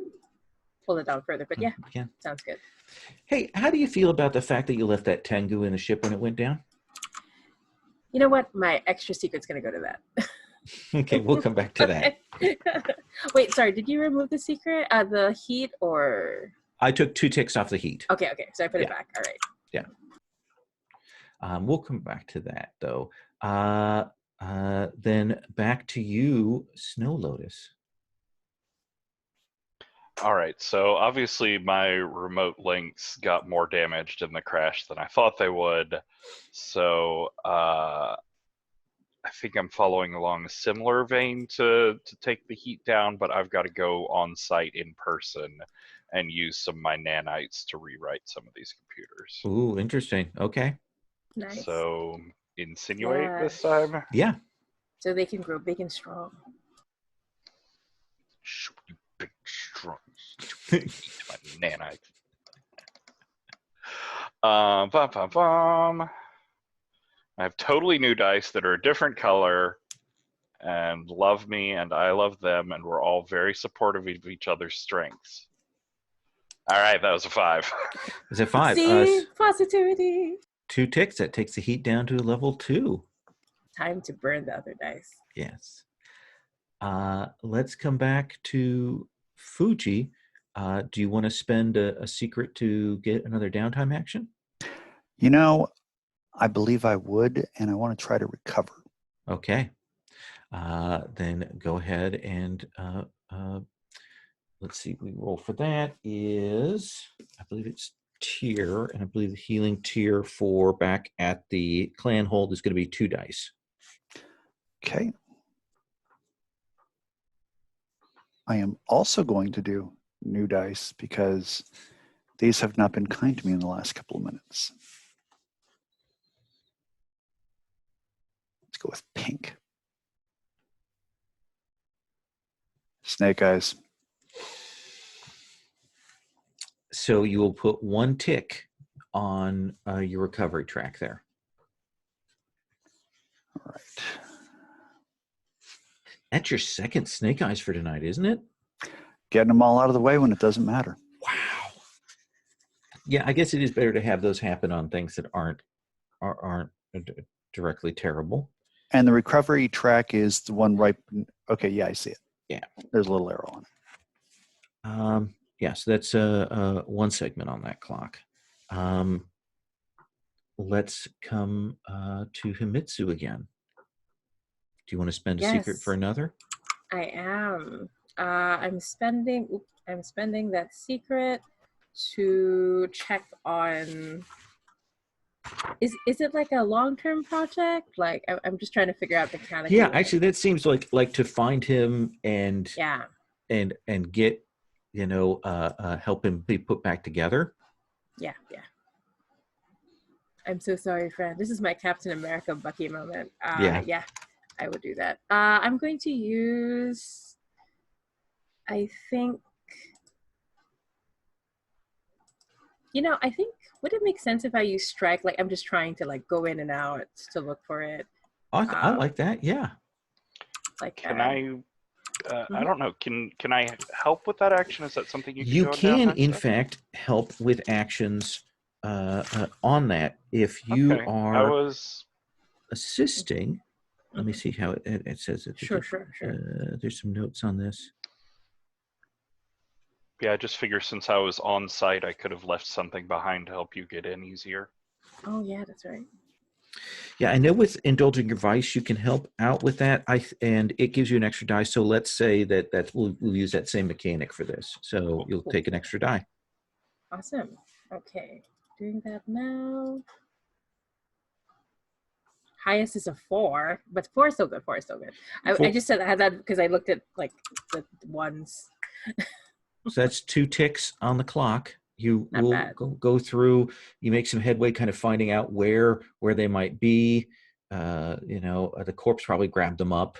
pull it down further, but yeah, sounds good.
Hey, how do you feel about the fact that you left that Tengu in the ship when it went down?
You know what? My extra secret's going to go to that.
Okay, we'll come back to that.
Wait, sorry. Did you remove the secret? The heat or?
I took 2 ticks off the heat.
Okay. So I put it back. All right.
Yeah. We'll come back to that though. Then back to you, Snow Lotus.
All right, so obviously my remote links got more damaged in the crash than I thought they would. So I think I'm following along a similar vein to take the heat down, but I've got to go on site in person and use some of my nanites to rewrite some of these computers.
Ooh, interesting. Okay.
Nice.
So insinuate this time?
Yeah.
So they can grow big and strong.
You big strong. Eat my nanite. I have totally new dice that are a different color and love me and I love them, and we're all very supportive of each other's strengths. All right, that was a 5.
Is it 5?
See? Positivity.
2 ticks. That takes the heat down to level 2.
Time to burn the other dice.
Yes. Let's come back to Fuji. Do you want to spend a secret to get another downtime action?
You know, I believe I would, and I want to try to recover.
Okay. Then go ahead and let's see. We roll for that is, I believe it's tier, and I believe the healing tier for back at the clan hold is going to be 2 dice.
Okay. I am also going to do new dice because these have not been kind to me in the last couple of minutes. Let's go with pink. Snake eyes.
So you will put 1 tick on your recovery track there.
All right.
That's your second snake eyes for tonight, isn't it?
Getting them all out of the way when it doesn't matter.
Wow. Yeah, I guess it is better to have those happen on things that aren't directly terrible.
And the recovery track is the one right. Okay, yeah, I see it.
Yeah.
There's a little arrow on it.
Yeah, so that's 1 segment on that clock. let's come to Himitsu again. Do you want to spend a secret for
Yes,
another?
I am. I'm spending. I'm spending that secret to check on. Is it like a long-term project? Like I'm just trying to figure out
Yeah,
mechanically. Like,
actually, that seems like to find him and
yeah.
get, help him be put back together.
Yeah. I'm so sorry, friend. This is my Captain America Bucky moment.
Yeah.
Yeah, I would do that. I'm going to use. I think. I think would it make sense if I use strike? Like I'm just trying to like go in and out to look for it.
I
Um,
like that. Yeah.
like
Can
that.
I don't know. Can I help with that action? Is that something you can
You
do on
can,
downtime
in
stuff?
fact, help with actions on that if you
Okay. I
are
was
assisting. Let me
Mhm.
see how it says it.
Sure.
There's some notes on this.
Yeah, I just figure since I was on site, I could have left something behind to help you get in easier.
Oh yeah, that's right.
Yeah, I know with indulging your vice, you can help out with that. And it gives you an extra die. So let's say that we'll use that same mechanic for this. So you'll
Cool.
take an extra die.
Awesome. Okay, doing that now. Highest is a 4, but 4 is still good. 4 is still good. I just said I had that because I looked at like the ones.
So that's 2 ticks on the clock. You
Not
will
bad.
go through. You make some headway, kind of finding out where they might be. The corpse probably grabbed them up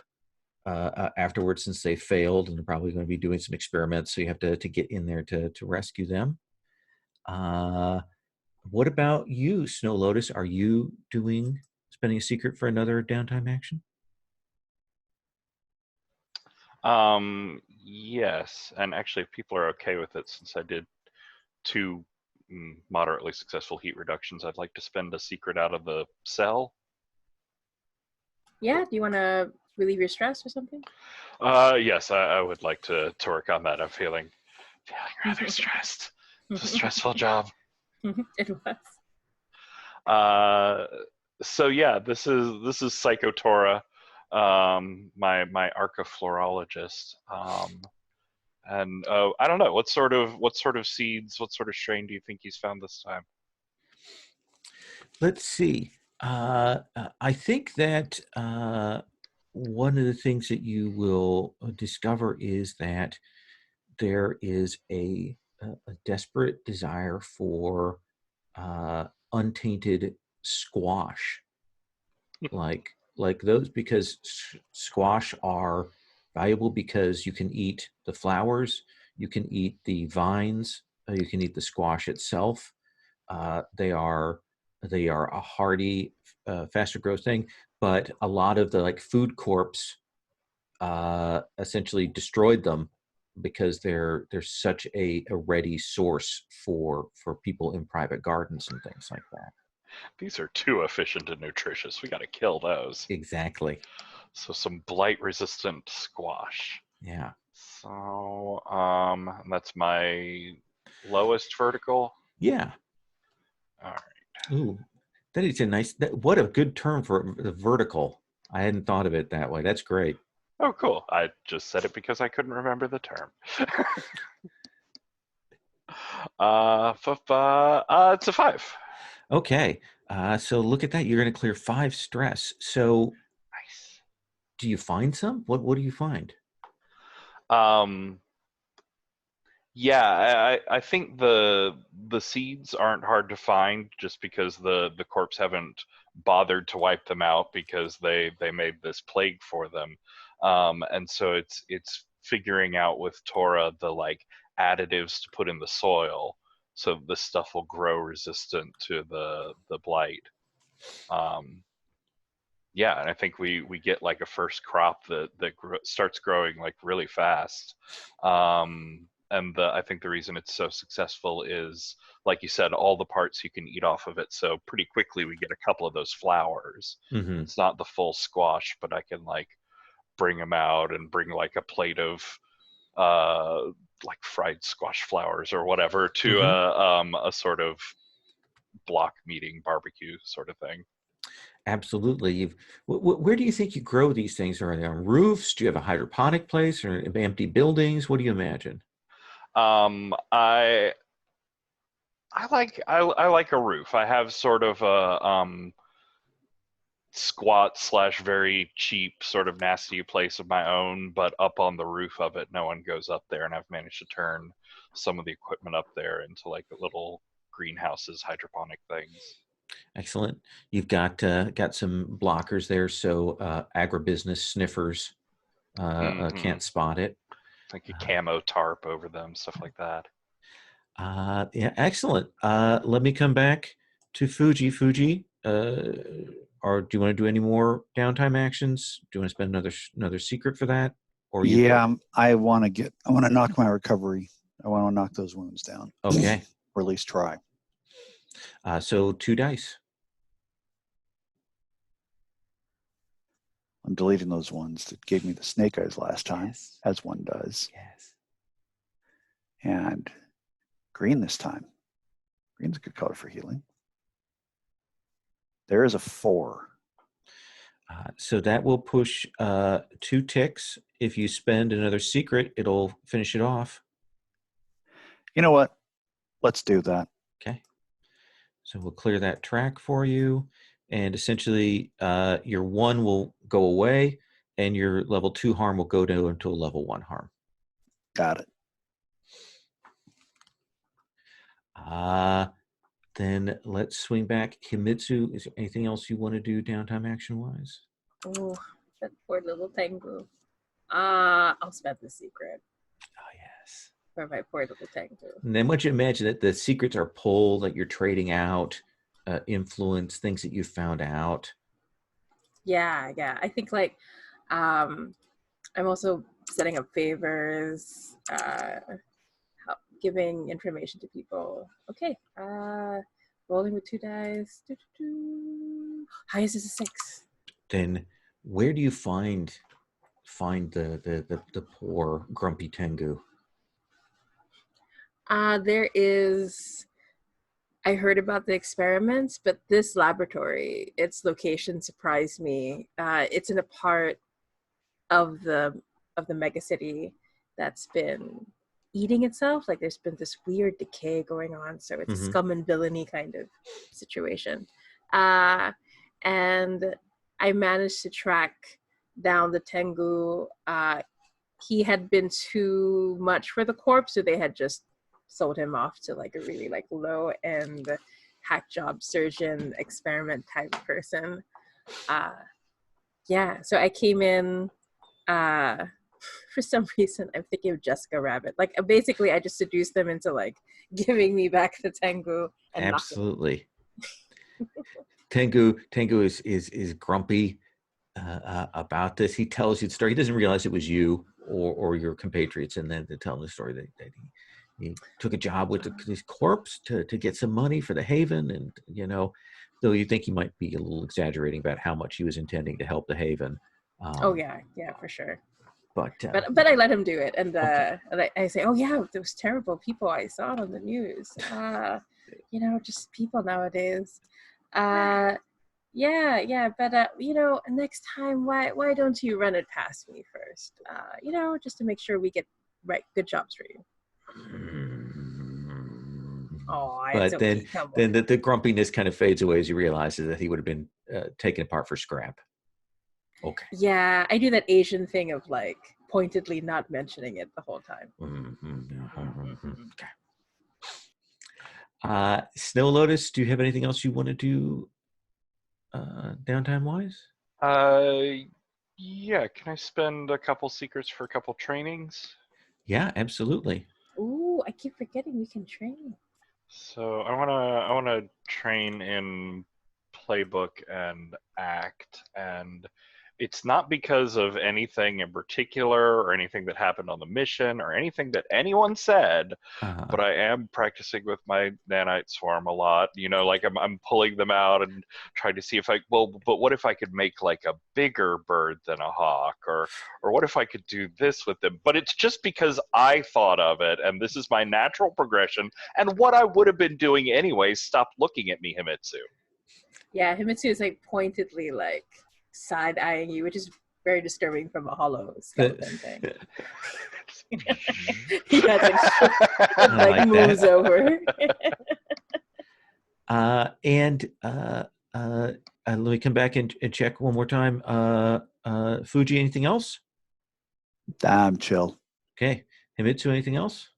afterwards since they failed, and they're probably going to be doing some experiments. So you have to get in there to rescue them. What about you, Snow Lotus? Are you spending a secret for another downtime action?
Yes, and actually, if people are okay with it, since I did 2 moderately successful heat reductions, I'd like to spend a secret out of the cell.
Yeah. Do you want to relieve your stress or something?
Yes, I would like to work on that. I'm feeling rather stressed. It's a stressful job.
It was.
So yeah, this is Psychotora, my archiflorologist. And I don't know what sort of seeds, what sort of strain do you think he's found this time?
Let's see. I think that one of the things that you will discover is that there is a desperate desire for untainted squash, like those, because squash are valuable because you can eat the flowers, you can eat the vines, you can eat the squash itself. They are a hardy, faster growth thing, but a lot of the like food corps essentially destroyed them because they're such a ready source for people in private gardens and things like that.
These are too efficient and nutritious. We got to kill those.
Exactly.
So some blight-resistant squash.
Yeah.
So that's my lowest vertical.
Yeah.
All right.
Ooh, that is what a good term for the vertical. I hadn't thought of it that way. That's great.
Oh, cool. I just said it because I couldn't remember the term. It's a 5.
Okay. So look at that. You're going to clear 5 stress. So
Nice.
do you find some? What do you find?
Yeah, I think the seeds aren't hard to find just because the corps haven't bothered to wipe them out because they made this plague for them, and so it's figuring out with Torah the like additives to put in the soil so this stuff will grow resistant to the blight. Um, yeah, and I think we get like a first crop that starts growing like really fast. And I think the reason it's so successful is, like you said, all the parts you can eat off of it. So pretty quickly we get a couple of those flowers.
Mm-hmm.
It's not the full squash, but I can like bring them out and bring like a plate of like fried squash flowers or whatever to
Mm-hmm.
a sort of block meeting barbecue sort of thing.
Absolutely. Where do you think you grow these things? Are they on roofs? Do you have a hydroponic place or empty buildings? What do you imagine?
I like a roof. I have sort of a squat / very cheap sort of nasty place of my own, but up on the roof of it, no one goes up there, and I've managed to turn some of the equipment up there into like little greenhouses, hydroponic things.
Excellent. You've got some blockers there, so agribusiness sniffers
Hmm.
can't spot it.
Like a camo tarp over them, stuff like that.
Yeah, excellent. Let me come back to Fuji. Fuji, or do you want to do any more downtime actions? Do you want to spend another secret for that, or you good?
Yeah, I want to knock my recovery. I want to knock those wounds down.
Okay.
Or at least try.
So 2 dice.
I'm deleting those ones that gave me the snake eyes last time,
Yes.
as one does.
Yes.
And green this time. Green's a good color for healing. There is a 4.
So that will push 2 ticks. If you spend another secret, it'll finish it off.
You know what? Let's do that.
Okay. So we'll clear that track for you. And essentially, your 1 will go away, and your level 2 harm will go down to a level 1 harm.
Got it.
Then let's swing back. Himitsu, is there anything else you want to do downtime action-wise?
Oh, that poor little Tengu. I'll spend the secret
Oh, yes.
for my poor little Tengu.
And then once you imagine that the secrets are pulled, that you're trading out, influence, things that you found out.
Yeah. I think like I'm also setting up favors, giving information to people. Okay. Rolling with 2 dice. Highest is a 6.
Then where do you find the poor grumpy Tengu?
There is. I heard about the experiments, but this laboratory, its location surprised me. It's in a part of the megacity that's been eating itself. Like there's been this weird decay going on, so it's a
Mhm.
scum and villainy kind of situation. And I managed to track down the Tengu. He had been too much for the corp, so they had just sold him off to like a really like low end hack job surgeon experiment type person. Yeah, so I came in. For some reason, I'm thinking of Jessica Rabbit. Like basically, I just seduced them into like giving me back the Tengu and
Absolutely. Tengu is grumpy about this. He tells you the story. He doesn't realize it was you or your compatriots, and then they tell him the story that he took a job with his corpse to get some money for the Haven, and though you think he might be a little exaggerating about how much he was intending to help the Haven.
Oh yeah, for sure.
But
I let him do it, and,
okay.
and I say, oh yeah, those terrible people I saw it on the news. Just people nowadays. Yeah, but next time, why don't you run it past me first? Just to make sure we get good jobs for you. Oh, it's
But
okay.
then the grumpiness kind of fades away as he realizes that he would have been taken apart for scrap. Okay.
Yeah, I do that Asian thing of like pointedly not mentioning it the whole time.
Okay. Snow Lotus, do you have anything else you want to do downtime wise?
Yeah. Can I spend a couple secrets for a couple trainings?
Yeah, absolutely.
Ooh, I keep forgetting we can train.
So I wanna train in playbook and act, and it's not because of anything in particular or anything that happened on the mission or anything that anyone said, but I am practicing with my nanite swarm a lot. You know, like I'm pulling them out and trying to see if but what if I could make like a bigger bird than a hawk, or what if I could do this with them? But it's just because I thought of it, and this is my natural progression, and what I would have been doing anyways. Stop looking at me, Himitsu.
Yeah, Himitsu is like pointedly like side-eyeing you, which is very disturbing from a hollow skeleton thing. He has like moves
that.
over.
Let me come back and check one more time. Fuji, anything else?
I'm chill.
Okay. Himitsu, anything else?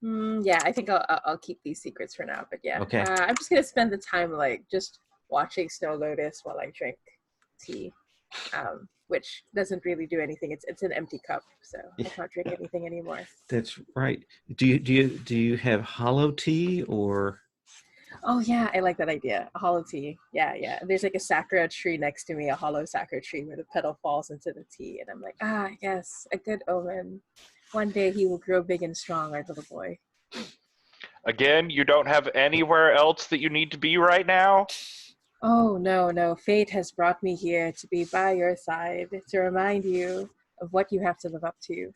Yeah, I think I'll keep these secrets for now. But yeah,
okay.
I'm just gonna spend the time like just watching Snow Lotus while I drink tea, which doesn't really do anything. It's an empty cup, so I can't drink anything anymore.
That's right. Do you have hollow tea or?
Oh yeah, I like that idea. A hollow tea. Yeah. There's like a sakura tree next to me, a hollow sakura tree where the petal falls into the tea, and I'm like, yes, a good omen. One day he will grow big and strong, our little boy.
Again, you don't have anywhere else that you need to be right now?
Oh, no. Fate has brought me here to be by your side, to remind you of what you have to live up to,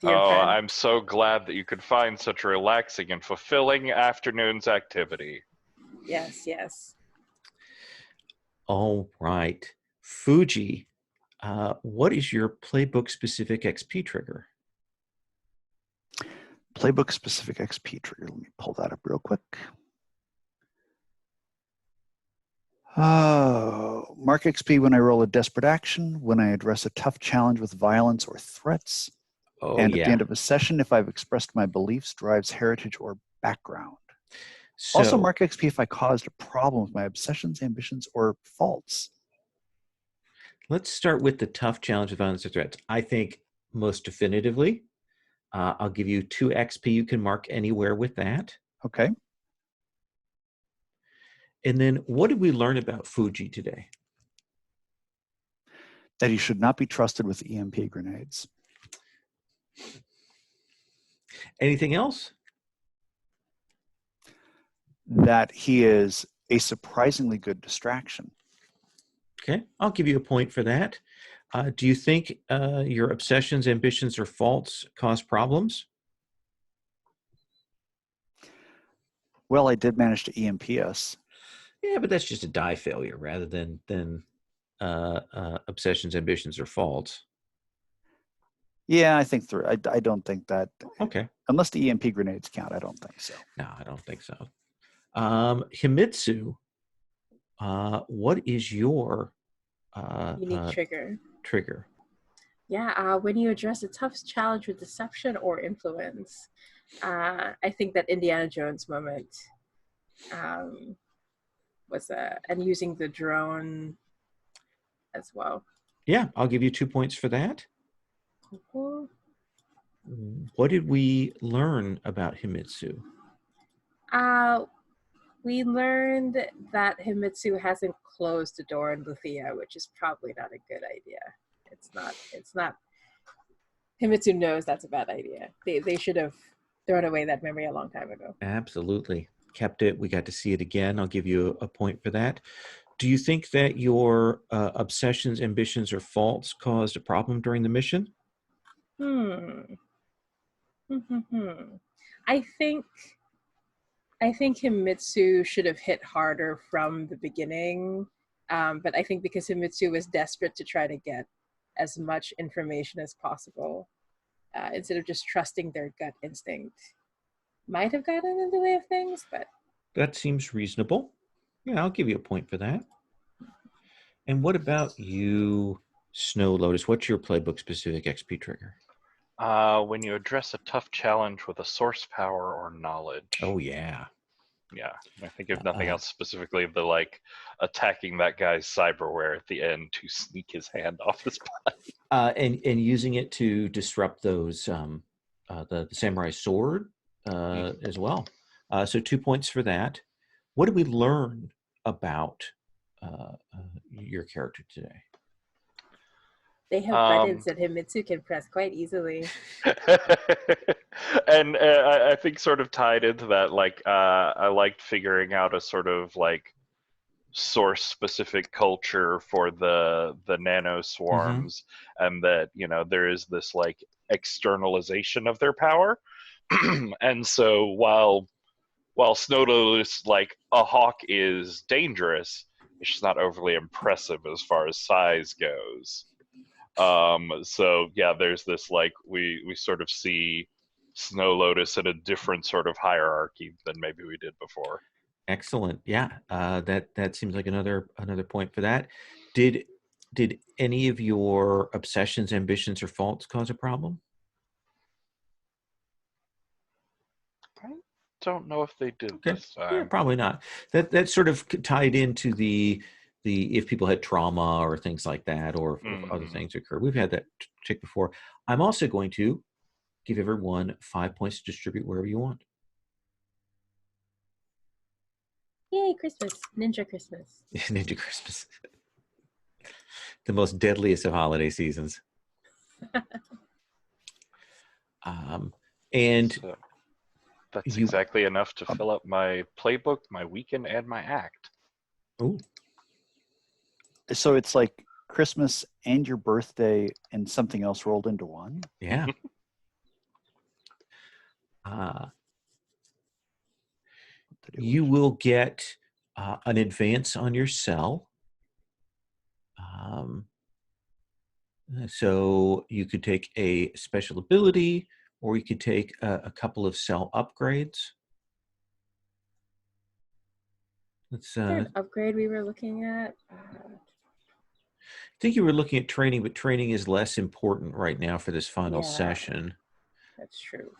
dear friend.
I'm so glad that you could find such a relaxing and fulfilling afternoon's activity.
Yes.
All right. Fuji, what is your playbook-specific XP trigger?
Playbook-specific XP trigger. Let me pull that up real quick. Mark XP when I roll a desperate action, when I address a tough challenge with violence or threats, and at the end of a session, if I've expressed my beliefs, drives, heritage, or background.
So,
also mark XP if I caused a problem with my obsessions, ambitions, or faults.
Let's start with the tough challenge with violence or threats. I think most definitively, I'll give you 2 XP. You can mark anywhere with that.
Okay.
And then what did we learn about Fuji today?
That he should not be trusted with EMP grenades.
Anything else?
That he is a surprisingly good distraction.
Okay, I'll give you a point for that. Do you think your obsessions, ambitions, or faults cause problems?
Well, I did manage to EMP us.
Yeah, but that's just a die failure rather than obsessions, ambitions, or faults.
Yeah, I think I don't think that.
Okay.
Unless the EMP grenades count, I don't think so.
No, I don't think so. Himitsu, what is your
unique
trigger?
Yeah, when you address a tough challenge with deception or influence, I think that Indiana Jones moment was and using the drone as well.
Yeah, I'll give you 2 points for that.
Cool.
What did we learn about Himitsu?
We learned that Himitsu hasn't closed the door in Luthia, which is probably not a good idea. It's not. Himitsu knows that's a bad idea. They should have thrown away that memory a long time ago.
Absolutely. Kept it. We got to see it again. I'll give you a point for that. Do you think that your obsessions, ambitions, or faults caused a problem during the mission?
I think Himitsu should have hit harder from the beginning, but I think because Himitsu was desperate to try to get as much information as possible, instead of just trusting their gut instinct, might have gotten in the way of things. But
that seems reasonable. Yeah, I'll give you a point for that. And what about you, Snow Lotus? What's your playbook-specific XP trigger?
When you address a tough challenge with a source power or knowledge.
Oh, yeah.
Yeah, I think if nothing else, specifically the attacking that guy's cyberware at the end to sneak his hand off his body.
And using it to disrupt those the samurai sword as well. So 2 points for that. What did we learn about your character today?
They have buttons that Himitsu can press quite easily.
And I think sort of tied into that, like I liked figuring out a sort of like source specific culture for the nano swarms, and that there is this like externalization of their power. And so while Snow Lotus, like a hawk, is dangerous, it's just not overly impressive as far as size goes. So yeah, there's this like we sort of see Snow Lotus in a different sort of hierarchy than maybe we did before.
Excellent. Yeah, that seems like another point for that. Did any of your obsessions, ambitions, or faults cause a problem?
I don't know if they did
Okay.
this time.
Yeah, probably not. That sort of tied into the if people had trauma or things like that, or if other things occur. We've had that check before. I'm also going to give everyone 5 points to distribute wherever you want.
Yay, Christmas. Ninja Christmas.
Ninja Christmas. The most deadliest of holiday seasons. And
so that's exactly enough to fill up my playbook, my weekend, and my act.
Oh.
So it's like Christmas and your birthday and something else rolled into one?
Yeah. You will get an advance on your cell. So you could take a special ability, or you could take a couple of cell upgrades. Let's,
an upgrade we were looking at?
I think you were looking at training, but training is less important right now for this final session.
That's true.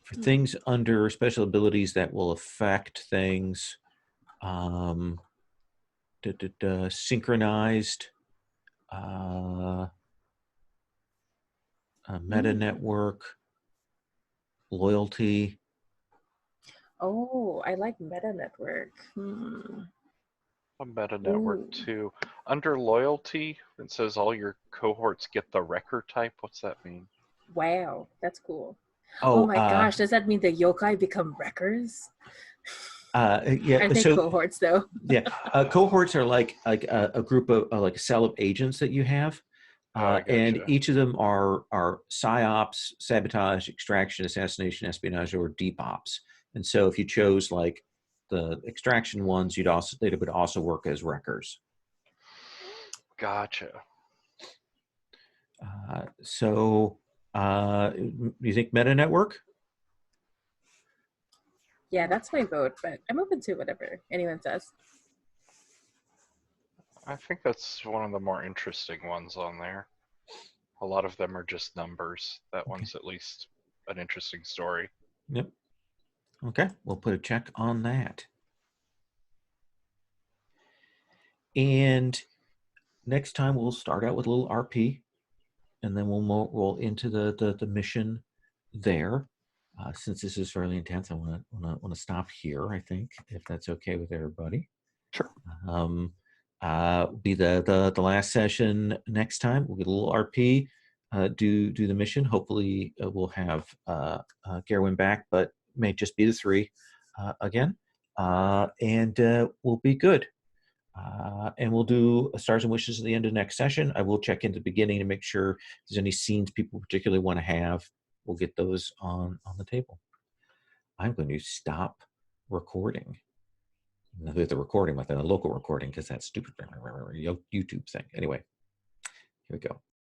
For things under special abilities that will affect things, synchronized, meta network, loyalty.
Oh, I like meta network.
A meta network too. Under loyalty, it says all your cohorts get the wrecker type. What's that mean?
Wow, that's cool.
Oh
my gosh, does that mean the yokai become wreckers?
Yeah.
Are they cohorts though?
Yeah, cohorts are like a group of like a cell of agents that you have, and each of them are psyops, sabotage, extraction, assassination, espionage, or deep ops. And so, if you chose like the extraction ones, they would also work as wreckers.
Gotcha.
So, you think meta network?
Yeah, that's my vote, but I'm open to whatever anyone says.
I think that's one of the more interesting ones on there. A lot of them are just numbers. That one's at least an interesting story.
Yep. Okay, we'll put a check on that. And next time we'll start out with a little RP, and then we'll roll into the mission there. Since this is fairly intense, I want to stop here. I think, if that's okay with everybody.
Sure.
Be the last session next time. We'll get a little RP, do the mission. Hopefully, we'll have Gerwin back, but may just be the three again, and we'll be good. And we'll do Stars and Wishes at the end of the next session. I will check in the beginning to make sure if there's any scenes people particularly want to have. We'll get those on the table. I'm going to stop recording. Not the recording, but the local recording, because that's stupid YouTube thing. Anyway, here we go.